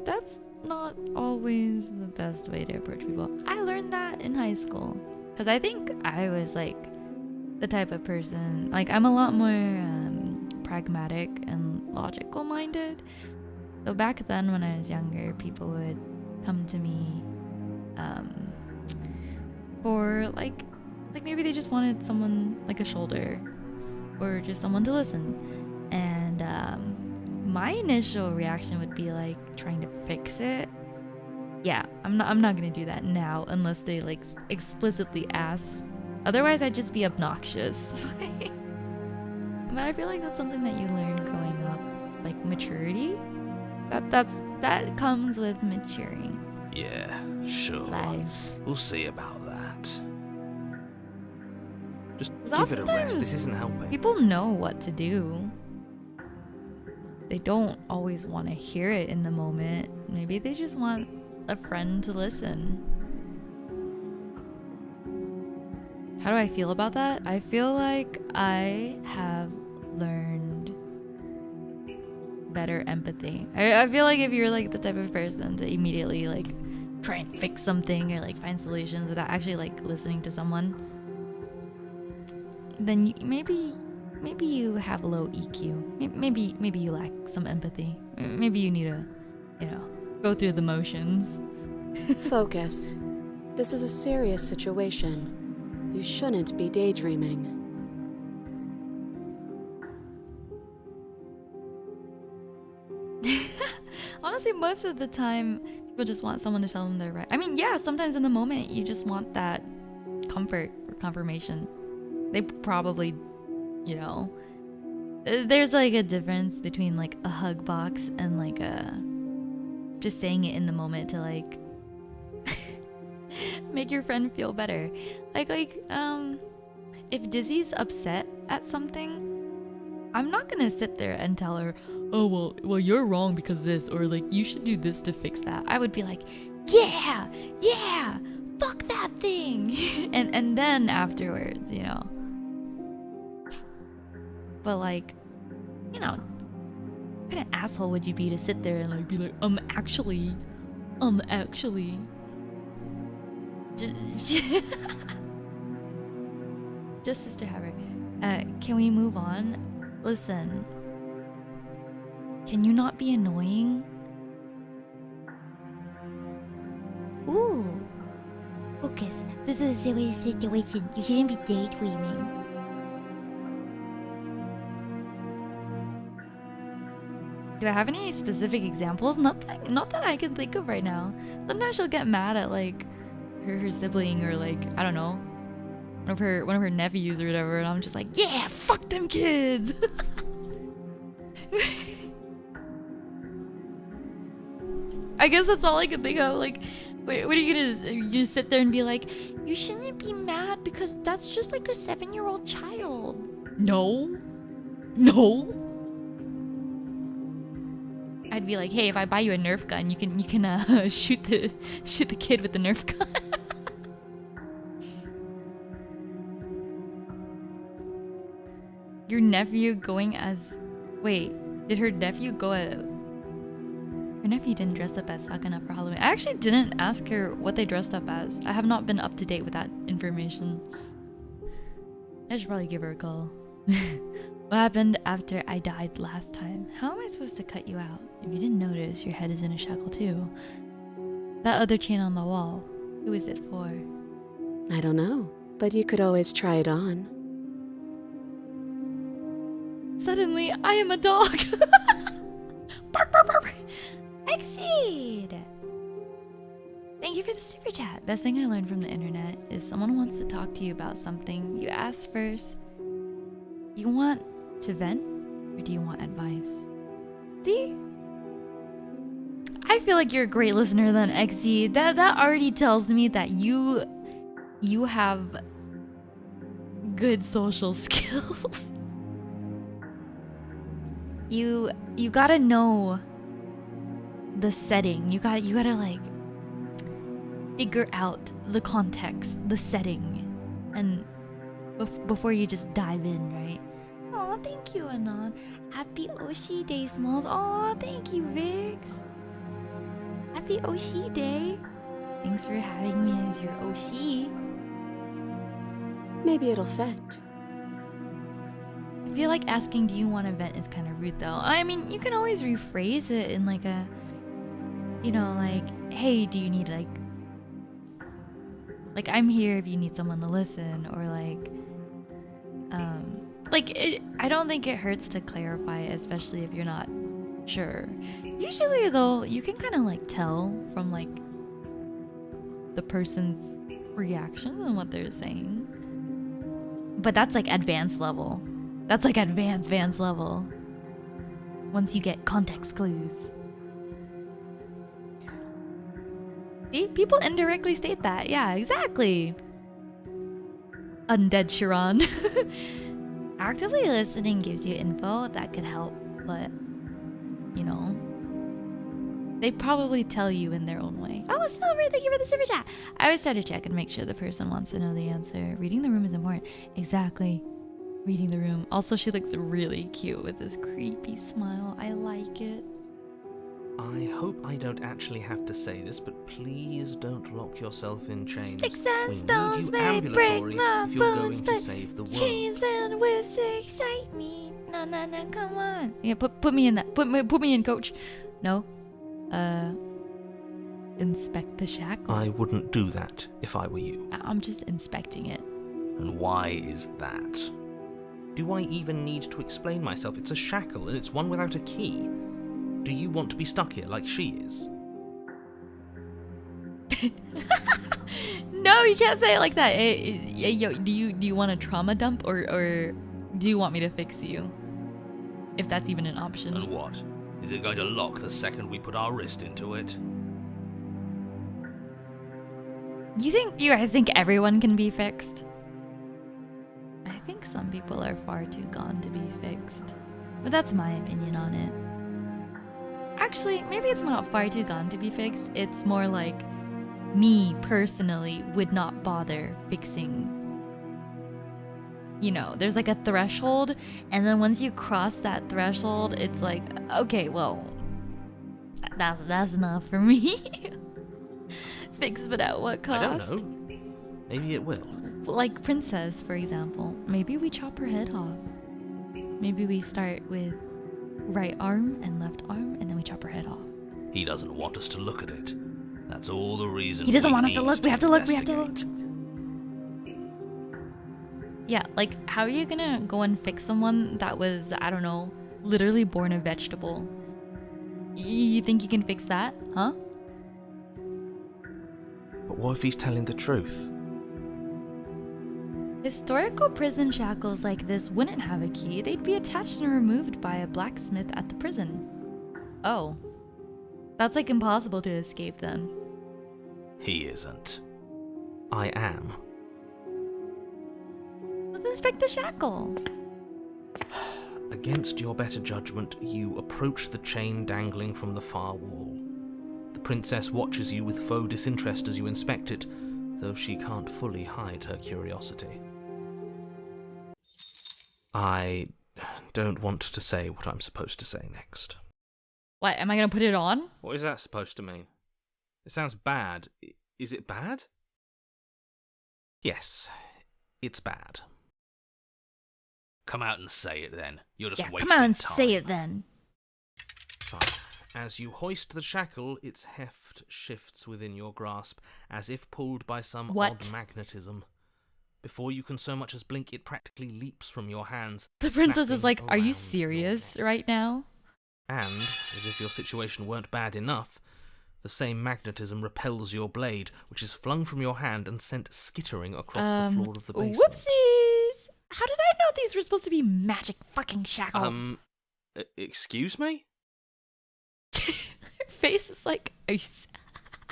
That's not always the best way to approach people. I learned that in high school because I think I was like the type of person, like I'm a lot more pragmatic and logical minded. So back then when I was younger, people would come to me for like maybe they just wanted someone like a shoulder or just someone to listen, and my initial reaction would be like trying to fix it. Yeah, I'm not gonna do that now unless they like explicitly ask. Otherwise, I'd just be obnoxious. But I feel like that's something that you learn growing up, like maturity. That comes with maturing. Yeah, sure. Life. We'll see about that. Just 'Cause give it a rest. This oftentimes isn't helping. People know what to do. They don't always want to hear it in the moment. Maybe they just want a friend to listen. How do I feel about that? I feel like I have learned better empathy. I feel like if you're like the type of person to immediately like try and fix something or like find solutions without actually like listening to someone, then maybe you have low EQ. Maybe you lack some empathy. Maybe you need to, go through the motions. Focus. This is a serious situation. You shouldn't be daydreaming. Honestly, most of the time, people just want someone to tell them they're right. I mean, yeah, sometimes in the moment, you just want that comfort or confirmation. They probably, there's like a difference between like a hug box and like just saying it in the moment to like make your friend feel better. If Dizzy's upset at something, I'm not gonna sit there and tell her, oh well you're wrong because this, or like you should do this to fix that. I would be like, yeah, fuck that thing. and then afterwards, but like, what kind of asshole would you be to sit there and like be like, actually just Sister Haber, can we move on? Listen, can you not be annoying? Ooh, focus. This is a serious situation. You shouldn't be daydreaming. Do I have any specific examples? Not that I can think of right now. Sometimes she'll get mad at like her sibling or like, I don't know, one of her nephews or whatever, and I'm just like, yeah, fuck them kids. I guess that's all I can think of. Like, wait, what are you gonna do? You just sit there and be like, you shouldn't be mad because that's just like a 7-year-old child. No. I'd be like, hey, if I buy you a Nerf gun, you can shoot the kid with the Nerf gun. Your nephew going as... Wait, did her nephew go as... Her nephew didn't dress up as Sakana for Halloween. I actually didn't ask her what they dressed up as. I have not been up to date with that information. I should probably give her a call. What happened after I died last time? How am I supposed to cut you out? If you didn't notice, your head is in a shackle too. That other chain on the wall, who is it for? I don't know, but you could always try it on. Suddenly, I am a dog. Bark, bark, bark. Exceed. Thank you for the super chat. Best thing I learned from the internet is someone wants to talk to you about something, you ask first. You want to vent, or do you want advice? See? I feel like you're a great listener then, XZ. That already tells me that you have good social skills. You gotta know the setting. You gotta like figure out the context, the setting, and before you just dive in, right? Oh, thank you, Anon. Happy Oshi Day, Smalls. Oh, thank you, Vix. Happy Oshi Day. Thanks for having me as your Oshi. Maybe it'll fit. I feel like asking, do you want to vent is kind of rude, though. I mean, you can always rephrase it in like a, like, hey, do you need like I'm here if you need someone to listen, or like I don't think it hurts to clarify, especially if you're not sure. Usually, though, you can kind of like tell from like the person's reactions and what they're saying. But that's like advanced level. That's like advanced level. Once you get context clues. See? People indirectly state that. Yeah, exactly. Undead Sharon. Actively listening gives you info that could help, but They probably tell you in their own way. Oh, Silver, thank you for the super chat. I always try to check and make sure the person wants to know the answer. Reading the room is important. Exactly. Reading the room. Also, she looks really cute with this creepy smile. I like it. I hope I don't actually have to say this, but please don't lock yourself in chains. Sticks and We stones need you may break ambulatory my if you're bones, going to but save the world. chains and whips excite me. No, no, no, come on. Yeah, put me in that. Put me in, coach. No. Inspect the shackle. I wouldn't do that if I were you. I'm just inspecting it. And why is that? Do I even need to explain myself? It's a shackle and it's one without a key. Do you want to be stuck here like she is? No, you can't say it like that. Yo, do you want a trauma dump or do you want me to fix you? If that's even an option. And what? Is it going to lock the second we put our wrist into it? You guys think everyone can be fixed? I think some people are far too gone to be fixed. But that's my opinion on it. Actually, maybe it's not far too gone to be fixed. It's more like me personally would not bother fixing. You know, there's like a threshold, and then once you cross that threshold, it's like, okay, well, that's enough for me. Fix, but at what cost? I don't know. Maybe it will. Like Princess, for example. Maybe we chop her head off. Maybe we start with right arm and left arm, and then we chop her head off. He doesn't want us to look at it. That's all the reason. He doesn't want us to look. We have to look. We have to look. investigate. Yeah, like, how are you gonna go and fix someone that was, I don't know, literally born a vegetable? You think you can fix that, huh? But what if he's telling the truth? Historical prison shackles like this wouldn't have a key. They'd be attached and removed by a blacksmith at the prison. Oh. That's like impossible to escape then. He isn't. I am. Let's inspect the shackle. Against your better judgment, you approach the chain dangling from the far wall. The princess watches you with faux disinterest as you inspect it, though she can't fully hide her curiosity. I don't want to say what I'm supposed to say next. What, am I gonna put it on? What is that supposed to mean? It sounds bad. Is it bad? Yes, it's bad. Come out and say it then. You're just Yeah, wasting come on and time. say it then. Fine. As you hoist the shackle, its heft shifts within your grasp, as if pulled by some What? odd magnetism. Before you can so much as blink, it practically leaps from your hands. The princess is snapping like, are you around serious your neck. right now? And, as if your situation weren't bad enough, the same magnetism repels your blade, which is flung from your hand and sent skittering across the floor of the basement. Whoopsies! How did I know these were supposed to be magic fucking shackles? Excuse me? Her face is like,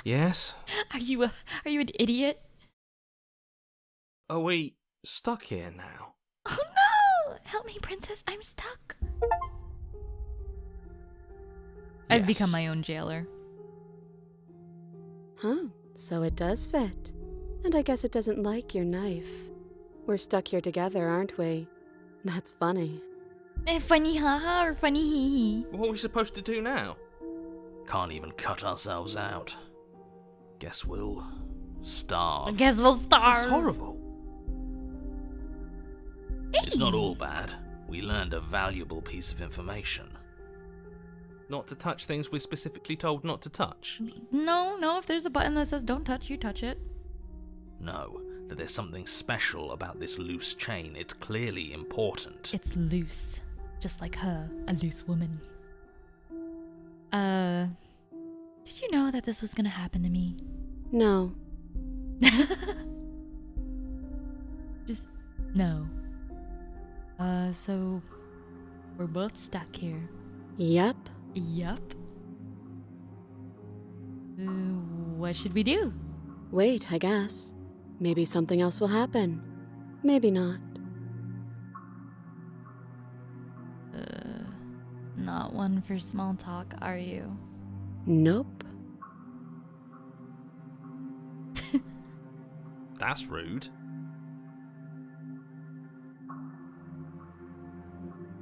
Yes? are you an idiot? Are we stuck here now? Oh no! Help me, princess, I'm stuck. I've become Yes. my own jailer. Huh, so it does fit. And I guess it doesn't like your knife. We're stuck here together, aren't we? That's funny. Funny haha or funny hee hee? What are we supposed to do now? Can't even cut ourselves out. Guess we'll I starve. guess we'll starve. It's horrible. It's not all bad. We learned a valuable piece of information. Not to touch things we're specifically told not to touch? No, if there's a button that says don't touch, you touch it. No, that there's something special about this loose chain. It's clearly important. It's loose. Just like her, a loose woman. Did you know that this was gonna happen to me? No. Just no. So we're both stuck here. Yep. Yup. What should we do? Wait, I guess. Maybe something else will happen. Maybe not. Not one for small talk, are you? Nope. That's rude.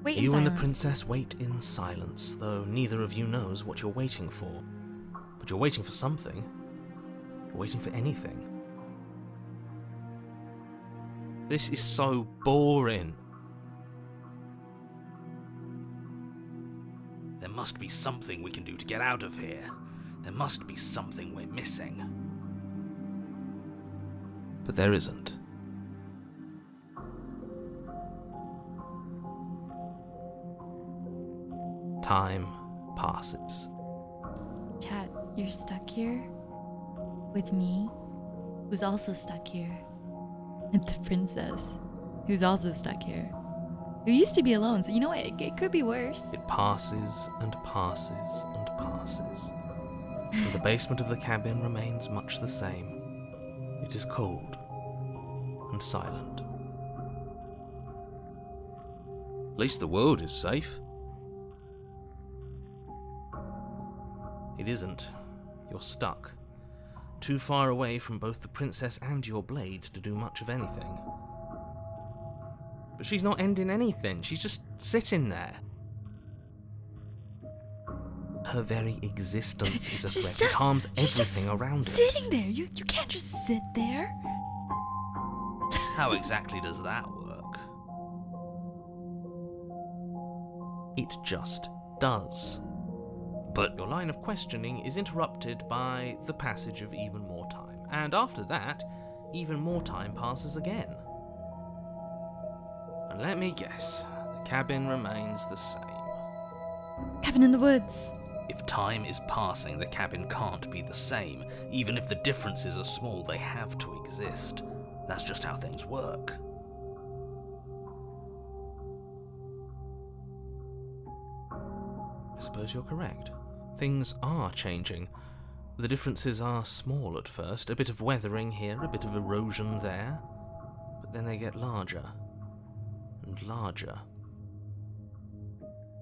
Wait in You and the silence. princess wait in silence, though neither of you knows what you're waiting for. But you're waiting for something. You're waiting for anything. This is so boring. There must be something we can do to get out of here. There must be something we're missing. But there isn't. Time passes. Chat, you're stuck here with me, who's also stuck here, with the princess, who's also stuck here, who used to be alone. So you know what? It could be worse. It passes and passes and passes. And the basement of the cabin remains much the same. It is cold and silent. At least the world is safe. It isn't. You're stuck. Too far away from both the princess and your blade to do much of anything. But she's not ending anything. She's just sitting there. Her very existence is a She's threat. It harms she's everything just around it. sitting there. You can't just sit there. How exactly does that work? It just does. But your line of questioning is interrupted by the passage of even more time. And after that, even more time passes again. And let me guess, the cabin remains the same. Cabin in the woods. If time is passing, the cabin can't be the same. Even if the differences are small, they have to exist. That's just how things work. I suppose you're correct. Things are changing. The differences are small at first, a bit of weathering here, a bit of erosion there, but then they get larger and larger.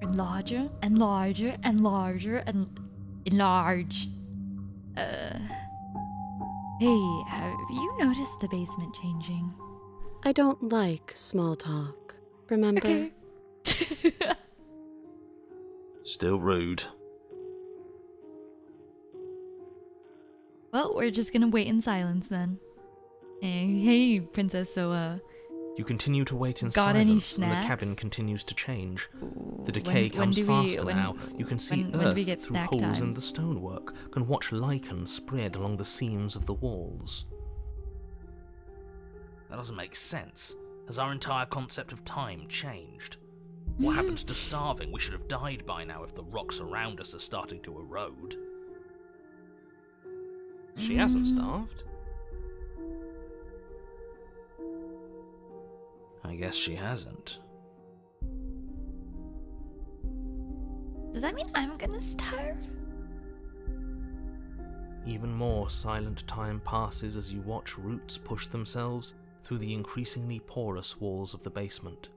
And larger and larger and larger and enlarge. Hey, have you noticed the basement changing? I don't like small talk. Remember? Okay. Still rude. Well, we're just gonna wait in silence then. Hey, princess, so, You continue to wait in got any silence, and the snacks? cabin continues to change. The decay when comes do we- faster when- now. You can see when do earth we get through snack holes time? in the stonework, can watch lichen spread along the seams of the walls. That doesn't make sense. Has our entire concept of time changed? What happened to starving? We should have died by now if the rocks around us are starting to erode. She hasn't starved. I guess she hasn't. does that mean I'm gonna starve? Even more silent time passes as you watch roots push themselves through the increasingly porous walls of the basement.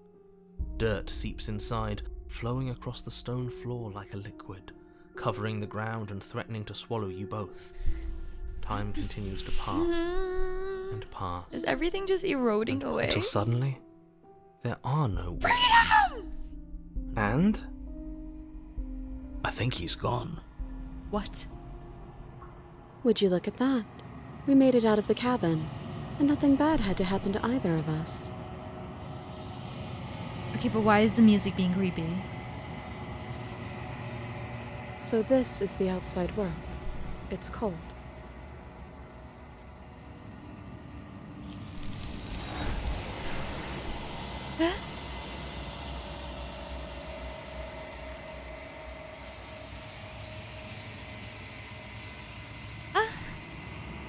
Dirt seeps inside, flowing across the stone floor like a liquid, covering the ground and threatening to swallow you both. Time continues to pass and pass. Is everything just eroding away? Until suddenly, there are no walls. Freedom! And? I think he's gone. What? Would you look at that? We made it out of the cabin, and nothing bad had to happen to either of us. Okay, but why is the music being creepy? So this is the outside world. It's cold.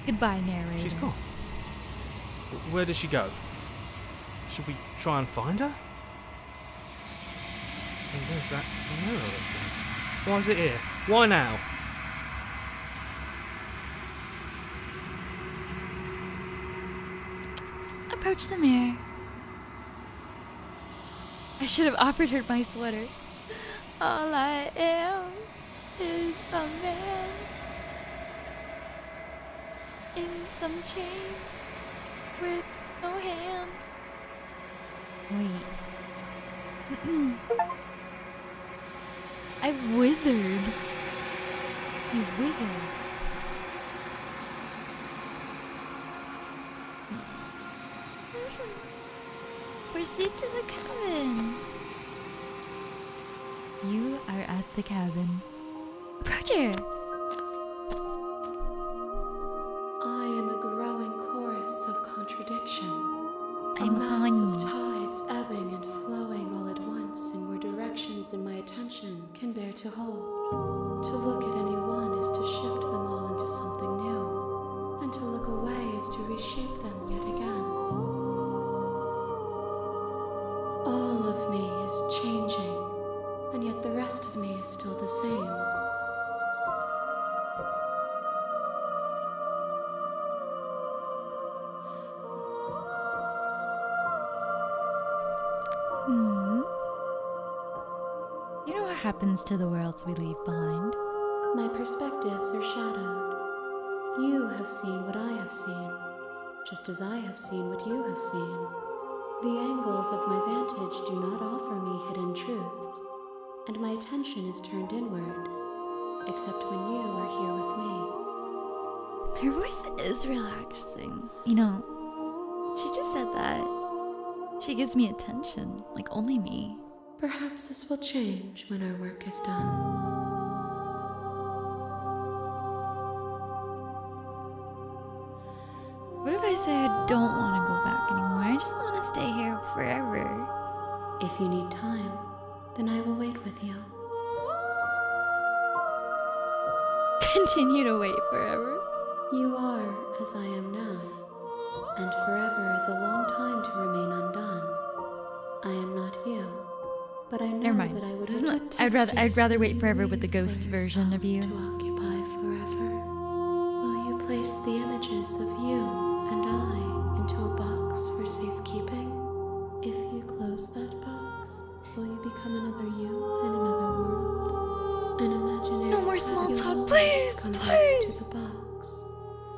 Goodbye, narrator. She's gone. Where did she go? Should we try and find her? And there's that mirror again. Why is it here? Why now? Approach the mirror. I should have offered her my sweater. All I am is a man in some chains with no hands. Wait. I've withered. You've withered. Proceed to the cabin. You are at the cabin. Approach her. I am a growing chorus of contradiction. I'm a mass Honey. of tides ebbing and flowing all at once in more directions than my attention can bear to hold. To look at any one is to shift them all into something new, and to look away is to reshape them yet again. All of me is changing, and yet the rest of me is still the same. You know what happens to the worlds we leave behind? My perspectives are shadowed. You have seen what I have seen, just as I have seen what you have seen. The angles of my vantage do not offer me hidden truths, and my attention is turned inward, except when you are here with me. Her voice is relaxing. You know, she just said that. She gives me attention, like only me. Perhaps this will change when our work is done. What if I say I don't want to go back anymore? I just want to stay here forever. If you need time, then I will wait with you. Continue to wait forever. You are as I am now, and forever is a long time to remain undone. I am not you, but I know Never mind. that I would This is not, put I'd rather wait textures forever with the you ghost for version of you. yourself to occupy forever. Will you place the images of you and I into a box for safekeeping? If you close that box, will you become another you in another world? An imaginary No more small you'll talk, always please, come back please. to the box,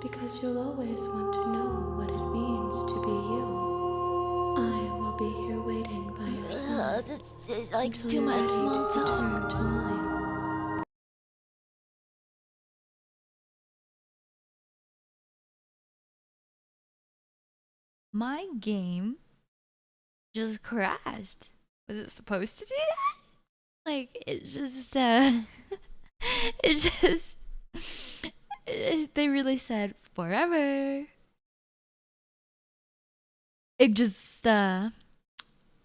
because you'll always want to know what it means to be you. I will be here waiting by your side. It's like until too you're much ready small to talk. return to mine. My game just crashed. Was it supposed to do that? Like, it just, it just, they really said forever. It just, yeah,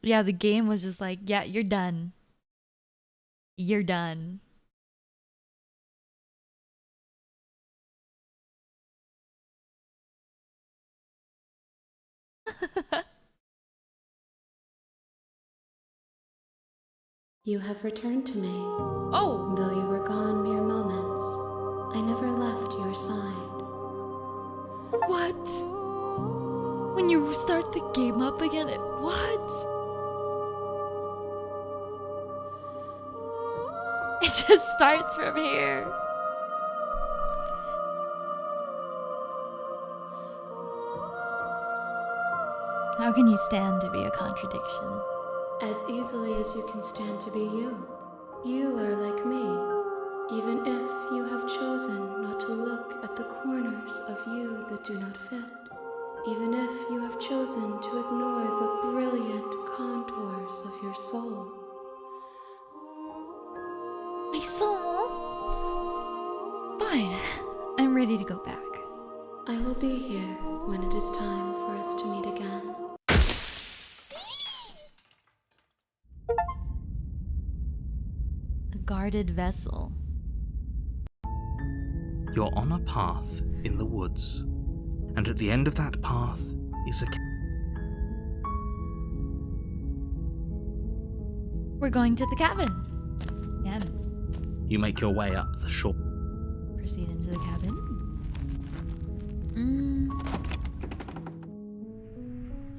the game was just like, yeah, you're done. You're done. You have returned to me. Oh! Though you were gone mere moments, I never left your side. What? When you start the game up again, what? It just starts from here. How can you stand to be a contradiction? As easily as you can stand to be you. You are like me, even if you have chosen not to look at the corners of you that do not fit. Even if you have chosen to ignore the brilliant contours of your soul. My soul? Fine. I'm ready to go back. I will be here when it is time for us to meet again. A guarded vessel. You're on a path in the woods, and at the end of that path is a We're going to the cabin. Again. You make your way up the shore. Proceed into the cabin.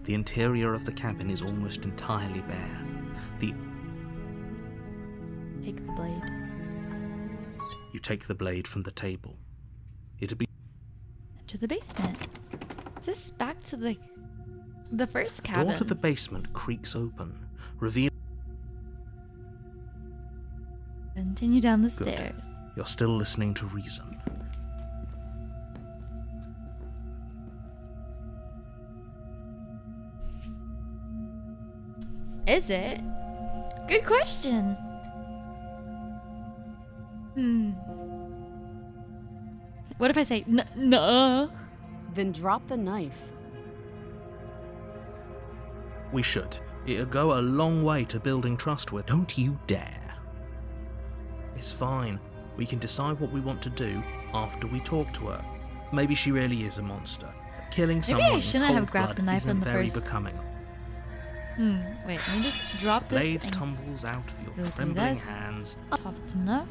The interior of the cabin is almost entirely bare. The Take the blade. You take the blade from the table. It'd be To the basement. Is this back to the first the cabin? door to the basement creaks open, revealing. Continue down the Good. stairs. You're still listening to reason. Is it? Good question. What if I say no? Then drop the knife. We should. It'll go a long way to building trust with. Don't you dare. It's fine. We can decide what we want to do after we talk to her. Maybe she really is a monster. Killing Maybe someone I in shouldn't cold have grabbed blood the knife isn't in the very first- becoming. Wait, let me just drop this Blade and tumbles out of go your through trembling this. hands. Soft enough.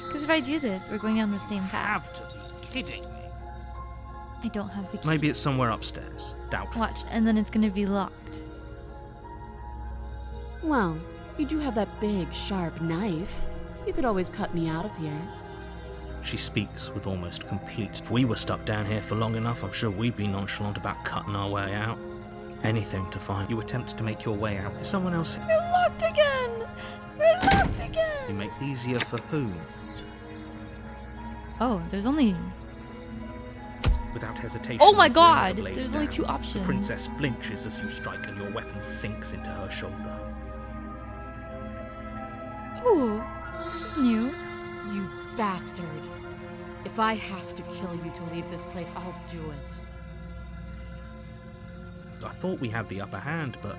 Because if I do this, we're going down the same path. Have to be kidding me. I don't have the key. Maybe it's somewhere upstairs. Doubtful. Watch, and then it's gonna be locked. Well, you do have that big, sharp knife. You could always cut me out of here. She speaks with almost complete. If we were stuck down here for long enough, I'm sure we'd be nonchalant about cutting our way out. Anything to find. You attempt to make your way out. Is someone else? We're locked again! We're locked You again! make it easier for whom? Oh, there's only... Without hesitation. Oh my you bring the god! blade There's only down. 2 The options. princess flinches as you strike and your weapon sinks into her shoulder. Ooh, this is new. You bastard. If I have to kill you to leave this place, I'll do it. I thought we had the upper hand, but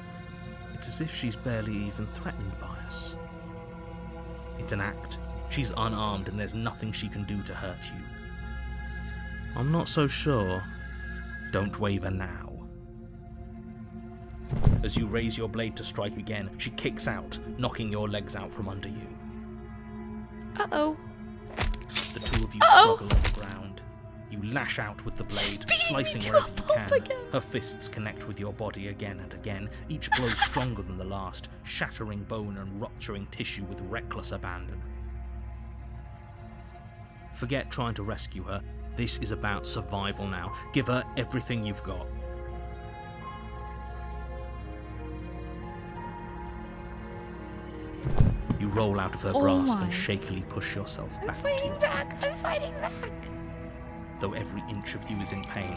it's as if she's barely even threatened by us. It's an act. She's unarmed and there's nothing she can do to hurt you. I'm not so sure. Don't waver now. As you raise your blade to strike again, she kicks out, knocking your legs out from under you. Uh-oh. The two of you Uh-oh. struggle on the ground. You lash out with the blade, She's beating slicing me to wherever a you pulp can. again. Her fists connect with your body again and again, each blow stronger than the last, shattering bone and rupturing tissue with reckless abandon. Forget trying to rescue her. This is about survival now. Give her everything you've got. You roll out of her Oh grasp my. and shakily push yourself I'm back to fighting your back! feet. I'm fighting back! Though every inch of you is in pain,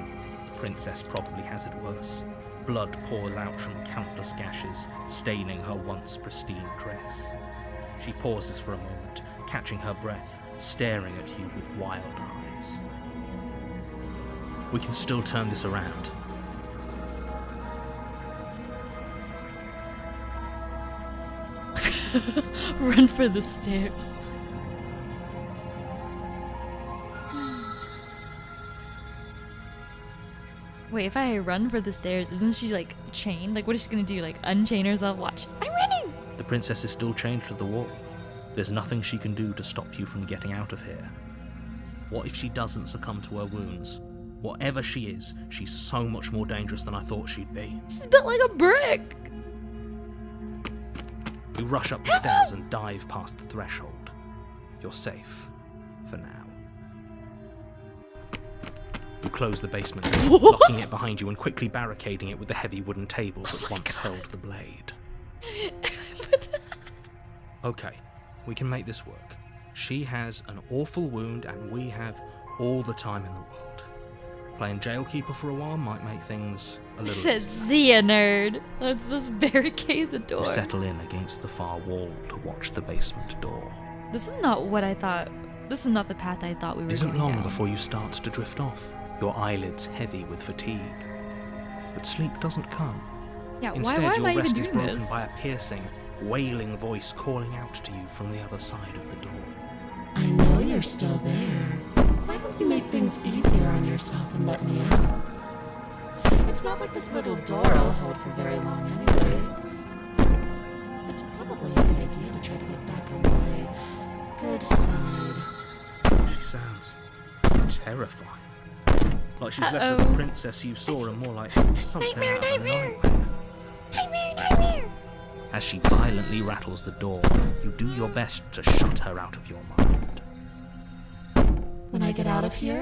the princess probably has it worse. Blood pours out from countless gashes, staining her once pristine dress. She pauses for a moment, catching her breath, staring at you with wild eyes. We can still turn this around. Run for the stairs. Wait, if I run for the stairs, isn't she like chained? Like, what is she gonna do? Like, unchain herself? Watch. I'm running! The princess is still chained to the wall. There's nothing she can do to stop you from getting out of here. What if she doesn't succumb to her wounds? Whatever she is, she's so much more dangerous than I thought she'd be. She's built like a brick! You rush up the stairs and dive past the threshold. You're safe. For now. You close the basement door, locking it behind you and quickly barricading it with the heavy wooden table that once held the blade. Okay, we can make this work. She has an awful wound and we have all the time in the world. Playing jailkeeper for a while might make things a little Says Zia, nerd. Let's just barricade the You door. settle in against the far wall to watch the basement door. This is not what I thought. This is not the path I thought we were It isn't going long down. before you start to drift off, your eyelids heavy with fatigue. But sleep doesn't come. Yeah, Instead, why am your I even rest is doing broken this? by a piercing, wailing voice calling out to you from the other side of the door. I know you're still there. Why don't you make things easier on yourself and let me out? It's not like this little door will hold for very long anyways. It's probably a good idea to try to get back on my good side. She sounds terrifying. Like she's less of the princess you saw and more like something Nightmare, out of a nightmare. nightmare. Nightmare, nightmare! As she violently rattles the door, you do your best to shut her out of your mind. When I get out of here,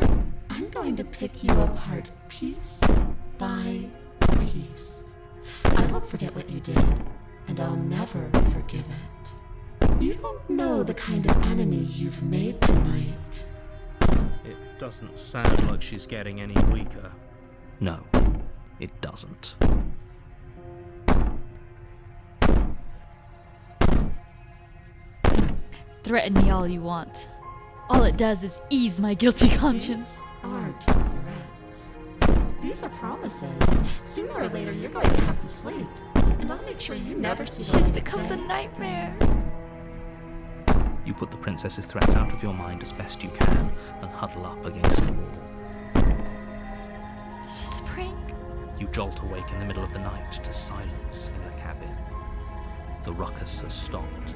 I'm going to pick you apart piece by piece. I won't forget what you did, and I'll never forgive it. You don't know the kind of enemy you've made tonight. It doesn't sound like she's getting any weaker. No, it doesn't. Threaten me all you want. All it does is ease my guilty conscience. These aren't threats. These are promises. Sooner or later, you're going to have to sleep. And I'll make sure you never see the She's light of become the day. nightmare. You put the princess's threats out of your mind as best you can and huddle up against the wall. It's just a prank. You jolt awake in the middle of the night to silence in the cabin. The ruckus has stopped,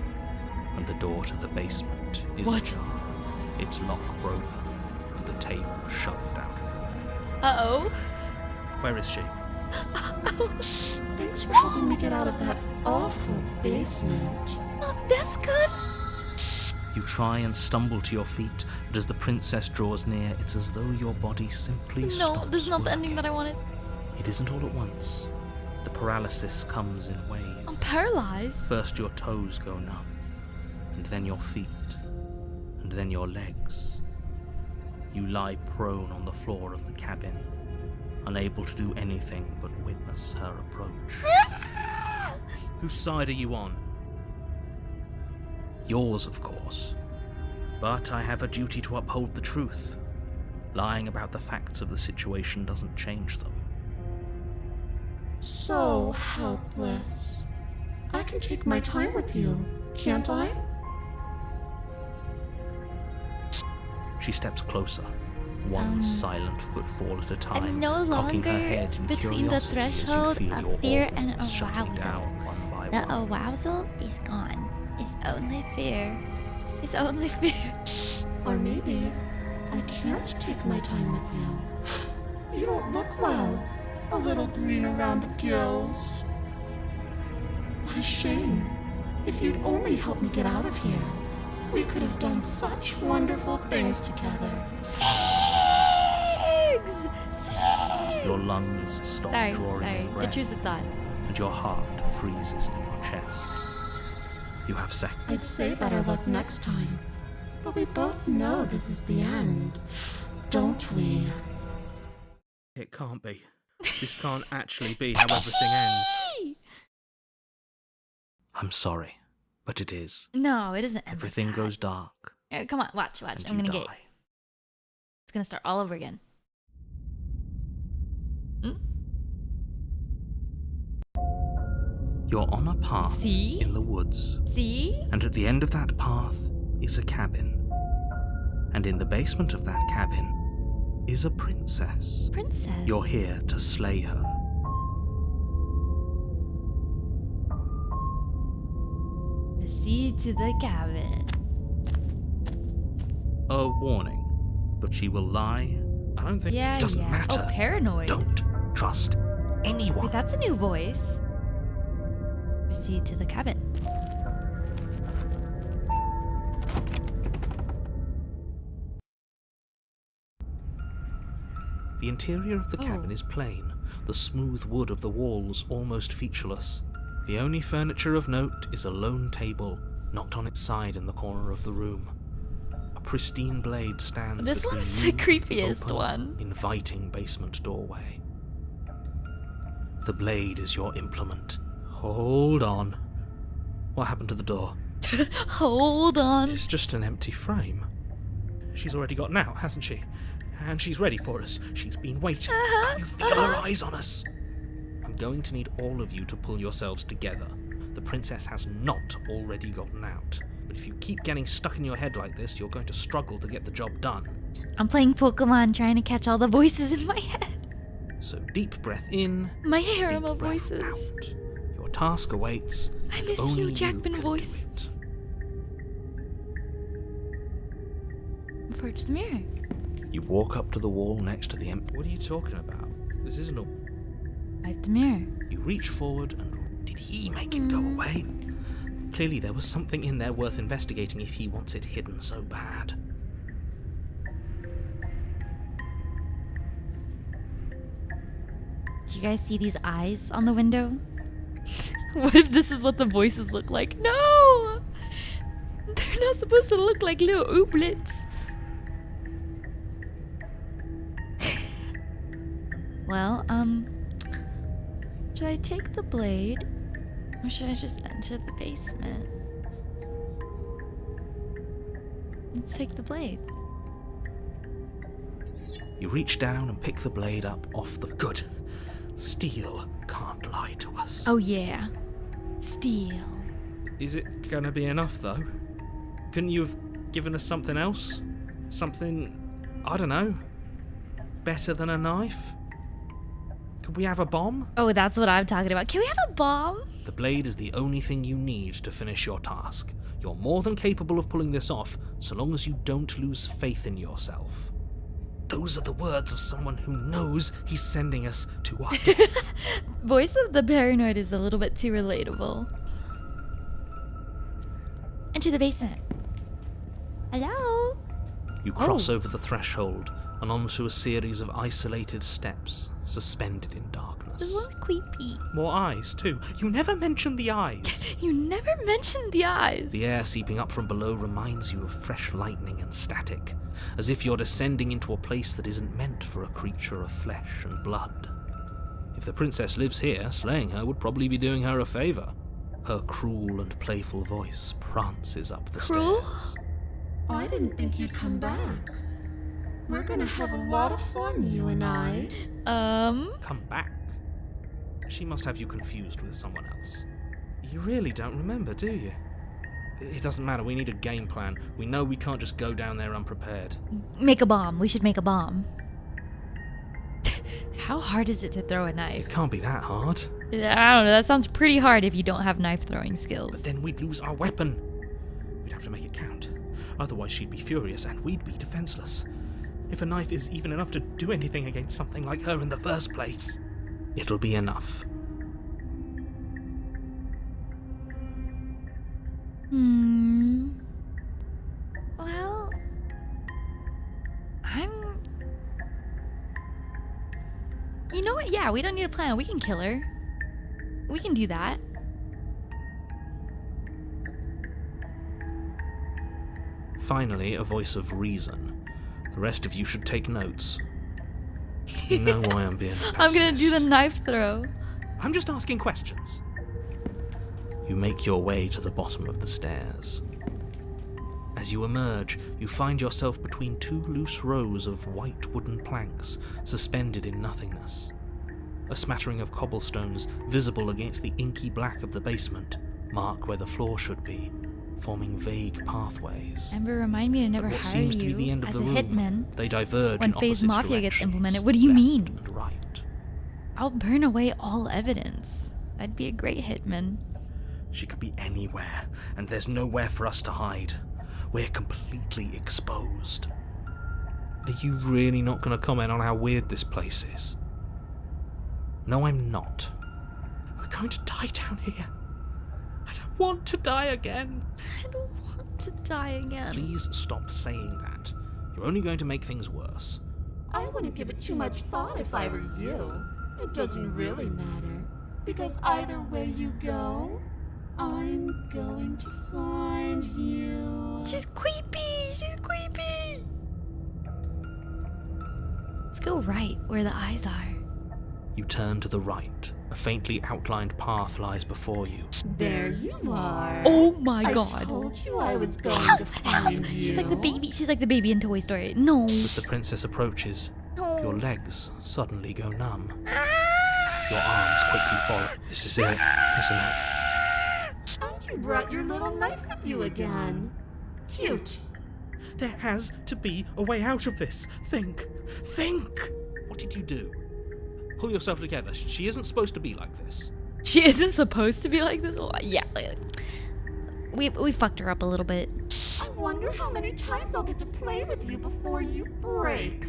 and the door to the basement is What? ajar. Its lock broken, and the table shoved out of the way. Uh-oh. Where is she? Thanks for helping me get out of that awful basement. Not this good. You try and stumble to your feet, but as the princess draws near, it's as though your body simply stops No, this is not the ending working. that I wanted. It isn't all at once. The paralysis comes in waves. I'm paralyzed. First your toes go numb, and then your feet, and then your legs. You lie prone on the floor of the cabin, unable to do anything but witness her approach. Whose side are you on? Yours, of course. But I have a duty to uphold the truth. Lying about the facts of the situation doesn't change them. So helpless. I can take my time with you, can't I? She steps closer, one silent footfall at a time, I'm no cocking her longer head in between the curiosity as you threshold feel of your fear and organs shutting arousal. down one by The one. arousal is gone. It's only fear. It's only fear. Or maybe I can't take my time with you. You don't look well. A little green around the gills. What a shame. If you'd only helped me get out of here, we could have done such wonderful things together. Sigs! Sigs! Your lungs stop Sorry, drawing in breath, intrusive thought. and your heart freezes in your chest. You have seconds. I'd say better luck next time. But we both know this is the end, don't we? It can't be. This can't actually be how everything ends. I'm sorry, but it is. No, it doesn't end. Everything like that. goes dark. Come on, watch. And I'm you gonna die. get. It's gonna start all over again. You're on a path See? in the woods, See? and at the end of that path is a cabin. And in the basement of that cabin is a princess. Princess. You're here to slay her. Proceed to the cabin. A warning, but she will lie. I don't think Yeah, it doesn't yeah. matter. Oh, paranoid. Don't trust anyone. Wait, that's a new voice. Proceed to the cabin. The interior of the cabin is plain, the smooth wood of the walls almost featureless. The only furniture of note is a lone table, knocked on its side in the corner of the room. A pristine blade stands This between one's you the creepiest open, one. inviting basement doorway. The blade is your implement. Hold on. What happened to the door? Hold on. It's just an empty frame. She's already gotten out, hasn't she? And she's ready for us. She's been waiting. Can you feel her eyes on us? I'm going to need all of you to pull yourselves together. The princess has not already gotten out. But if you keep getting stuck in your head like this, you're going to struggle to get the job done. I'm playing Pokemon trying to catch all the voices in my head. So deep breath in, My deep harem of breath voices. out. Your task awaits. I miss Only Hugh Jackman you can voice. do it. approach the mirror. You walk up to the wall next to the empty. What are you talking about? This isn't a... Wipe the mirror. You reach forward and... Did he make it go away? Clearly there was something in there worth investigating if he wants it hidden so bad. Do you guys see these eyes on the window? What if this is what the voices look like? No! They're not supposed to look like little ooblets. Well, should I take the blade? Or should I just enter the basement? Let's take the blade. You reach down and pick the blade up off the... Good. Steel can't lie to us. Oh yeah. Steel. Is it gonna be enough, though? Couldn't you have given us something else? Something, I don't know, better than a knife? Could we have a bomb? Oh, that's what I'm talking about. Can we have a bomb? The blade is the only thing you need to finish your task. You're more than capable of pulling this off, so long as you don't lose faith in yourself. Those are the words of someone who knows he's sending us to our death. Voice of the Paranoid is a little bit too relatable. Enter the basement. Hello? You cross over the threshold and onto a series of isolated steps, suspended in darkness. This one's creepy. More eyes, too. You never mention the eyes. You never mentioned the eyes. The air seeping up from below reminds you of fresh lightning and static, as if you're descending into a place that isn't meant for a creature of flesh and blood. If the princess lives here, slaying her would probably be doing her a favour. Her cruel and playful voice prances up the stairs. I didn't think you'd come back. We're gonna have a lot of fun, you and I. Come back? She must have you confused with someone else. You really don't remember, do you? It doesn't matter, we need a game plan. We know we can't just go down there unprepared. Make a bomb. We should make a bomb. How hard is it to throw a knife? It can't be that hard. I don't know, that sounds pretty hard if you don't have knife throwing skills. But then we'd lose our weapon. We'd have to make it count. Otherwise she'd be furious and we'd be defenseless. If a knife is even enough to do anything against something like her in the first place, it'll be enough. Well, You know what? Yeah, we don't need a plan. We can kill her. We can do that. Finally, a voice of reason. The rest of you should take notes. You know why I'm being a pessimist. I'm gonna do the knife throw. I'm just asking questions. You make your way to the bottom of the stairs. As you emerge, you find yourself between two loose rows of white wooden planks suspended in nothingness. A smattering of cobblestones visible against the inky black of the basement mark where the floor should be, forming vague pathways. Ember, remind me to never But what hire seems to be you the end of as the a room, hitman. they diverge when in Phase opposite Mafia gets directions, implemented. What do you left mean? and right. I'll burn away all evidence. I'd be a great hitman. She could be anywhere, and there's nowhere for us to hide. We're completely exposed. Are you really not going to comment on how weird this place is? No, I'm not. We're going to die down here. I don't want to die again. I don't want to die again. Please stop saying that. You're only going to make things worse. I wouldn't give it too much thought if I were you. It doesn't really matter, because either way you go, I'm going to find you. She's creepy. She's creepy. Let's go right where the eyes are. You turn to the right. A faintly outlined path lies before you. There you are. Oh my I god. told you I was going to find you. She's like the baby. She's like the baby in Toy Story. No. As the princess approaches, No. your legs suddenly go numb. Ah! Your arms quickly follow. This is it, isn't it? And you brought your little knife with you again. Cute. There has to be a way out of this. Think. What did you do? Pull yourself together. She isn't supposed to be like this. She isn't supposed to be like this. Oh, yeah. We fucked her up a little bit. I wonder how many times I'll get to play with you before you break.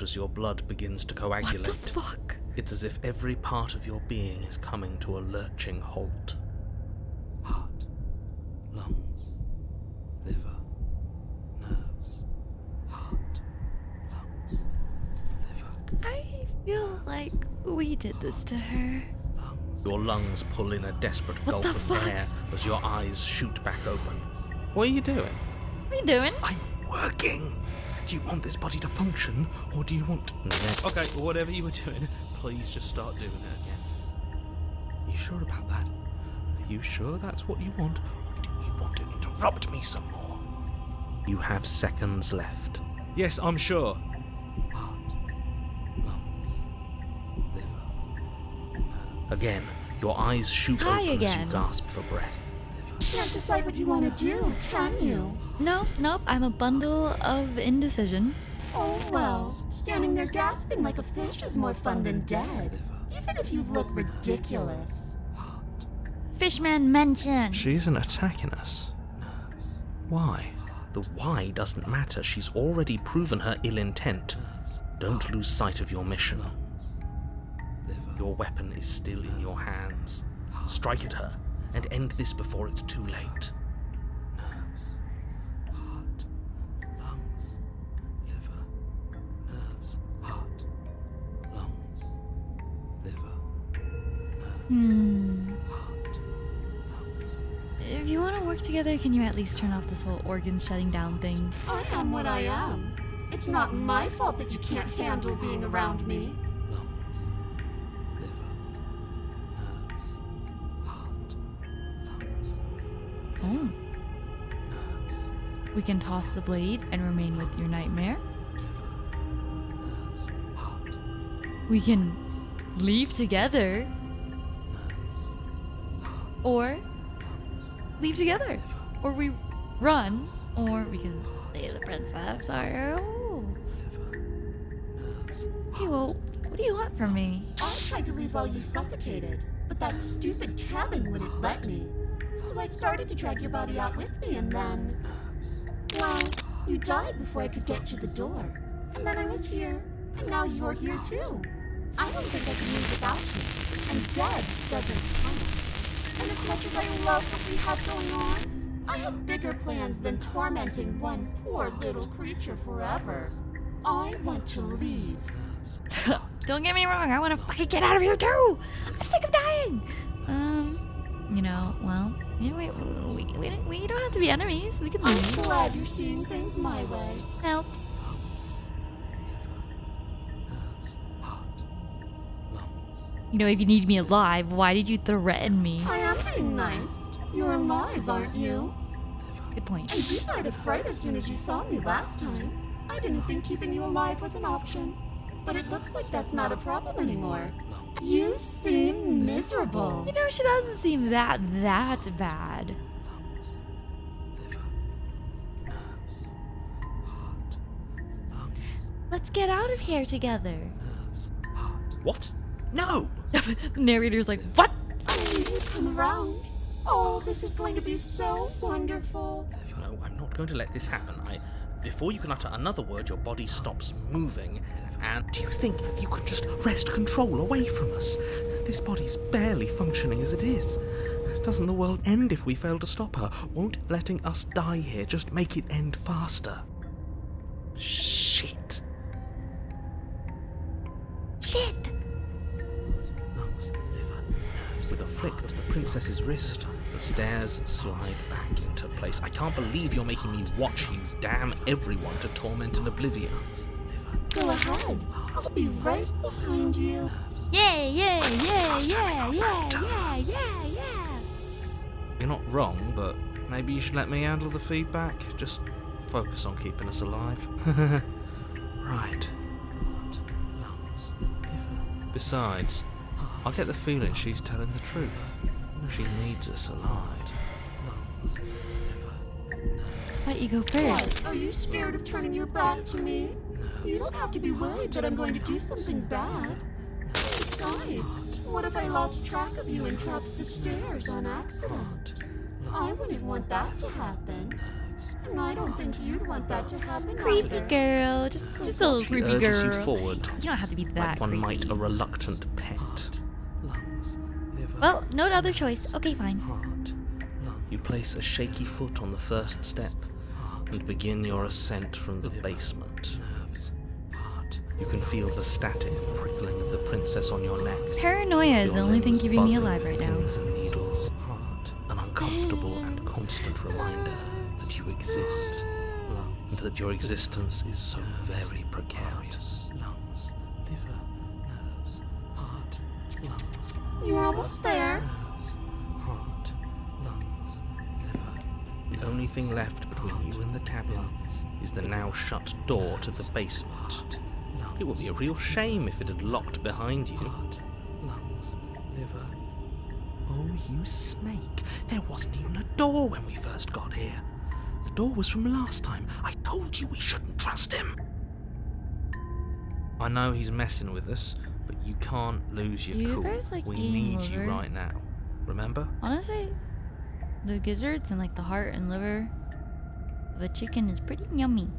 As your blood begins to coagulate, What the fuck? it's as if every part of your being is coming to a lurching halt. Heart, lungs, liver, nerves, heart, lungs, liver, I feel like we did this to her. lungs. Your lungs pull in a desperate What gulp the of fuck? air as your eyes shoot back open. What are you doing? What are you doing? I'm working! Do you want this body to function, or do you want... Okay, whatever you were doing, please just start doing it again. You sure about that? Are you sure that's what you want, or do you want to interrupt me some more? You have seconds left. Yes, I'm sure. Heart, lungs, liver, nerves. Again, your eyes shoot Hi open as again. you gasp for breath. Can't decide what you want to do, can you? Nope, I'm a bundle of indecision. Oh well, standing there gasping like a fish is more fun than dead. Even if you look ridiculous. Fishman mentioned. She isn't attacking us. Why? The why doesn't matter. She's already proven her ill intent. Don't lose sight of your mission. Your weapon is still in your hands. Strike at her and end this before it's too late. Nerves, heart, lungs, liver, nerves, heart, lungs, liver, nerves, heart, lungs. If you want to work together, can you at least turn off this whole organ shutting down thing? I am what I am. It's not my fault that you can't handle being around me. Lungs, liver, nerves, heart, lungs, Oh. nerves, We can toss the blade and remain with your nightmare. liver, nerves, heart, We can leave together. Or leave together. Or we run. Or we can save the princess. Or... nerves. Okay, well, what do you want from me? I tried to leave while you suffocated, but that stupid cabin wouldn't let me. So I started to drag your body out with me, and then... Well, you died before I could get to the door. And then I was here, and now you're here too. I don't think I can live without you, and dead doesn't count. And as much as I love what we have going on, I have bigger plans than tormenting one poor little creature forever. I want to leave. Don't get me wrong, I want to fucking get out of here too. I'm sick of dying. Well, we don't have to be enemies. We can I'm leave. glad you're seeing things my way. Help. Nerves, heart, lungs. If you need me alive, why did you threaten me? I am being nice. You're alive, aren't you? Good point. And you died of fright as soon as you saw me last time. I didn't think keeping you alive was an option. But it looks like that's not a problem anymore. You seem miserable. She doesn't seem that bad. Liver, nerves, heart, lungs, Let's get out of here together. nerves, heart. What? No! The narrator's like, what? I knew you'd come around. Oh, this is going to be so wonderful. No, I'm not going to let this happen. Before you can utter another word, your body stops moving. And do you think you can just wrest control away from us? This body's barely functioning as it is. Doesn't the world end if we fail to stop her? Won't letting us die here just make it end faster? Shit. Shit! Lungs, liver, nerves. With a flick of the princess's wrist, the stairs slide back into place. I can't believe you're making me watch you damn everyone to torment and oblivion. Go ahead. I'll be right behind you. Yeah. You're not wrong, but maybe you should let me handle the feedback. Just focus on keeping us alive. Right. Heart, lungs, liver. Besides, I get the feeling she's telling the truth. She needs us alive. Lungs, liver, nerves. Let you go first. What? Are you scared of turning your back to me? You don't have to be worried that I'm going to do something bad. Besides, what if I lost track of you and dropped the stairs on accident? I wouldn't want that to happen. And I don't think you'd want that to happen Creepy either. girl. Just a little She creepy urges girl. you forward, You don't have to be that like one creepy. might a reluctant pet. Well, no other choice. Okay, fine. You place a shaky foot on the first step and begin your ascent from the basement. You can feel the static prickling of the princess on your neck. Paranoia is the Your only thing limbs keeping me buzzing alive with right now. pins and needles. An uncomfortable and constant reminder that you exist, and that your existence is so very precarious. You're almost there. The only thing left between you and the cabin is the now shut door to the basement. It would be a real shame if it had locked behind you. Oh, you snake. There wasn't even a door when we first got here. The door was from last time. I told you we shouldn't trust him. I know he's messing with us, but you can't lose your You cool. guys like We eating need you liver? right now. Remember? Honestly, the gizzards and like the heart and liver of a chicken is pretty yummy.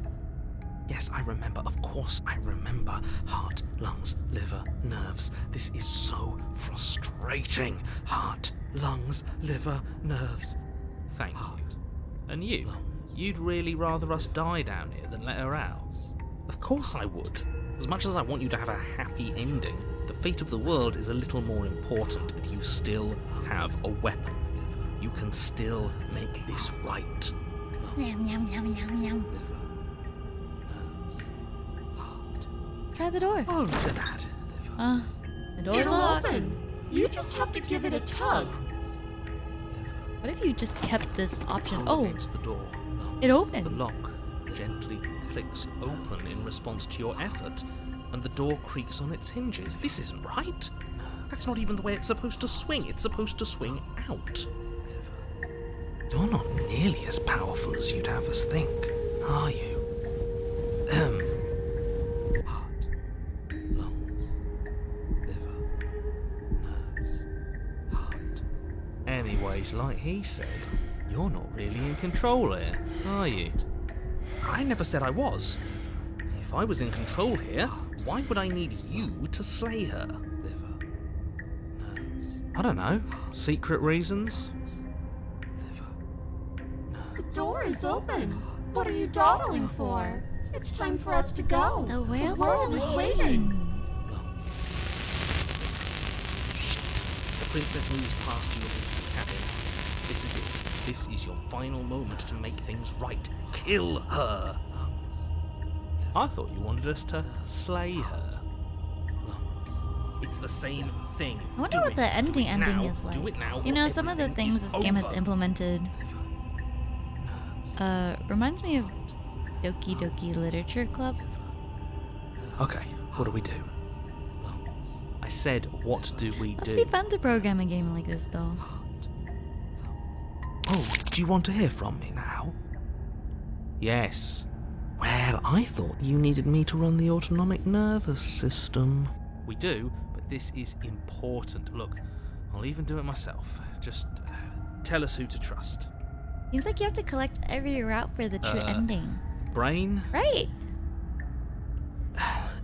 Yes, I remember. Of course I remember. Heart, lungs, liver, nerves. This is so frustrating. Heart, lungs, liver, nerves. Thank you. And you? You'd really rather us die down here than let her out? Of course I would. As much as I want you to have a happy ending, the fate of the world is a little more important, and you still have a weapon. You can still make this right. Yum, yum, yum, yum, yum. Try the door. Oh, look at that. The door's It'll locked. open. You just have to give it a tug. What if you just kept this option? Hold Oh, against the door. it The opened. lock gently clicks open in response to your effort, and the door creaks on its hinges. This isn't right. That's not even the way it's supposed to swing. It's supposed to swing out. You're not nearly as powerful as you'd have us think, are you? Heart, lungs, liver, nerves, heart. Anyways, like he said, you're not really in control here, are you? I never said I was. If I was in control here, why would I need you to slay her? I don't know. Secret reasons? The door is open. What are you dawdling for? It's time for us to go. The world world is waiting. The princess moves past you into the cabin. This is it. This is your final moment to make things right. Kill her! I thought you wanted us to slay her. It's the same thing. I wonder Do what it. the Do ending it now. is like. Do it now, You or know, some of the everything things is this game has over. implemented reminds me of Doki Doki Literature Club. Okay, what do we do? I said, what do we Must do? be fun to program a game like this, though. Oh, do you want to hear from me now? Yes. Well, I thought you needed me to run the autonomic nervous system. We do, but this is important. Look, I'll even do it myself. Just tell us who to trust. Seems like you have to collect every route for the true ending. Brain? Right.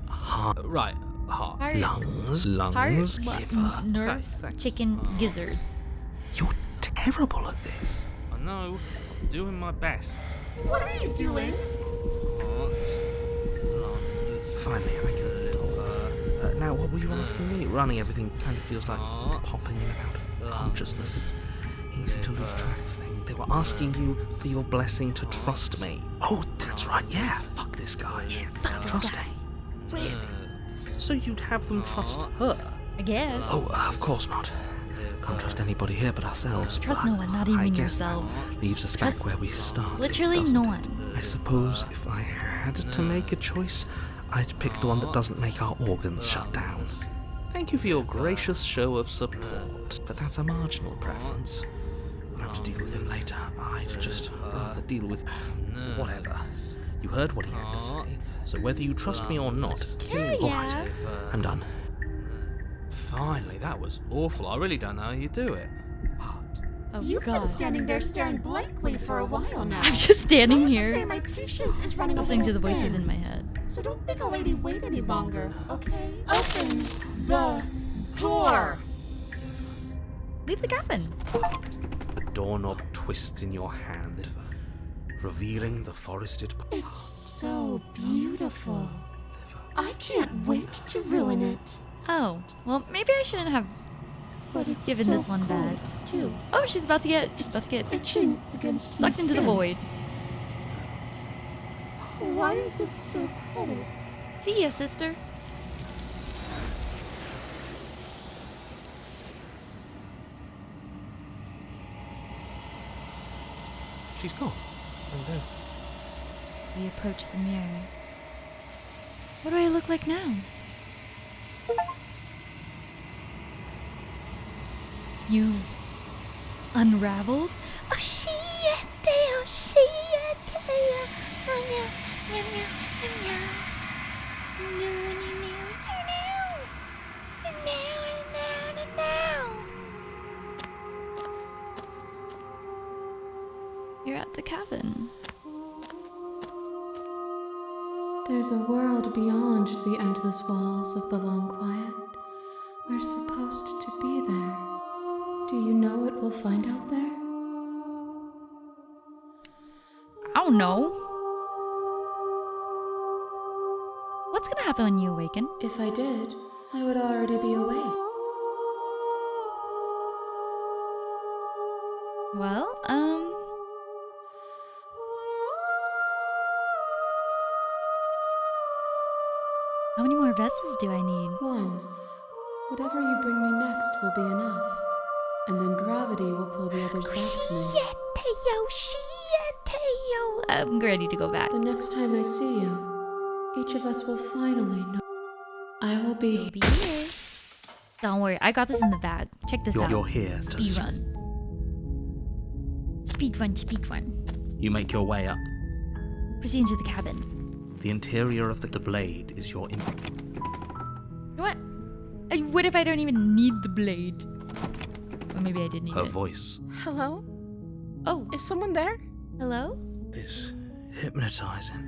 Heart, Right, heart. Heart, lungs, heart, liver. nerves, Thanks. chicken, gizzards. You're terrible at this. I know, I'm doing my best. What are you doing? Heart, lungs, Finally, I can talk. Now, what were you asking me? Running everything kind of feels like Heart, popping in and out of lungs, consciousness. It's easy to lose track of things. They were asking you for your blessing to trust me. Oh, that's right, yeah. Fuck this guy. Fuck this Trust guy. him. Really? So you'd have them trust her? I guess. Oh, of course not. Can't trust anybody here but ourselves. Trust but no one, not I even guess that yourselves. leaves us Trust back where we started. literally doesn't no it? one. I suppose if I had to make a choice, I'd pick the one that doesn't make our organs shut down. Thank you for your gracious show of support, but that's a marginal preference. We'll have to deal with him later. I'd just rather deal with whatever. You heard what he had to say, so whether you trust me or not, kill me. Yeah. Alright, I'm done. Finally, that was awful. I really don't know how you do it. Oh, You've God. been standing there staring blankly for a while now. I'm just standing I have to here, say my patience is running a listening to the little voices thin. in my head. So don't make a lady wait any longer, okay? Open the door. Leave the cabin. The doorknob twists in your hand, revealing the forested It's so beautiful. I can't wait to ruin it. Oh, well, maybe I shouldn't have But it's given so this one cold, bad. too. Oh, she's about to get Itching against sucked my into the skin. void. Why is it so cold? See ya, sister. She's gone. And there's We approach the mirror. What do I look like now? You've unraveled? Oh, shit! Oh, shit! Oh, no! Meow, meow, meow, meow. No, no, no, no, no. No, no, no. You're at the cabin. There's a world beyond the endless walls of the long quiet. We're supposed to be there. Do you know what we'll find out there? I don't know. What's gonna happen when you awaken? If I did, I would already be awake. Well, how many more vessels do I need? One. Whatever you bring me next will be enough. And then gravity will pull the others back to me. I'm ready to go back. The next time I see you, each of us will finally know. I will be Be here. Don't worry, I got this in the bag. Check this out. You're here to Speed run. Speed run, speed run. You make your way up. Proceed into the cabin. The interior of the blade is your You know what? What if I don't even need the blade? Or maybe I did need her it. voice Hello? Oh, Is someone there? hello? is hypnotizing.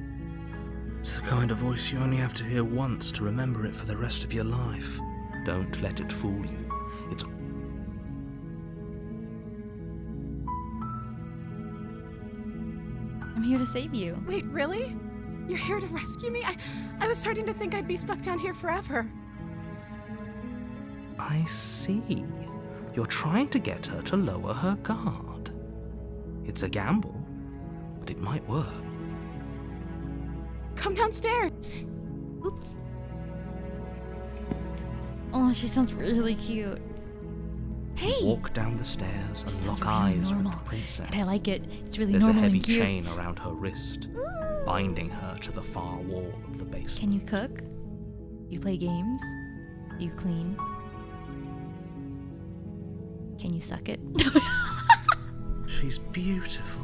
It's the kind of voice you only have to hear once to remember it for the rest of your life. Don't let it fool you. It's I'm here to save you. Wait, really? You're here to rescue me? I was starting to think I'd be stuck down here forever. I see. You're trying to get her to lower her guard. It's a gamble, but it might work. Come downstairs. Oops. Oh, she sounds really cute. Hey! Walk down the stairs She and sounds lock really eyes normal, with the princess. And I like it. It's really There's a normal heavy and cute. chain around her wrist, binding her to the far wall of the basement. Can you cook? You play games? You clean? Can you suck it? She's beautiful.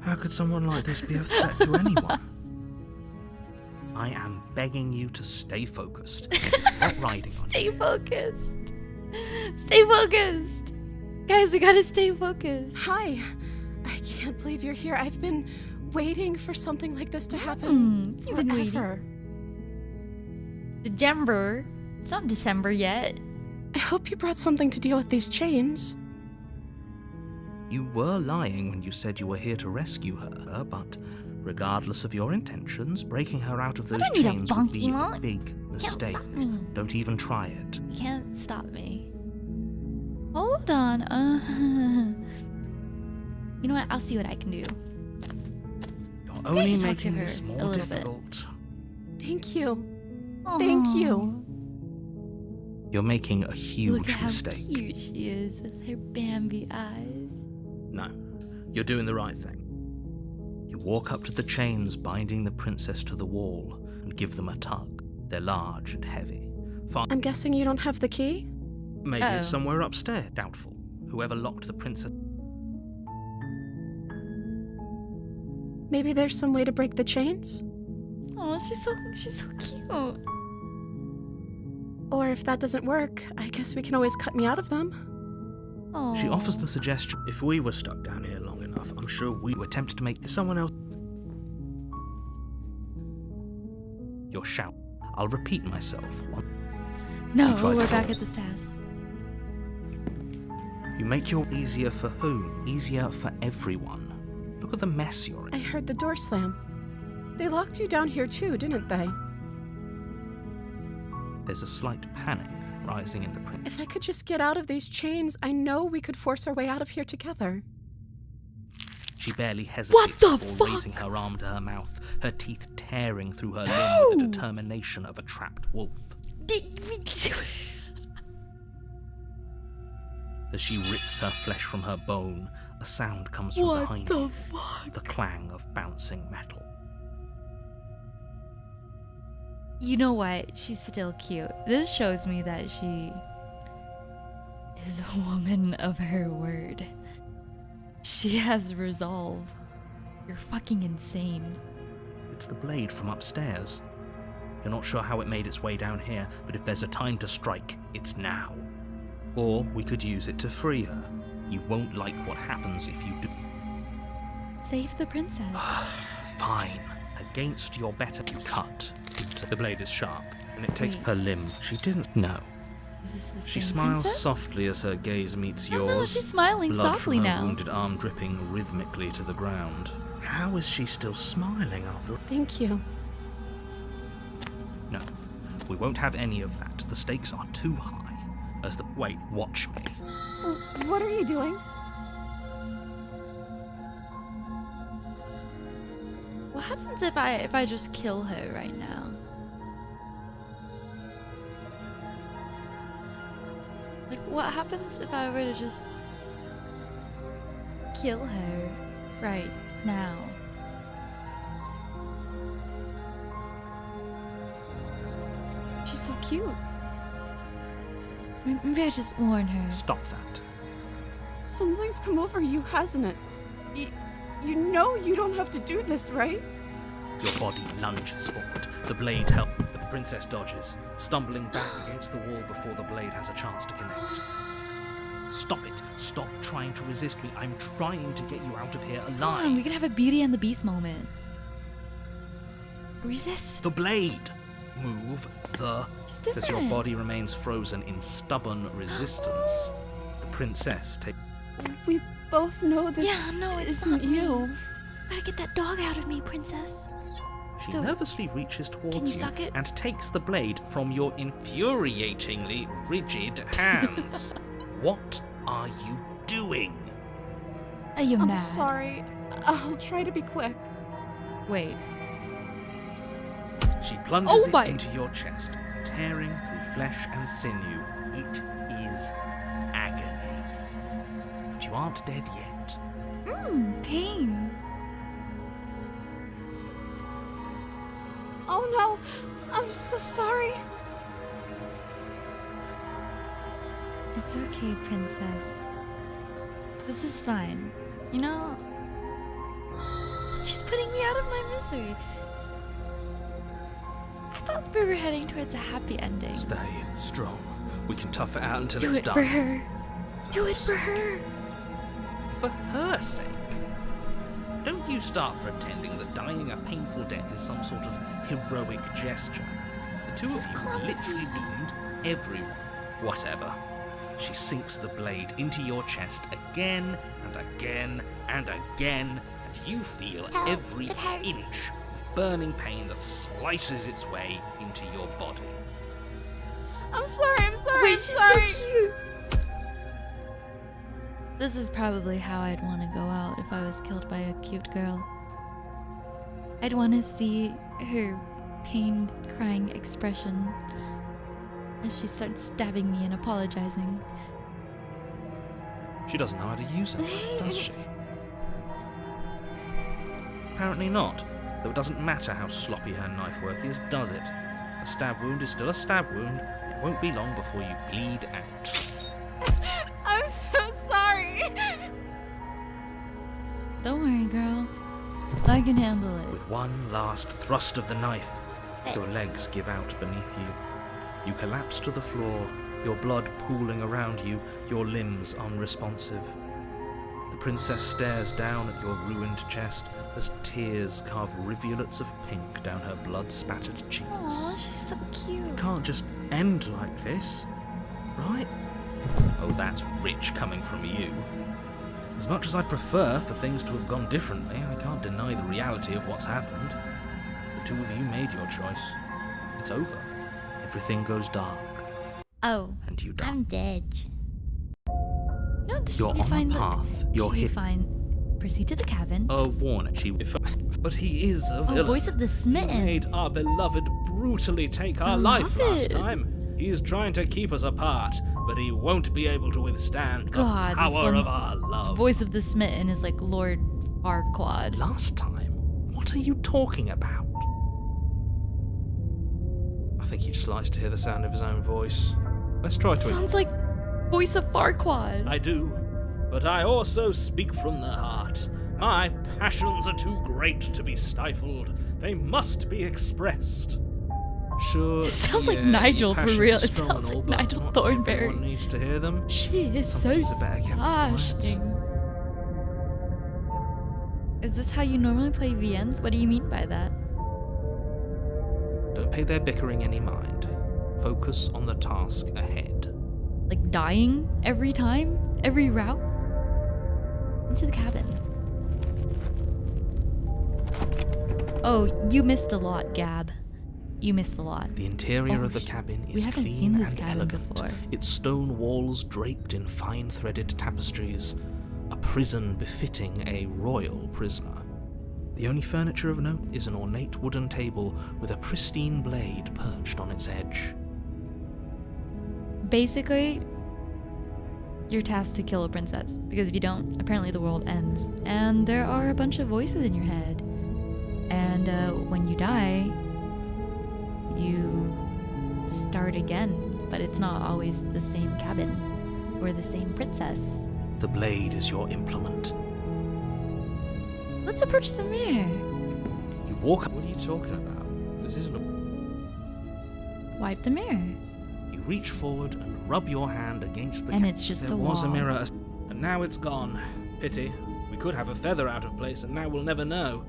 How could someone like this be a threat to anyone? I am begging you to stay focused. Not riding on Stay focused. Stay focused. Guys, we gotta stay focused. Hi. I can't believe you're here. I've been waiting for something like this to happen You've been waiting. forever. December. It's not December yet. I hope you brought something to deal with these chains. You were lying when you said you were here to rescue her, but regardless of your intentions, breaking her out of those don't need a chains would be bonky a lock. big Can't mistake. stop me. Don't even try it. You can't stop me. Hold on. You know what? I'll see what I can do. You're I only should talk to making her this a more little bit. difficult. Thank you. Thank you. You're making a Look huge at how mistake. cute she is with her Bambi eyes. No, you're doing the right thing. You walk up to the chains binding the princess to the wall and give them a tug. They're large and heavy. I'm guessing you don't have the key? Maybe Uh-oh. it's somewhere upstairs. Doubtful. Whoever locked the princess. Maybe there's some way to break the chains? Oh, she's so cute. Or if that doesn't work, I guess we can always cut me out of them. Oh. She offers the suggestion, if we were stuck down here long enough, I'm sure we would attempt to make someone else. Your shout. I'll repeat myself. No, You tried we're to back call. at the SAS. You make your easier for who? Easier for everyone. Look at the mess you're I in. heard the door slam. They locked you down here too, didn't they? There's a slight panic rising in the prince. If I could just get out of these chains, I know we could force our way out of here together. She barely What hesitates the before fuck? raising her arm to her mouth, her teeth tearing through her limb with the determination of a trapped wolf. As she rips her flesh from her bone, a sound comes from behind the you, fuck? the clang of bouncing metal. You know what? She's still cute. This shows me that she is a woman of her word. She has resolve. You're fucking insane. It's the blade from upstairs. You're not sure how it made its way down here, but if there's a time to strike, it's now. Or we could use it to free her. You won't like what happens if you do. Save the princess. Fine. Against your better, you cut. The blade is sharp, and it takes Wait. her limb. She didn't know. Is this the She same smiles princess? softly as her gaze meets Oh, yours. no, she's smiling blood softly from her now. wounded arm dripping rhythmically to the ground. How is she still smiling after? Thank you. No, we won't have any of that. The stakes are too high. Wait, watch me. What are you doing? What happens if I just kill her right now? Like, what happens if I were to just kill her right now? She's so cute. Maybe I just warn her. Stop that. Something's come over you, hasn't it? You know you don't have to do this, right? Your body lunges forward. The blade helps, but the princess dodges, stumbling back against the wall before the blade has a chance to connect. Stop it. Stop trying to resist me. I'm trying to get you out of here Come alive. on, we can have a Beauty and the Beast moment. Resist. The blade. Move the... Just As different. your body remains frozen in stubborn resistance, the princess takes... We both know this Yeah, no, it's isn't not me. you. Gotta get that dog out of me, princess. She So, nervously reaches towards can you suck it? and takes the blade from your infuriatingly rigid hands. What are you doing? Are you I'm mad? sorry. I'll try to be quick. Wait. She plunges Oh it my- into your chest, tearing through flesh and sinew. It is agony. But you aren't dead yet. Pain. Oh no! I'm so sorry. It's okay, princess. This is fine. You know, she's putting me out of my misery. I thought we were heading towards a happy ending. Stay strong. We can tough it out until Do it's it done. for her. Do it for her. For her sake. Don't you start pretending that dying a painful death is some sort of heroic gesture. The two of She's you clumsy. literally doomed everyone. Whatever. She sinks the blade into your chest again and again and again, and you feel Help, every it hurts. inch of burning pain that slices its way into your body. I'm sorry. Wait, I'm she's sorry. so cute. This is probably how I'd want to go out if I was killed by a cute girl. I'd want to see her pained, crying expression as she starts stabbing me and apologizing. She doesn't know how to use it, does she? Apparently not, though it doesn't matter how sloppy her knife work is, does it? A stab wound is still a stab wound. It won't be long before you bleed out. I'm so sorry. Don't worry, girl. I can handle it. With one last thrust of the knife, your legs give out beneath you. You collapse to the floor, your blood pooling around you, your limbs unresponsive. The princess stares down at your ruined chest as tears carve rivulets of pink down her blood-spattered cheeks. Aw, she's so cute. It can't just end like this, right? Oh, that's rich coming from you. As much as I'd prefer for things to have gone differently, I can't deny the reality of what's happened. The two of you made your choice. It's over. Everything goes dark. Oh, And you die. I'm dead. No, this You're should be on fine. the Look, path. You're should be hit. fine. Proceed to the cabin. A warning. But he is a villain. Voice of the smitten. Made our beloved brutally take our life last time. He's trying to keep us apart, but he won't be able to withstand the God, this power one's of our love. Voice of the smitten is like Lord Farquaad. Last time? What are you talking about? I think he just likes to hear the sound of his own voice. Let's try to... Sounds like Voice of Farquaad. I do, but I also speak from the heart. My passions are too great to be stifled. They must be expressed. Sure. This sounds like yeah, Nigel, your for passions real. are It strong sounds and all, like but Nigel not Thornberry. everyone needs to hear them. She is so Some things are better kept quiet. splashing. Is this how you normally play VNs? What do you mean by that? Don't pay their bickering any mind. Focus on the task ahead. Like dying every time? Every route? Into the cabin. Oh, you missed a lot, Gab. You missed a lot. The interior Oh, of the cabin we is haven't clean seen this and cabin elegant. before. Its stone walls draped in fine-threaded tapestries. A prison befitting a royal prisoner. The only furniture of note is an ornate wooden table with a pristine blade perched on its edge. Basically, you're tasked to kill a princess, because if you don't, apparently the world ends. And there are a bunch of voices in your head. And when you die, you start again, but it's not always the same cabin or the same princess. The blade is your implement. Let's approach the mirror. You walk. What are you talking about? This isn't Wipe the mirror. You reach forward and rub your hand against the. And it's just there a was a wall. mirror. And now it's gone. Pity. We could have a feather out of place, and now we'll never know.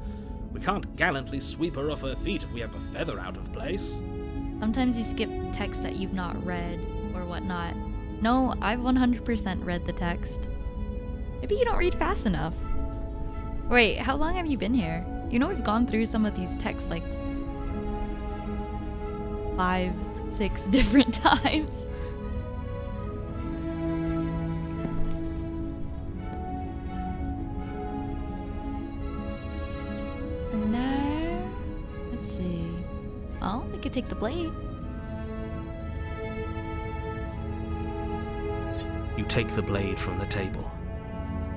We can't gallantly sweep her off her feet if we have a feather out of place. Sometimes you skip text that you've not read or whatnot. No, I've 100% read the text. Maybe you don't read fast enough. Wait, how long have you been here? You know we've gone through some of these texts like 5, 6 different times. And now, let's see. Well, we could take the blade. You take the blade from the table.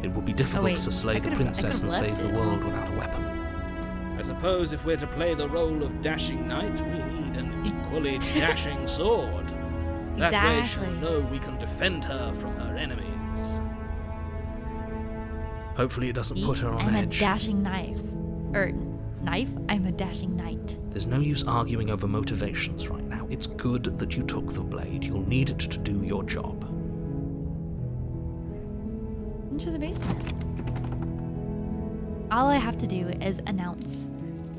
It will be difficult wait, to slay I the could've- I princess and could've save left the it. world without a weapon. I suppose if we're to play the role of dashing knight, we need an equally dashing sword. That way she'll Exactly. know we can defend her from her enemies. Hopefully it doesn't See? put her on I'm edge. a dashing knife. Knife? I'm a dashing knight. There's no use arguing over motivations right now. It's good that you took the blade. You'll need it to do your job. Into the basement. All I have to do is announce.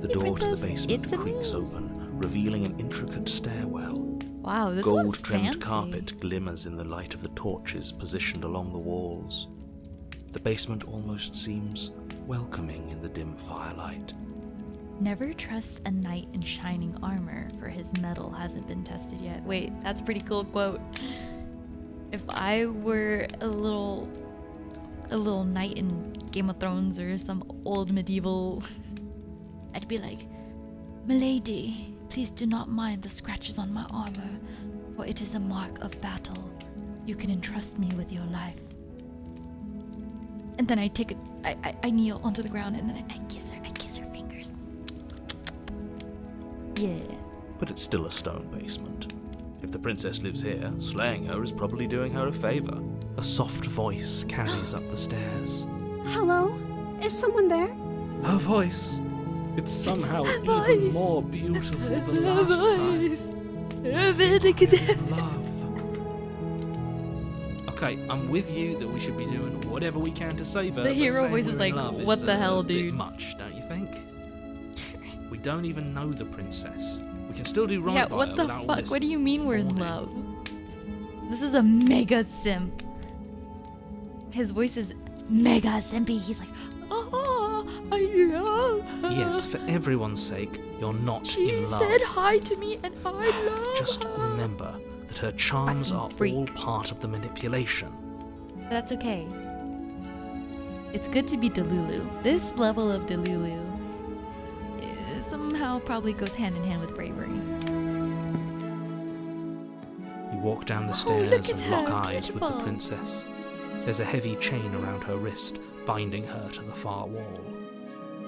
The Hey, door to princess, the basement it's a creaks me. open, revealing an intricate stairwell. Wow, this one's Gold-trimmed fancy. carpet glimmers in the light of the torches positioned along the walls. The basement almost seems welcoming in the dim firelight. Never trust a knight in shining armor, for his metal hasn't been tested yet. Wait, that's a pretty cool quote. If I were a little knight in Game of Thrones or some old medieval, I'd be like, "Milady, please do not mind the scratches on my armor, for it is a mark of battle. You can entrust me with your life." And then I take it, I kneel onto the ground, and then I kiss her fingers. Yeah. But it's still a stone basement. If the princess lives here, slaying her is probably doing her a favor. A soft voice carries up the stairs. Hello? Is someone there? Her voice. It's somehow Her even voice. more beautiful than last time. Love. Okay, I'm with you that we should be doing whatever we can to save her. The but hero saying voice is we're like, in love what is the a hell, bit dude? much, don't you think? We don't even know the princess. We can still do right Yeah, by what her the without all fuck? this What do you mean we're in fawning. love? This is a mega simp. His voice is mega simpy. He's like, oh, I love her. Yes, for everyone's sake, you're not She in love. said hi to me and I love Just her. remember that her charms Fucking are freak. all part of the manipulation. But that's okay. It's good to be Delulu. This level of Delulu somehow probably goes hand in hand with bravery. You walk down the Oh, stairs look at and lock her, eyes with the beautiful. princess. There's a heavy chain around her wrist, binding her to the far wall.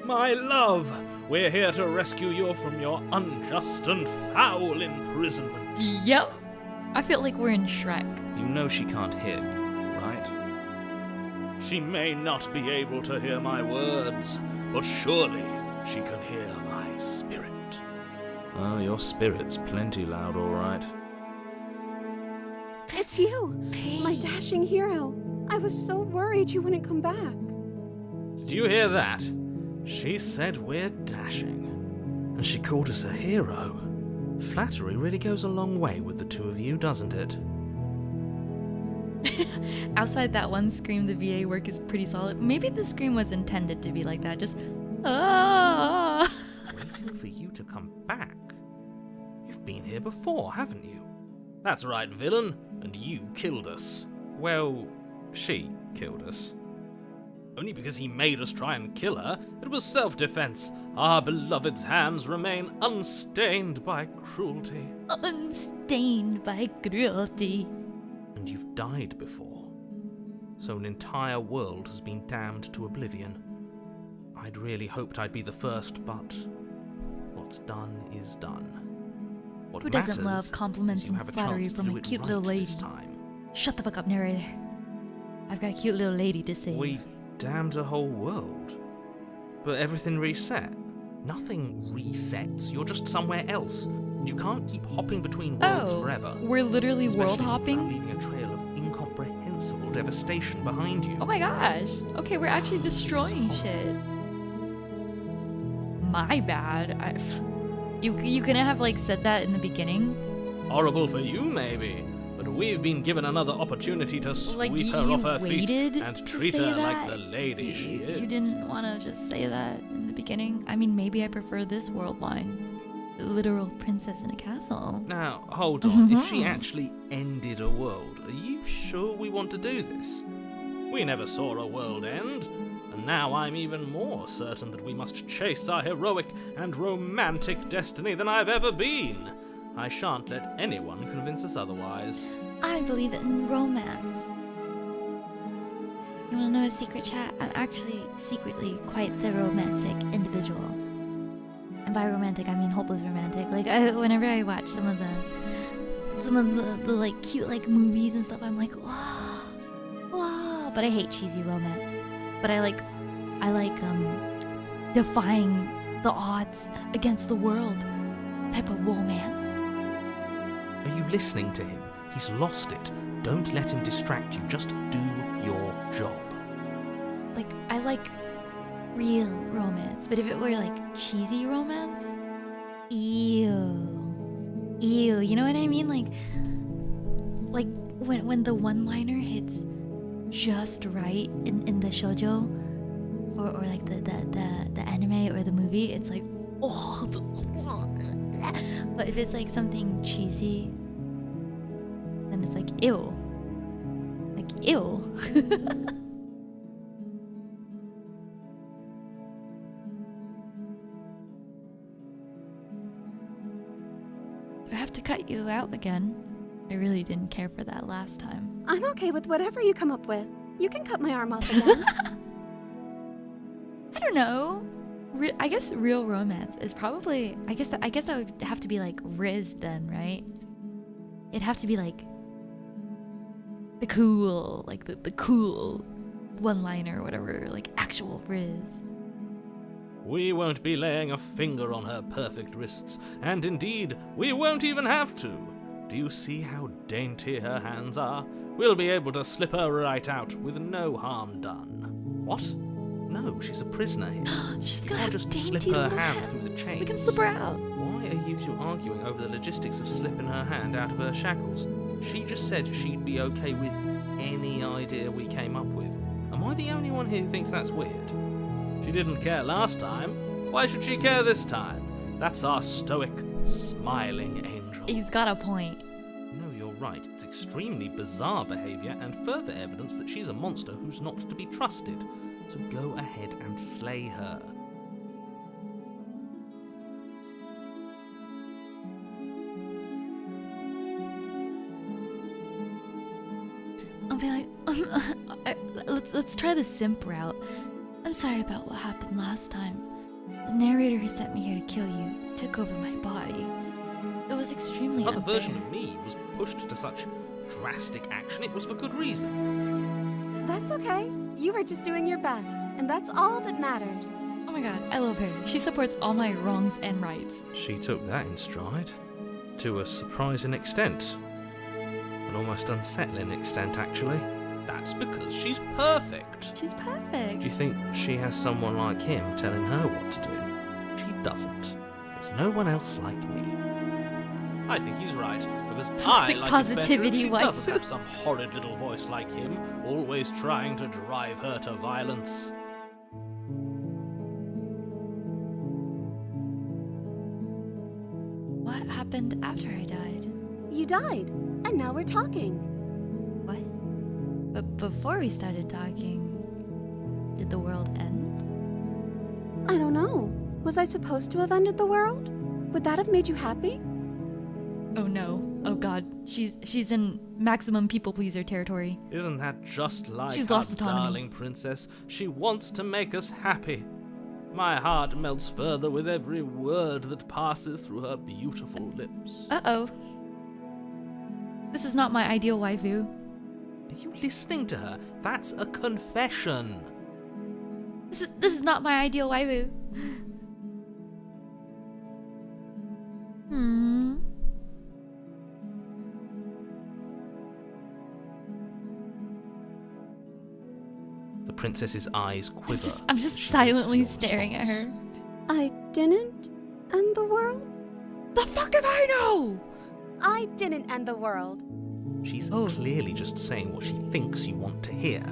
My love, we're here to rescue you from your unjust and foul imprisonment. Yep. I feel like we're in Shrek. You know she can't hear you, right? She may not be able to hear my words, but surely she can hear my spirit. Oh, your spirit's plenty loud, all right. It's you, my dashing hero. I was so worried you wouldn't come back. Did you hear that? She said we're dashing. And she called us a hero. Flattery really goes a long way with the two of you, doesn't it? Outside that one scream, the VA work is pretty solid. Maybe the scream was intended to be like that. Just, ah. Waiting for you to come back. You've been here before, haven't you? That's right, villain, and you killed us. Well, she killed us. Only because he made us try and kill her. It was self-defense. Our beloved's hands remain unstained by cruelty. Unstained by cruelty. And you've died before. So an entire world has been damned to oblivion. I'd really hoped I'd be the first, but what's done is done. What Who doesn't matters love compliments is you and have a flattery chance to from do a it cute right little lady? this time. Shut the fuck up, narrator. I've got a cute little lady to save. We damned a whole world. But everything reset. Nothing resets. You're just somewhere else. And you can't keep hopping between worlds forever. We're literally Especially world without hopping? leaving a trail of incomprehensible devastation behind you. Oh my gosh. Okay, we're actually destroying This is shit. My bad. You couldn't have like said that in the beginning. Horrible for you, maybe. But we've been given another opportunity to Like sweep you her off her feet waited and to treat say her that? like the lady she is. You didn't want to just say that in the beginning. I mean, maybe I prefer this world line. Literal princess in a castle. Now, hold on. If she Mhm. actually ended a world, are you sure we want to do this? We never saw a world end, and now I'm even more certain that we must chase our heroic and romantic destiny than I've ever been. I shan't let anyone convince us otherwise. I believe in romance. You want to know a secret, chat? I'm actually secretly quite the romantic individual. And by romantic, I mean hopeless romantic. Like whenever I watch some of the like cute like movies and stuff, I'm like, wow, wow. But I hate cheesy romance. But I like defying the odds against the world type of romance. Are you listening to him? He's lost it. Don't let him distract you. Just do your job. Like, I like real romance, but if it were like cheesy romance, ew, you know what I mean? Like when the one-liner hits just right in the shoujo, or like the anime or the movie, it's like, oh. But if it's like something cheesy, then it's like, ew. Like, ew. Do I have to cut you out again? I really didn't care for that last time. I'm okay with whatever you come up with. You can cut my arm off again. I don't know. I guess real romance is probably. I guess that would have to be like Riz then, right? It'd have to be like the cool, like the cool one-liner or whatever, like actual Riz. We won't be laying a finger on her perfect wrists, and indeed, we won't even have to. Do you see how dainty her hands are? We'll be able to slip her right out with no harm done. What? No, she's a prisoner here. She's You gonna can't have just slip dainty her little hand hands. through the chains. We can slip her out. Why are you two arguing over the logistics of slipping her hand out of her shackles? She just said she'd be okay with any idea we came up with. Am I the only one here who thinks that's weird? She didn't care last time. Why should she care this time? That's our stoic, smiling angel. He's got a point. No, you're right. It's extremely bizarre behaviour and further evidence that she's a monster who's not to be trusted. So go ahead and slay her. I'll be like, let's try the simp route. I'm sorry about what happened last time. The narrator who sent me here to kill you took over my body. It was extremely Another unfair. version of me was pushed to such drastic action. It was for good reason. That's okay. You were just doing your best, and that's all that matters. Oh my god, I love her. She supports all my wrongs and rights. She took that in stride. To a surprising extent. An almost unsettling extent, actually. That's because she's perfect. She's perfect. Do you think she has someone like him telling her what to do? She doesn't. There's no one else like me. I think he's right, because Toxic I like positivity, it better if she doesn't waifu. have some horrid little voice like him, always trying to drive her to violence. What happened after I died? You died, and now we're talking. What? But before we started talking, did the world end? I don't know. Was I supposed to have ended the world? Would that have made you happy? Oh no. Oh god. She's in maximum people pleaser territory. Isn't that just like She's our lost autonomy. darling princess? She wants to make us happy. My heart melts further with every word that passes through her beautiful lips. Uh-oh. This is not my ideal waifu. Are you listening to her? That's a confession. This is not my ideal waifu. Hmm. The princess's eyes quiver. I'm just She waits silently for your staring at response. her. I didn't end the world? The fuck if I know? I didn't end the world. She's Oh. clearly just saying what she thinks you want to hear.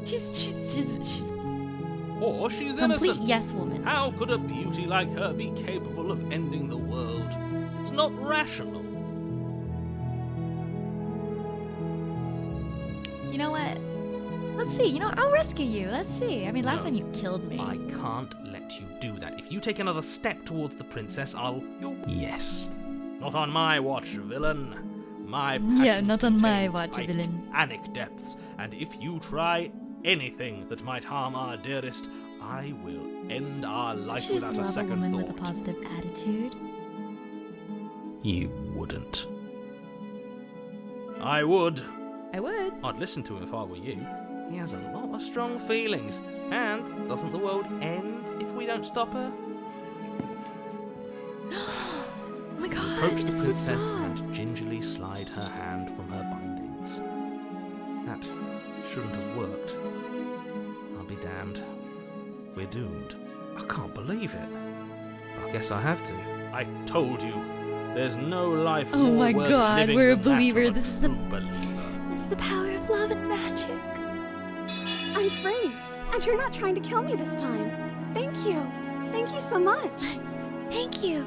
She's Or she's complete innocent. yes woman. How could a beauty like her be capable of ending the world? It's not rational. You know what? Let's see. You know, I'll rescue you. Let's see. I mean, last No. time you killed me. I can't let you do that. If you take another step towards the princess, Yes. Not on my watch, villain. My Yeah, passions not on my contain watch, tight, villain. Anic depths, and if you try anything that might harm our dearest, I will end our life She just without a love a second woman thought. with a positive attitude. You wouldn't. I would. I would. I'd listen to him if I were you. He has a lot of strong feelings. And doesn't the world end if we don't stop her? Oh my god. Approach the this is princess so and gingerly slide her hand from her bindings. That shouldn't have worked. I'll be damned. We're doomed. I can't believe it. But I guess I have to. I told you. There's no life Oh more my worth God, living we're a than that believer. of a This is the- true believer. This is the power of love and magic. I'm free, and you're not trying to kill me this time. Thank you. Thank you so much. Thank you.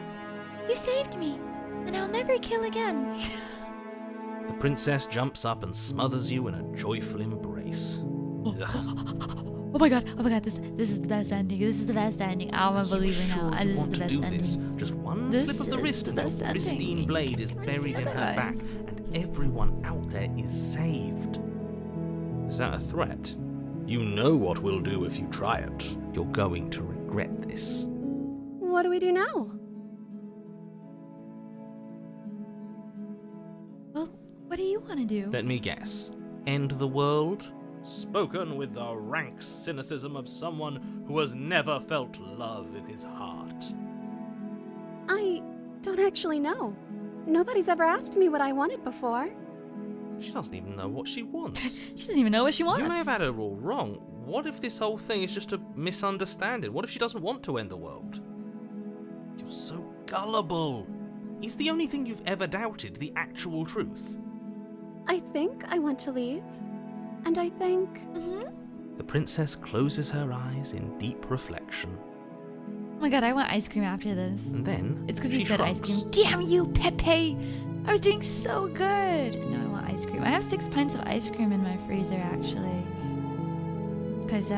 You saved me. And I'll never kill again. The princess jumps up and smothers you in a joyful embrace. Ugh. Oh my god, this is the best ending. This is the best ending. I'm a believer Sure now. you This is want the to best do ending. this. Just one This slip of the is wrist the and your best ending. pristine You blade can't is convince me buried in her back, otherwise. and everyone out there is saved. Is that a threat? You know what we'll do if you try it. You're going to regret this. What do we do now? Well, what do you want to do? Let me guess. End the world? Spoken with the rank cynicism of someone who has never felt love in his heart. I don't actually know. Nobody's ever asked me what I wanted before. She doesn't even know what she wants. She doesn't even know what she wants. You may have had her all wrong. What if this whole thing is just a misunderstanding? What if she doesn't want to end the world? You're so gullible. Is the only thing you've ever doubted the actual truth? I think I want to leave. And I think... The princess closes her eyes in deep reflection. Oh my god, I want ice cream after this. And then It's because you she said ice shrugs. cream. Damn you, Pepe! I was doing so good. Now I want ice cream. I have 6 pints of ice cream in my freezer, actually. Because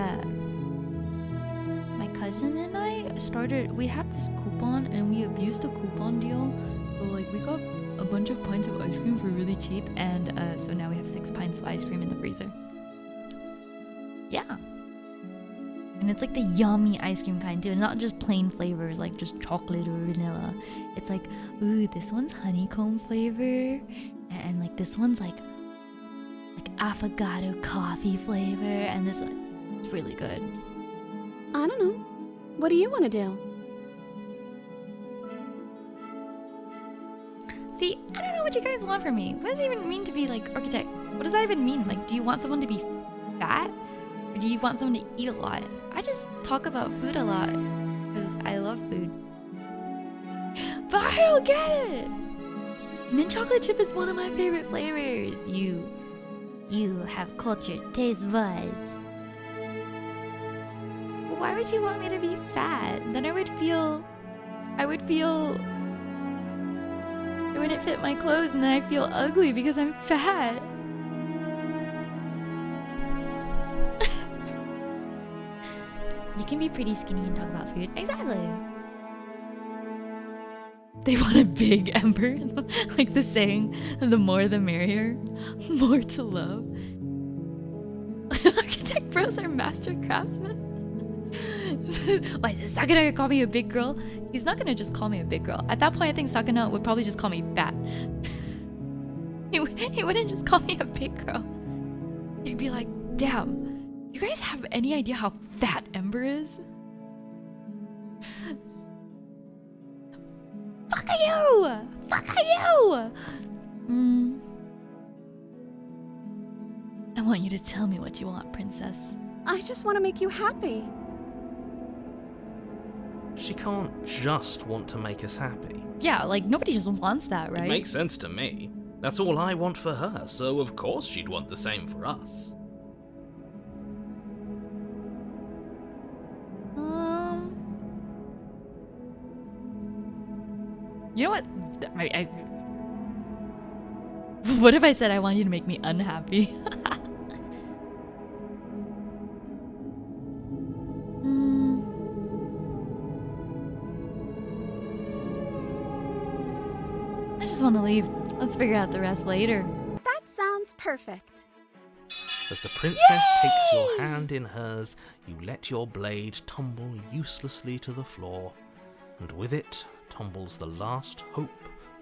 my cousin and I we had this coupon and we abused the coupon deal. So like we got a bunch of pints of ice cream for really cheap, and so now we have 6 pints of ice cream in the freezer. Yeah. And it's like the yummy ice cream kind too. It's not just plain flavors like just chocolate or vanilla. It's like, ooh, this one's honeycomb flavor, and like this one's like affogato coffee flavor, and this one, it's really good. I don't know. What do you want to do? See, I don't know what you guys want from me. What does it even mean to be like architect? What does that even mean? Like, do you want someone to be fat? Or do you want someone to eat a lot? I just talk about food a lot because I love food. But I don't get it. Mint chocolate chip is one of my favorite flavors. You have cultured taste buds. Why would you want me to be fat? Then I would feel it wouldn't fit my clothes, and then I'd feel ugly because I'm fat. You can be pretty skinny and talk about food. Exactly. They want a big Ember. Like the saying, the more the merrier. More to love. Architect bros are master craftsmen. Why is Sakura gonna call me a big girl? He's not gonna just call me a big girl. At that point, I think Sakura would probably just call me fat. He wouldn't just call me a big girl. He'd be like, damn, you guys have any idea how fat Ember is? Fuck you! Fuck you! I want you to tell me what you want, princess. I just want to make you happy. She can't just want to make us happy. Yeah, like nobody just wants that, right? It makes sense to me. That's all I want for her, so of course she'd want the same for us. You know what? What if I said I want you to make me unhappy? I just want to leave. Let's figure out the rest later. That sounds perfect. As the princess takes your hand in hers, you let your blade tumble uselessly to the floor, and with it tumbles the last hope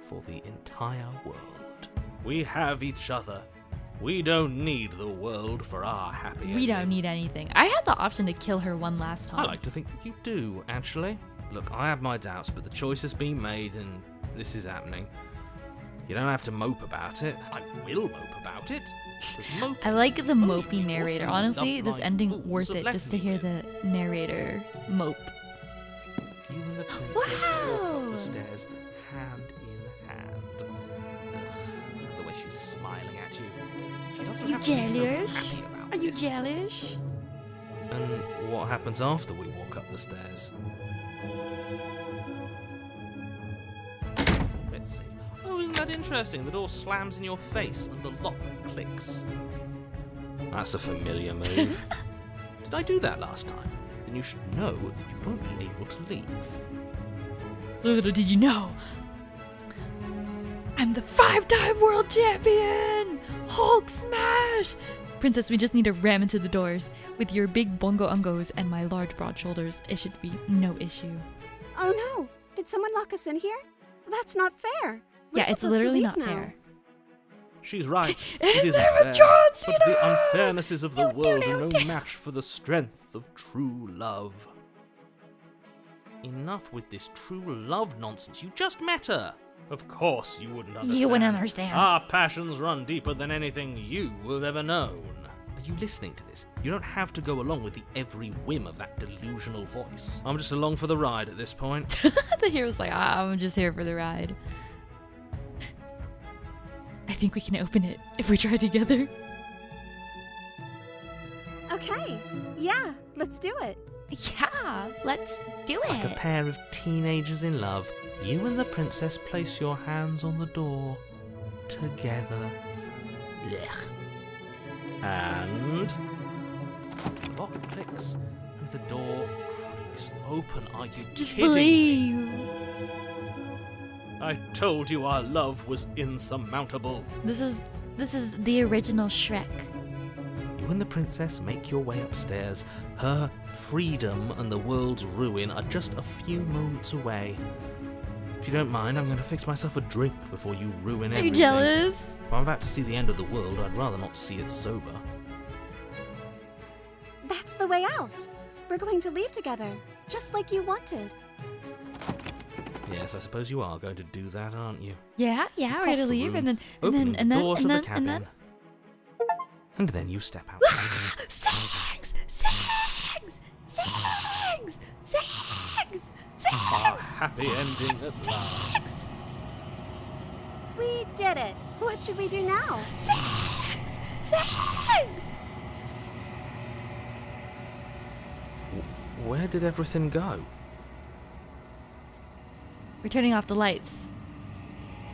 for the entire world. We have each other. We don't need the world for our happy We don't ending. need anything. I had the option to kill her one last time. I like to think that you do, actually. Look, I have my doubts, but the choice has been made and this is happening. You don't have to mope about it. I will mope about it. I like the Only mopey people narrator. who Honestly, love this life ending fools worth have it left just to me hear with. the narrator mope. You and the princess walk up the stairs hand in hand. Ugh, look at the way she's smiling at you. She doesn't Are you have to be so jealous? happy about Are you this. jealous? And what happens after we walk up the stairs? Let's see. Oh, isn't that interesting? The door slams in your face and the lock clicks. That's a familiar move. Did I do that last time? Then you should know that you won't be able to leave. Little did you know, I'm the 5-time world champion! Hulk smash! Princess, we just need to ram into the doors. With your big bongo ungos and my large broad shoulders, it should be no issue. Oh no! Did someone lock us in here? That's not fair. We're Yeah, it's supposed to literally leave not now. fair. She's right. His isn't name is fair. John But Cena! the unfairnesses of the No, no, world no, are no no. match for the strength of true love. Enough with this true love nonsense. You just met her. Of course you wouldn't understand. You wouldn't understand. Our passions run deeper than anything you have ever known. Are you listening to this? You don't have to go along with the every whim of that delusional voice. I'm just along for the ride at this point. The hero's like, I'm just here for the ride. I think we can open it if we try together. Okay, yeah, let's do it. Yeah, let's do Like a it. pair of teenagers in love, you and the princess place your hands on the door together. Blech. And the lock clicks and the door creaks open. Are you Just kidding me? believe. I told you our love was insurmountable. This is the original Shrek. You and the princess make your way upstairs. Her freedom and the world's ruin are just a few moments away. If you don't mind, I'm going to fix myself a drink before you ruin Are everything. you jealous? If I'm about to see the end of the world, I'd rather not see it sober. That's the way out. We're going to leave together, just like you wanted. Yes, I suppose you are going to do that, aren't you? Yeah, we're Across gonna the leave, room, and opening then the door to the and cabin. then And then you step out. sex. Our happy ending at last. We did it. What should we do now? Where did everything go? We're turning off the lights,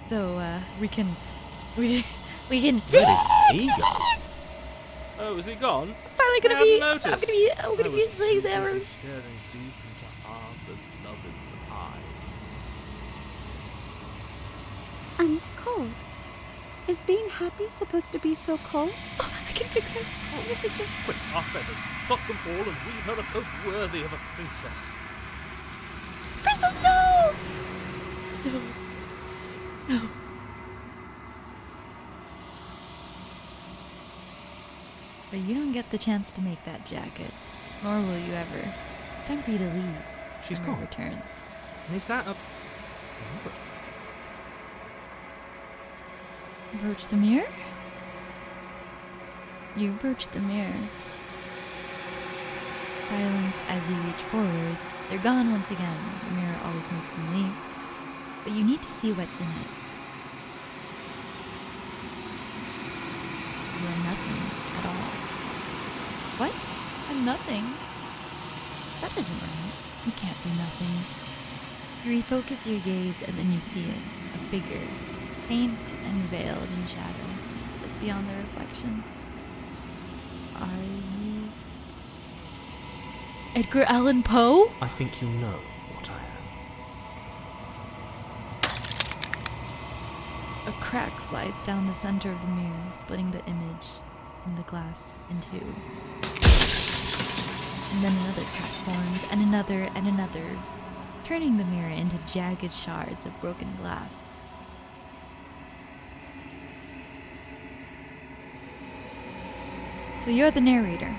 so we can. Where did he go? Oh, is he gone? Finally I gonna hadn't be. noticed. I'm I gonna be was a slave too ever. busy staring deep into our beloved's eyes. I'm cold. Is being happy supposed to be so cold? Oh, I can fix it. I can fix it. Quick, our feathers, pluck them all and weave her a coat worthy of a princess. Princess, no! No. But you don't get the chance to make that jacket, nor will you ever. Time for you to leave. She's when it gone. returns. And is that a... Approach the mirror? You approach the mirror. Silence as you reach forward. They're gone once again. The mirror always makes them leave. But you need to see what's in it. You are nothing at all. What? I'm nothing? That isn't right. You can't be nothing. You refocus your gaze and then you see it. A figure. Faint and veiled in shadow. Just beyond the reflection. Are you... Edgar Allan Poe? I think you know what I am. A crack slides down the center of the mirror, splitting the image in the glass in two. And then another crack forms, and another, turning the mirror into jagged shards of broken glass. So you're the narrator.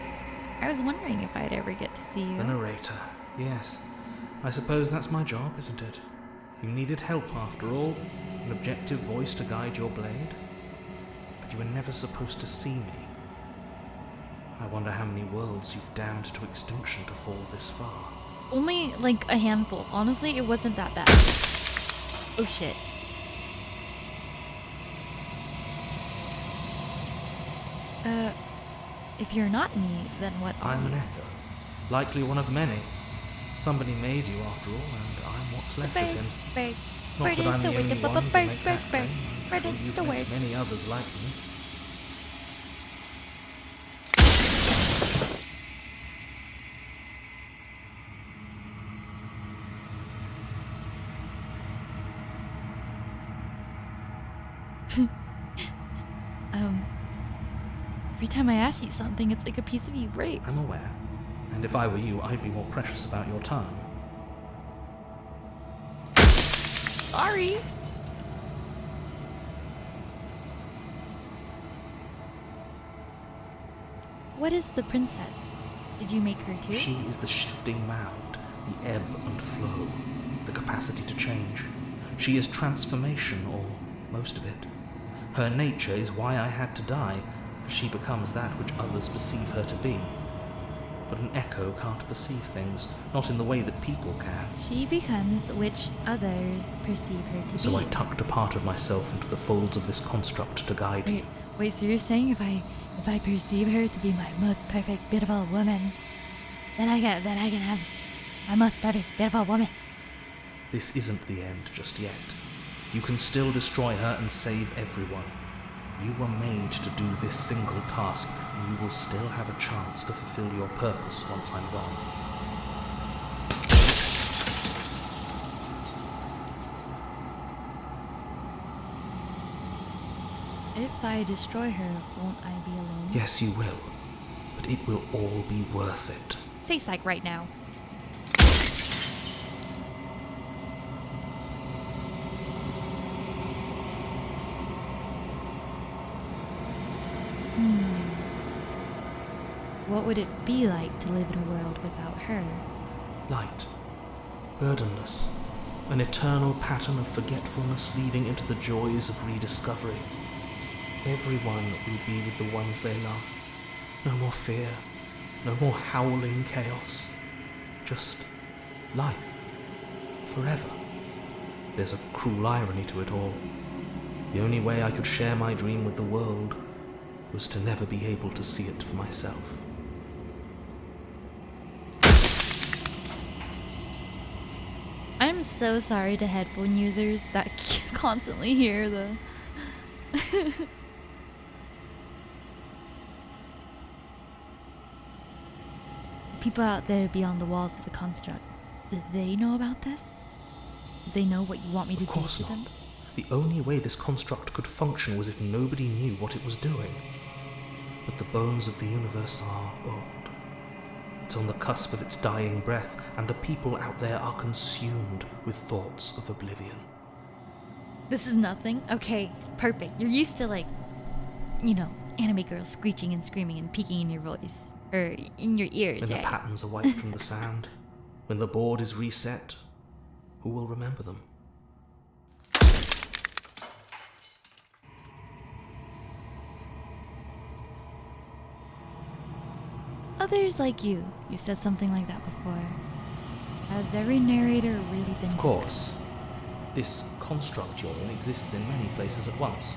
I was wondering if I'd ever get to see you. The narrator, yes. I suppose that's my job, isn't it? You needed help after all, an objective voice to guide your blade. But you were never supposed to see me. I wonder how many worlds you've damned to extinction to fall this far. Only like a handful. Honestly, it wasn't that bad. Oh shit. If you're not me, then what are I'm you? an echo, likely one of many. Somebody made you after all, and I'm what's left of him. Not that I'm the only one who can make that claim. I'm sure you've met many others like me. Every time I ask you something, it's like a piece of you breaks. I'm aware. And if I were you, I'd be more precious about your time. Sorry. What is the princess? Did you make her too? She is the shifting mound, the ebb and flow, the capacity to change. She is transformation, or most of it. Her nature is why I had to die, for she becomes that which others perceive her to be. But an echo can't perceive things, not in the way that people can. She becomes which others perceive her to be. So I tucked a part of myself into the folds of this construct to guide you. Wait, so you're saying if I perceive her to be my most perfect, beautiful woman, then I can have my most perfect, beautiful woman? This isn't the end just yet. You can still destroy her and save everyone. You were made to do this single task, and you will still have a chance to fulfill your purpose once I'm gone. If I destroy her, won't I be alone? Yes, you will. But it will all be worth it. Say psych right now. What would it be like to live in a world without her? Light. Burdenless. An eternal pattern of forgetfulness leading into the joys of rediscovery. Everyone will be with the ones they love. No more fear. No more howling chaos. Just life. Forever. There's a cruel irony to it all. The only way I could share my dream with the world was to never be able to see it for myself. I'm so sorry to headphone users that constantly hear the... People out there beyond the walls of the construct, did they know about this? Did they know what you want me to do to them? Of course not. The only way this construct could function was if nobody knew what it was doing. But the bones of the universe are old. It's on the cusp of its dying breath, and the people out there are consumed with thoughts of oblivion. This is nothing? Okay, perfect. You're used to, like, you know, anime girls screeching and screaming and peeking in your voice. Or in your ears, When right? the patterns are wiped from the sand, when the board is reset, who will remember them? Others like you. You said something like that before. Has every narrator really been... Of course. This construct you're in exists in many places at once.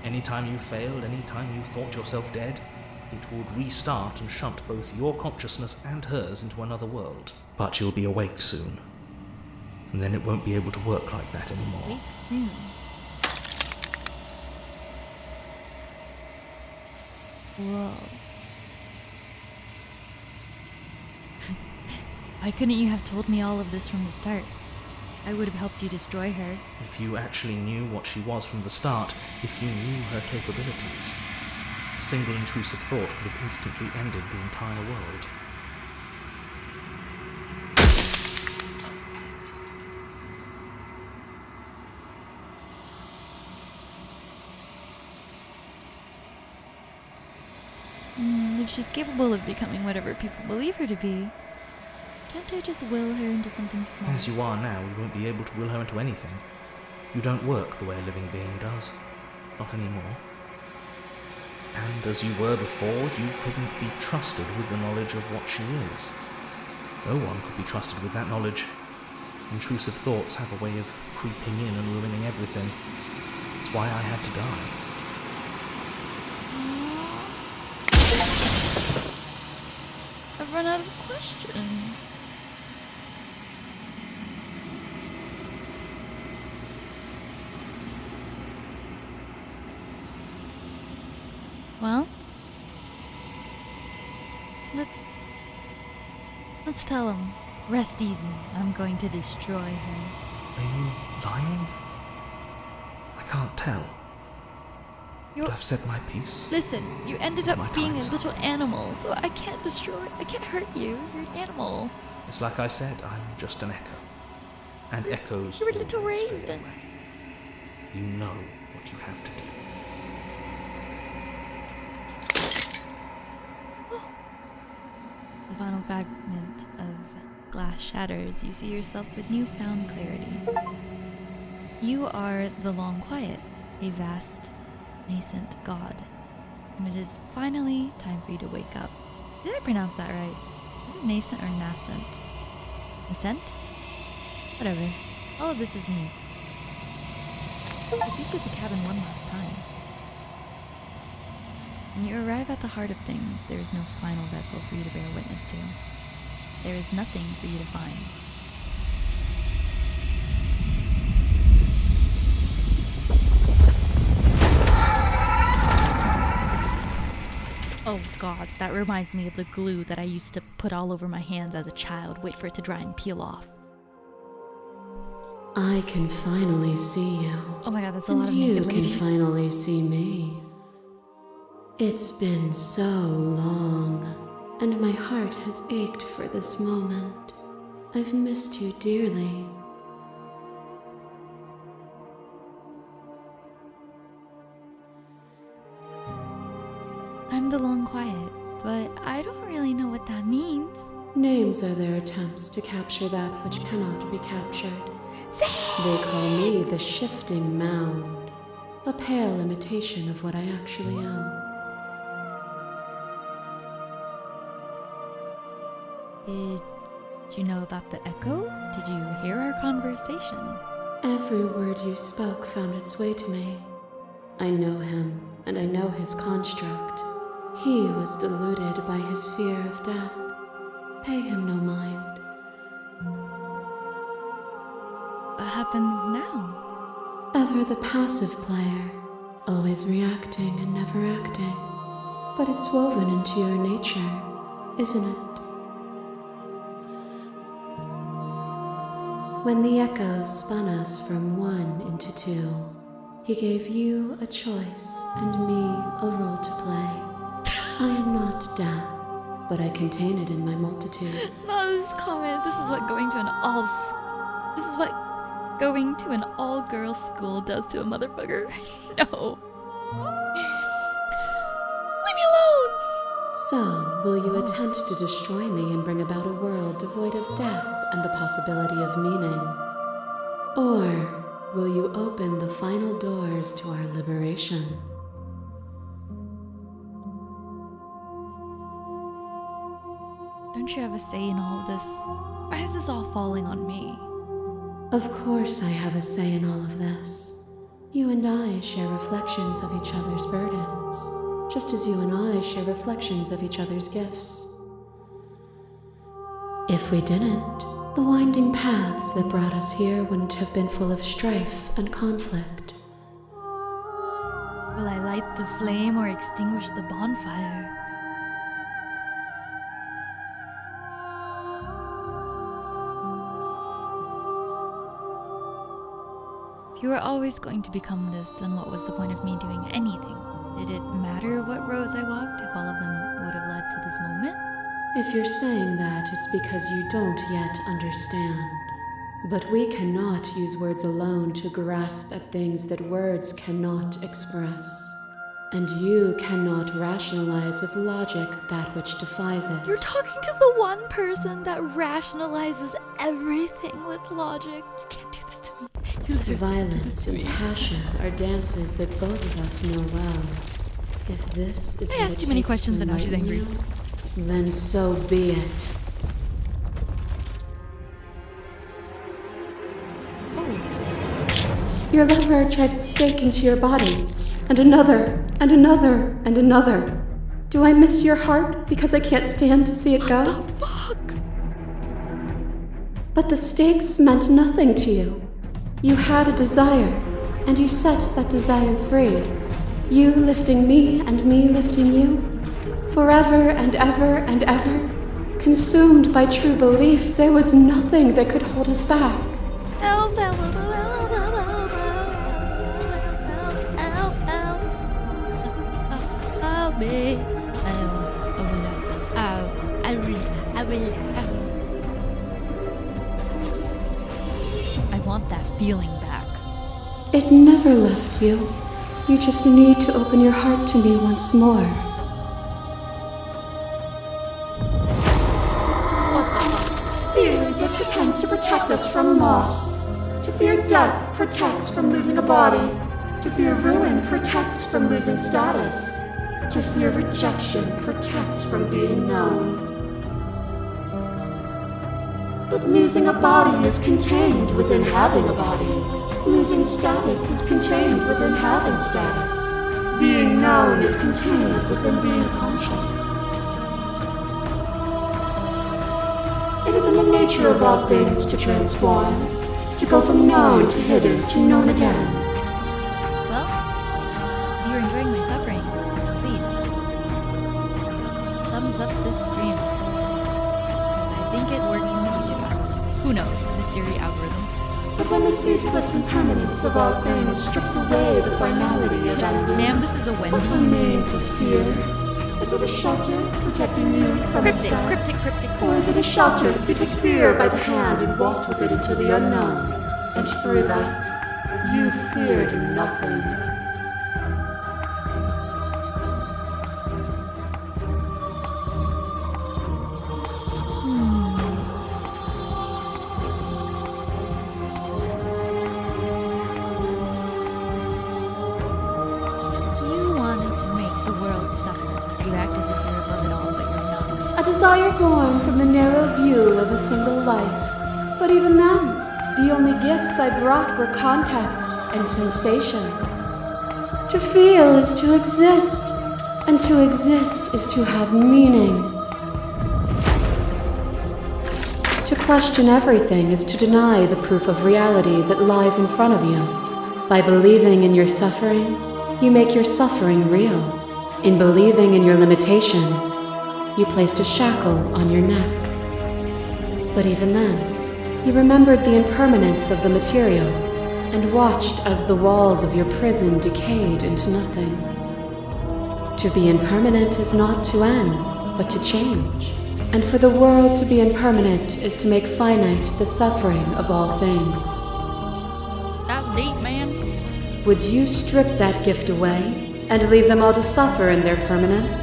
Anytime you failed, anytime you thought yourself dead, it would restart and shunt both your consciousness and hers into another world. But you'll be awake soon. And then it won't be able to work like that anymore. Wake soon. Whoa. Why couldn't you have told me all of this from the start? I would have helped you destroy her. If you actually knew what she was from the start, if you knew her capabilities, a single intrusive thought could have instantly ended the entire world. If she's capable of becoming whatever people believe her to be, can't I just will her into something small? As you are now, we won't be able to will her into anything. You don't work the way a living being does. Not anymore. And as you were before, you couldn't be trusted with the knowledge of what she is. No one could be trusted with that knowledge. Intrusive thoughts have a way of creeping in and ruining everything. It's why I had to die. I've run out of questions. Well, let's tell him. Rest easy. I'm going to destroy her. Are you lying? I can't tell. But I've said my piece. Listen, you ended My up being a time's little up. animal, so I can't hurt you. You're an animal. It's like I said, I'm just an echo. And echoes You're a little always fade raven. away. You know what you have to do. The final fragment of glass shatters. You see yourself with newfound clarity. You are the Long Quiet, a vast, nascent god. And it is finally time for you to wake up. Did I pronounce that right? Is it nascent or nascent? Nascent? Whatever. All of this is me. Let's each at the cabin one last time. When you arrive at the heart of things, there is no final vessel for you to bear witness to. There is nothing for you to find. Oh god, that reminds me of the glue that I used to put all over my hands as a child, wait for it to dry and peel off. I can finally see you. Oh my god, that's a lot of naked you ladies. can finally see me. It's been so long, and my heart has ached for this moment. I've missed you dearly. I'm the Long Quiet, but I don't really know what that means. Names are their attempts to capture that which cannot be captured. They call me the Shifting Mound, a pale imitation of what I actually am. Did you know about the echo? Did you hear our conversation? Every word you spoke found its way to me. I know him, and I know his construct. He was deluded by his fear of death. Pay him no mind. What happens now? Ever the passive player, always reacting and never acting. But it's woven into your nature, isn't it? When the echo spun us from one into two, he gave you a choice and me a role to play. I am not death, but I contain it in my multitude. No, this comment. This is what going to an all-girls school does to a motherfucker. No. Leave me alone. So, will you attempt to destroy me and bring about a world devoid of death and the possibility of meaning? Or will you open the final doors to our liberation? Don't you have a say in all of this? Why is this all falling on me? Of course I have a say in all of this. You and I share reflections of each other's burdens, just as you and I share reflections of each other's gifts. If we didn't, the winding paths that brought us here wouldn't have been full of strife and conflict. Will I light the flame or extinguish the bonfire? If you were always going to become this, then what was the point of me doing anything? Did it matter what roads I walked if all of them would have led to this moment? If you're saying that, it's because you don't yet understand. But we cannot use words alone to grasp at things that words cannot express. And you cannot rationalize with logic that which defies it. You're talking to the one person that rationalizes everything with logic. You can't do this to me. You literally can't do this Violence to and me. passion are dances that both of us know well. If this is I what asked it too many takes questions to and now she's enlighten angry. you, then so be it. Your lover drives a stake into your body, and another, and another, and another. Do I miss your heart because I can't stand to see it go? What the fuck? But the stakes meant nothing to you. You had a desire, and you set that desire free. You lifting me and me lifting you. Forever and ever and ever. Consumed by true belief, there was nothing that could hold us back. Help, help, help, help, help, help, help, help, help, help me. I want that feeling back. It never left you. You just need to open your heart to me once more. Fear is what pretends to protect us from loss. To fear death protects from losing a body. To fear ruin protects from losing status. To fear rejection protects from being known. But losing a body is contained within having a body. Losing status is contained within having status. Being known is contained within being conscious. It is in the nature of all things to transform, to go from known to hidden to known again. Well, if you're enjoying my suffering, please thumbs up this stream. Because I think it works in the YouTube algorithm. Who knows? Mystery algorithm. But when the ceaseless impermanence of all things strips away the finality of endings, Ma'am, this is a what Wendy's. remains of fear? Is it a shelter protecting you from itself? Cryptic. Or is it a shelter you took fear by the hand and walked with it into the unknown? And through that, you feared nothing. You wanted to make the world suffer. You act as if you're above it all, but you're not. A desire born from the narrow view of a single life. But even then, the only gifts I brought were context and sensation. To feel is to exist, and to exist is to have meaning. To question everything is to deny the proof of reality that lies in front of you. By believing in your suffering, you make your suffering real. In believing in your limitations, you placed a shackle on your neck. But even then, you remembered the impermanence of the material and watched as the walls of your prison decayed into nothing. To be impermanent is not to end, but to change. And for the world to be impermanent is to make finite the suffering of all things. That's deep, man. Would you strip that gift away and leave them all to suffer in their permanence?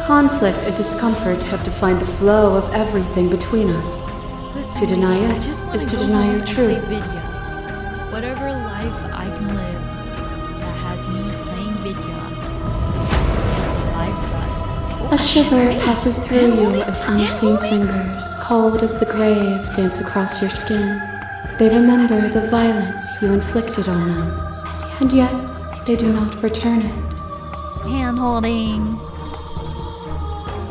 Conflict and discomfort have defined the flow of everything between us. Listen, To deny I it just wanna is to go deny home your and truth. play video. Whatever life I can live that has me playing video. Live. A shiver passes through you as unseen fingers, cold as the grave, dance across your skin. They remember the violence you inflicted on them, and yet they do not return it. Hand holding.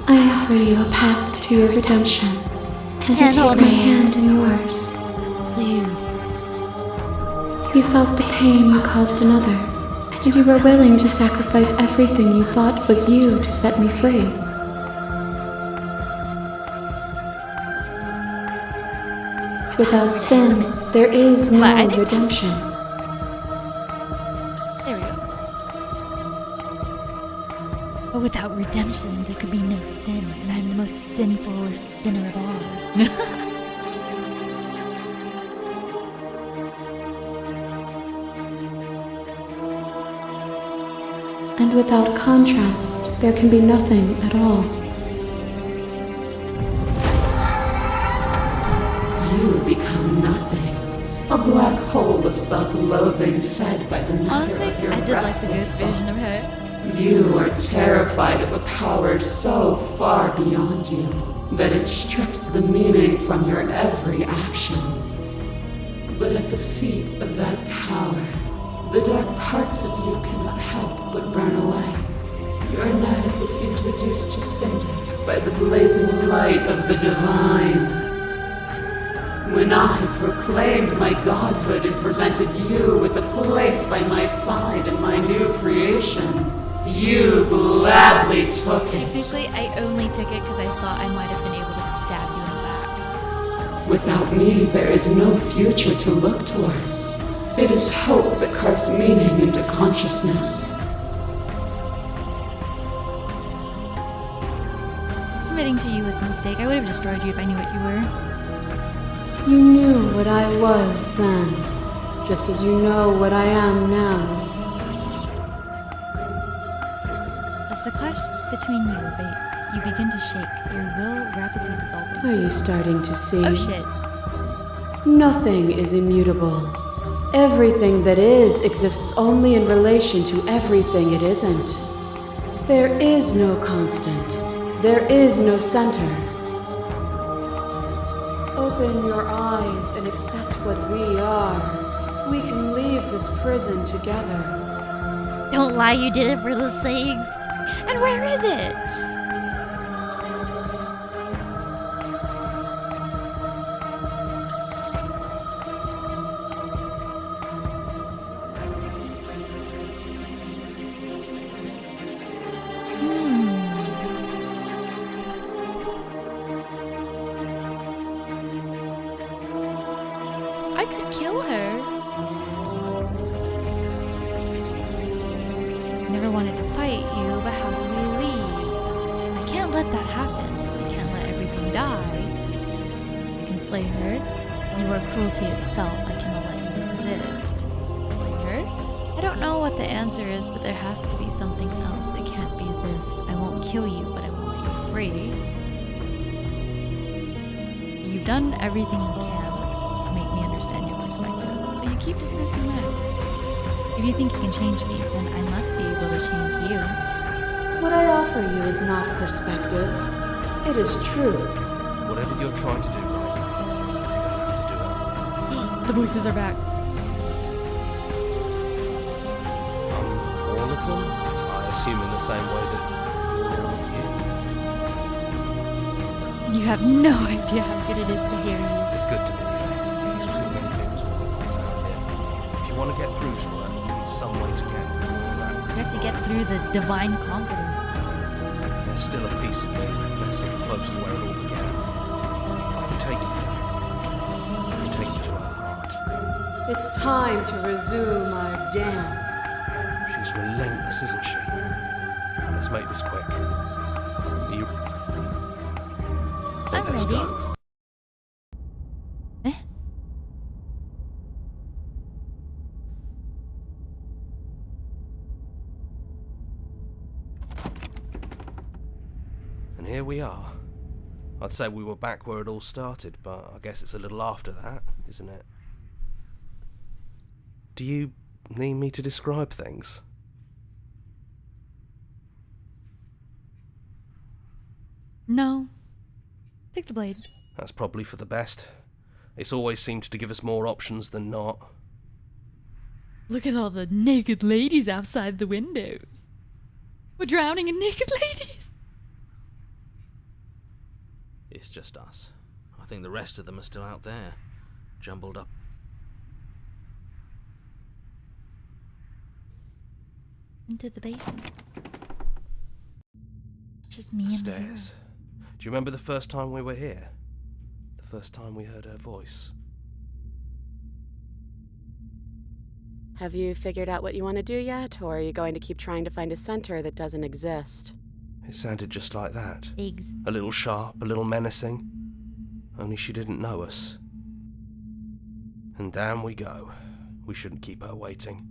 I offer you a path to your redemption, and you Hand take my holding. hand in yours. Dude. You felt the pain you caused another, and you were willing to sacrifice everything you thought was you to set me free. Without sin, there is But I no think- redemption. There we go. But without redemption, there could be no sin, and I'm the most sinful sinner of all. And without contrast, there can be nothing at all. You become nothing. A black hole of self-loathing fed by the matter Honestly, of your I did like the restless ghost version of thoughts. her. You are terrified of a power so far beyond you that it strips the meaning from your every action. But at the feet of that power, the dark parts of you cannot help but burn away. Your inadequacy is reduced to cinders by the blazing light of the divine. When I proclaimed my godhood and presented you with a place by my side in my new creation, you gladly took it. Technically, I only took it because I thought I might have been able to stab you in the back. Without me, there is no future to look towards. It is hope that carves meaning into consciousness. Submitting to you was a mistake. I would have destroyed you if I knew what you were. You knew what I was then, just as you know what I am now. As the clash between you abates, you begin to shake, your will rapidly dissolving. Are you starting to see? Oh shit. Nothing is immutable. Everything that is exists only in relation to everything it isn't. There is no constant. There is no center. Open your eyes and accept what we are. We can leave this prison together. Don't lie, you did it for those things. And where is it? I could kill her. Never wanted to fight you, but how do we leave? I can't let that happen. I can't let everything die. I can slay her. You are cruelty itself. I cannot let you exist. Slay her? I don't know what the answer is, but there has to be something else. It can't be this. I won't kill you, but I won't let you free. You've done everything you can to make me understand your perspective, but you keep dismissing mine. If you think you can change me, then I must be able to change you. What I offer you is not perspective. It is truth. Whatever you're trying to do right now, you don't have to do it alone. The voices are back. All of them? I assume in the same way that you're all of you. You have no idea how good it is to hear you. It's good to be here. She's too many things all at once out here. If you want to get through to her, you need some way to get through all of that. You have to get through the divine confidence. There's still a piece of me nestled close to where it all began. I can take you there. I can take you to her heart. It's time to resume our dance. She's relentless, isn't she? Let's make this quick. Are you... Then I'm let's ready. go. And here we are. I'd say we were back where it all started, but I guess it's a little after that, isn't it? Do you need me to describe things? No. Take the blade. That's probably for the best. It's always seemed to give us more options than not. Look at all the naked ladies outside the windows. We're drowning in naked ladies. It's just us. I think the rest of them are still out there, jumbled up. Into the basement. Just me and Stairs. Do you remember the first time we were here? The first time we heard her voice? Have you figured out what you want to do yet, or are you going to keep trying to find a center that doesn't exist? It sounded just like that. eggs. A little sharp, a little menacing. Only she didn't know us. And down we go. We shouldn't keep her waiting.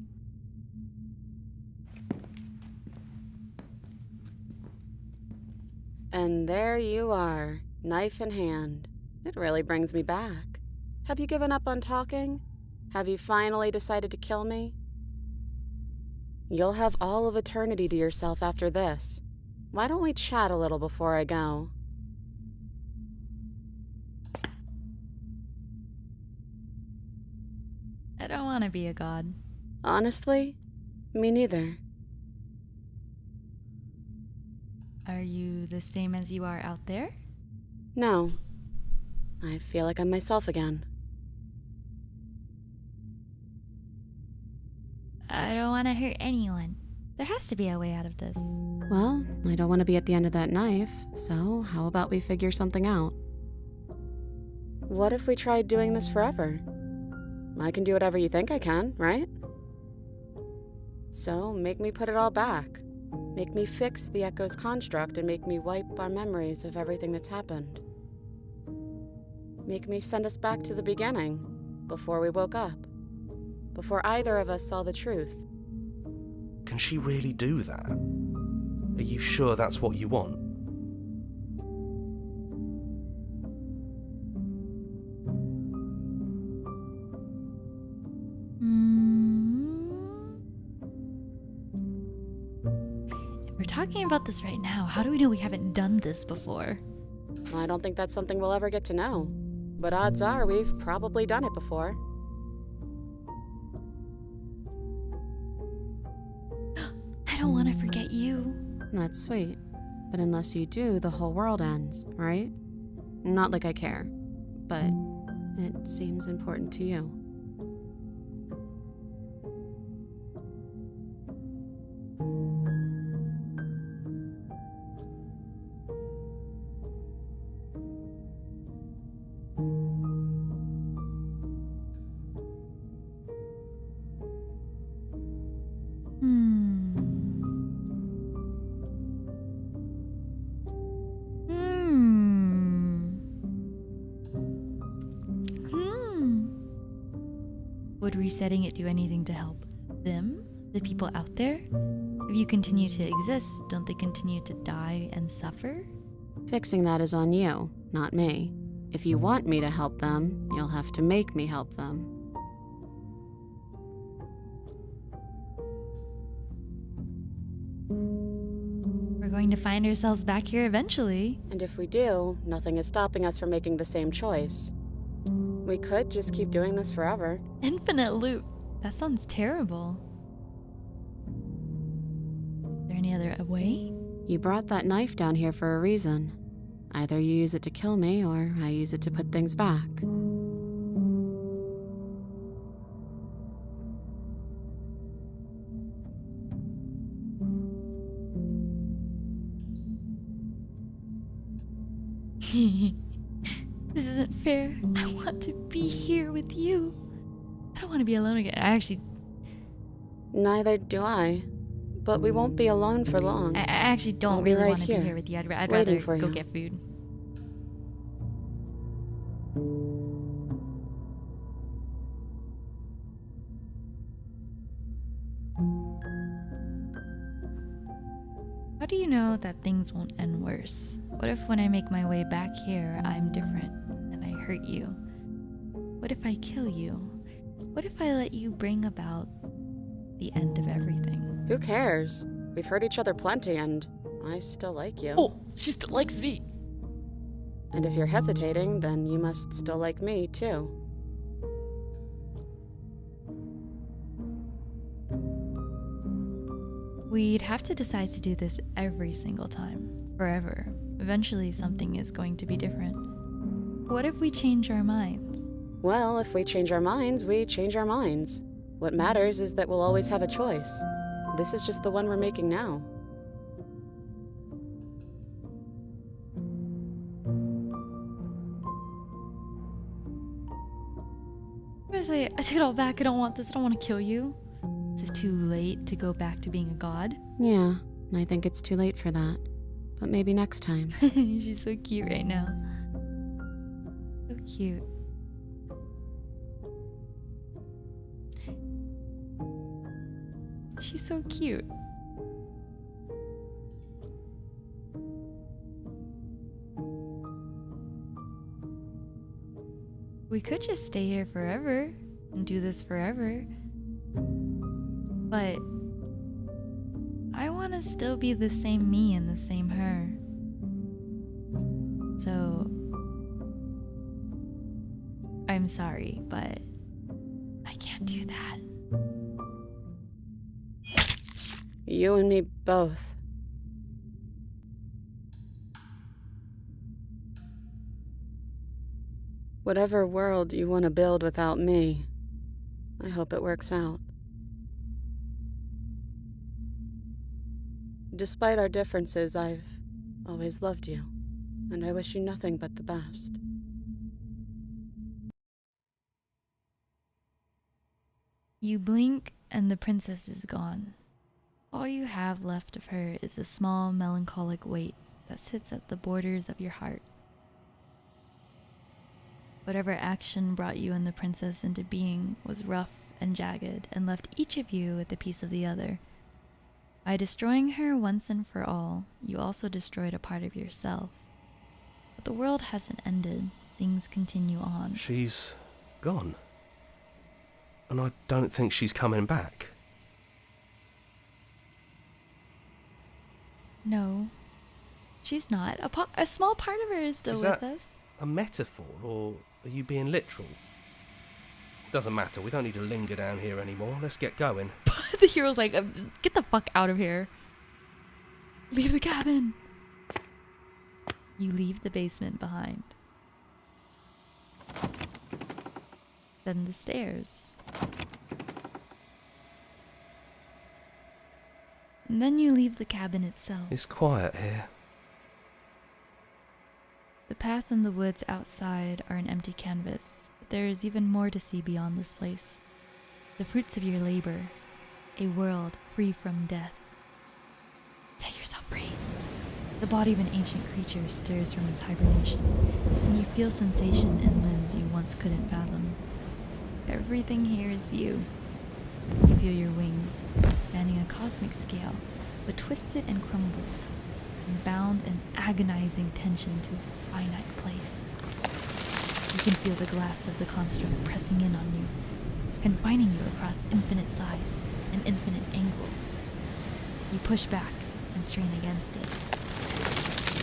And there you are, knife in hand. It really brings me back. Have you given up on talking? Have you finally decided to kill me? You'll have all of eternity to yourself after this. Why don't we chat a little before I go? I don't want to be a god. Honestly, me neither. Are you the same as you are out there? No. I feel like I'm myself again. I don't want to hurt anyone. There has to be a way out of this. Well, I don't want to be at the end of that knife, so how about we figure something out? What if we tried doing this forever? I can do whatever you think I can, right? So, make me put it all back. Make me fix the Echo's construct and make me wipe our memories of everything that's happened. Make me send us back to the beginning, before we woke up. Before either of us saw the truth. Can she really do that? Are you sure that's what you want? If we're talking about this right now, how do we know we haven't done this before? I don't think that's something we'll ever get to know. But odds are we've probably done it before. I don't want to forget you. That's sweet. But unless you do, the whole world ends, right? Not like I care. But it seems important to you. Would resetting it do anything to help them? The people out there? If you continue to exist, don't they continue to die and suffer? Fixing that is on you, not me. If you want me to help them, you'll have to make me help them. We're going to find ourselves back here eventually. And if we do, nothing is stopping us from making the same choice. We could just keep doing this forever. Infinite loop. That sounds terrible. Is there any other way? You brought that knife down here for a reason. Either you use it to kill me, or I use it to put things back. This isn't fair. I want to be here with you. I don't want to be alone again. Neither do I. But we won't be alone for long. I actually don't I'll be really right want to be here, here with you. I'd waiting rather for go you. get food. How do you know that things won't end worse? What if when I make my way back here, I'm different and I hurt you? What if I kill you? What if I let you bring about the end of everything? Who cares? We've hurt each other plenty, and I still like you. Oh, she still likes me. And if you're hesitating, then you must still like me, too. We'd have to decide to do this every single time, forever. Eventually, something is going to be different. What if we change our minds? Well, if we change our minds, we change our minds. What matters is that we'll always have a choice. This is just the one we're making now. I take it all back. I don't want this. I don't want to kill you. Is it too late to go back to being a god? Yeah, I think it's too late for that. But maybe next time. She's so cute right now. So cute. She's so cute. We could just stay here forever and do this forever. But I want to still be the same me and the same her. So I'm sorry, but I can't do that. You and me both. Whatever world you want to build without me, I hope it works out. Despite our differences, I've always loved you, and I wish you nothing but the best. You blink and the princess is gone. All you have left of her is a small melancholic weight that sits at the borders of your heart. Whatever action brought you and the princess into being was rough and jagged and left each of you with a piece of the other. By destroying her once and for all, you also destroyed a part of yourself. But the world hasn't ended. Things continue on. She's gone. And I don't think she's coming back. No, she's not. A small part of her is still Is with that us. a metaphor, or are you being literal? Doesn't matter, we don't need to linger down here anymore. Let's get going. The hero's like, get the fuck out of here. Leave the cabin. You leave the basement behind. Then the stairs. And then you leave the cabin itself. It's quiet here. The path and the woods outside are an empty canvas, but there is even more to see beyond this place. The fruits of your labor, a world free from death. Set yourself free. The body of an ancient creature stirs from its hibernation, and you feel sensation in limbs you once couldn't fathom. Everything here is you. You feel your wings, spanning a cosmic scale, but twisted and crumbled, and bound in agonizing tension to a finite place. You can feel the glass of the construct pressing in on you, confining you across infinite sides and infinite angles. You push back and strain against it,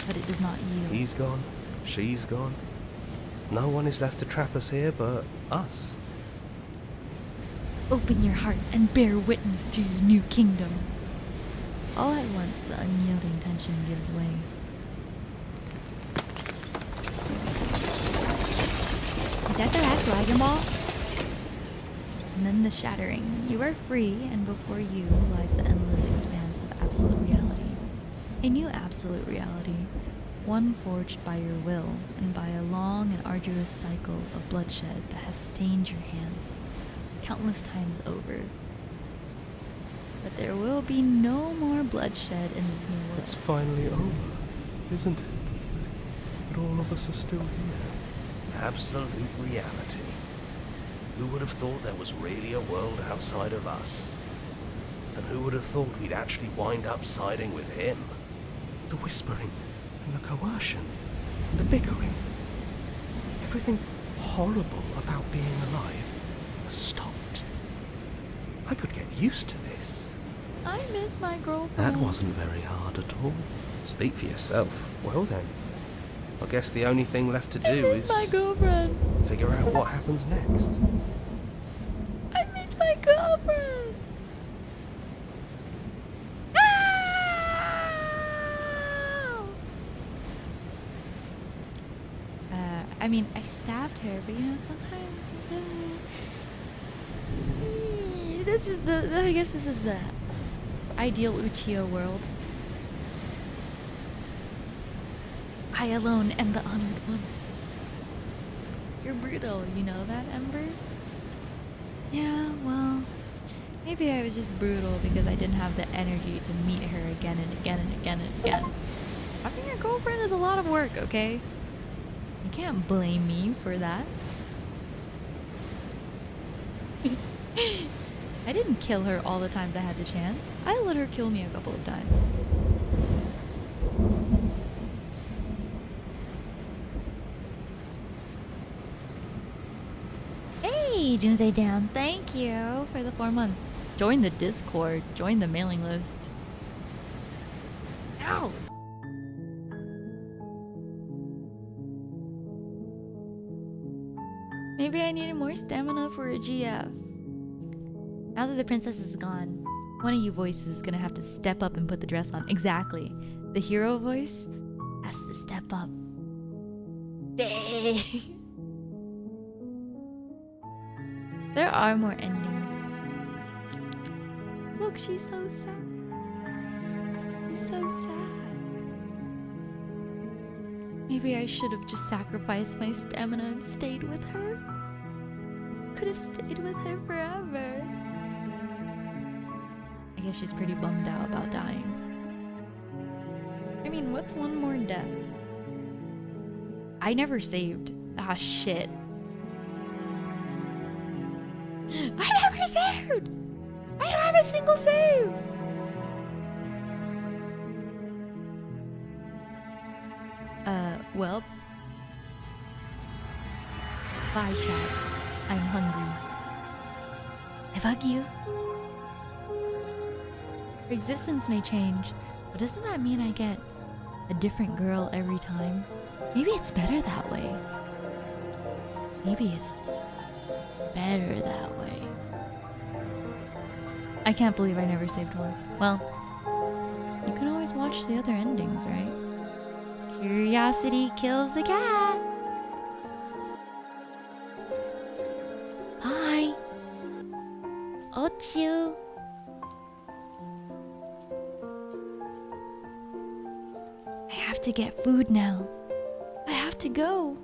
but it does not yield. He's gone. She's gone. No one is left to trap us here but us. Open your heart and bear witness to your new kingdom. All at once, the unyielding tension gives way. Is that the last Dragon Ball? And then the shattering. You are free, and before you lies the endless expanse of absolute reality. A new absolute reality, one forged by your will and by a long and arduous cycle of bloodshed that has stained your hands countless times over. But there will be no more bloodshed in this new world. It's finally over, isn't it? But all of us are still here. Absolute reality. Who would have thought there was really a world outside of us? And who would have thought we'd actually wind up siding with him? The whispering, and the coercion, and the bickering. Everything horrible about being alive has stopped. I could get used to this. I miss my girlfriend. That wasn't very hard at all. Speak for yourself. Well then, I guess the only thing left to do I miss is my girlfriend. figure out what happens next. I miss my girlfriend. No! I mean, I stabbed her, but you know, sometimes that's just I guess this is the ideal Uchiha world. I alone am the honored one. You're brutal, you know that, Ember? Yeah, well, maybe I was just brutal because I didn't have the energy to meet her again and again and again and again. Having your girlfriend is a lot of work, okay? You can't blame me for that. I didn't kill her all the times I had the chance. I let her kill me a couple of times. Hey, Doomsday Down, thank you for the 4 months. Join the Discord, join the mailing list. Ow! Maybe I needed more stamina for a GF. Now that the princess is gone, one of you voices is gonna have to step up and put the dress on. Exactly. The hero voice has to step up. Dang. There are more endings. Look, she's so sad. She's so sad. Maybe I should have just sacrificed my stamina and stayed with her. Could have stayed with her forever. I guess she's pretty bummed out about dying. I mean, what's one more death? I never saved. Ah, shit. I never saved! I don't have a single save! Well. Bye, chat. I'm hungry. I bug you. Your existence may change, but doesn't that mean I get a different girl every time? Maybe it's better that way. Maybe it's better that way. I can't believe I never saved once. Well, you can always watch the other endings, right? Curiosity kills the cat. Hi. Otsu. I have to get food now. I have to go.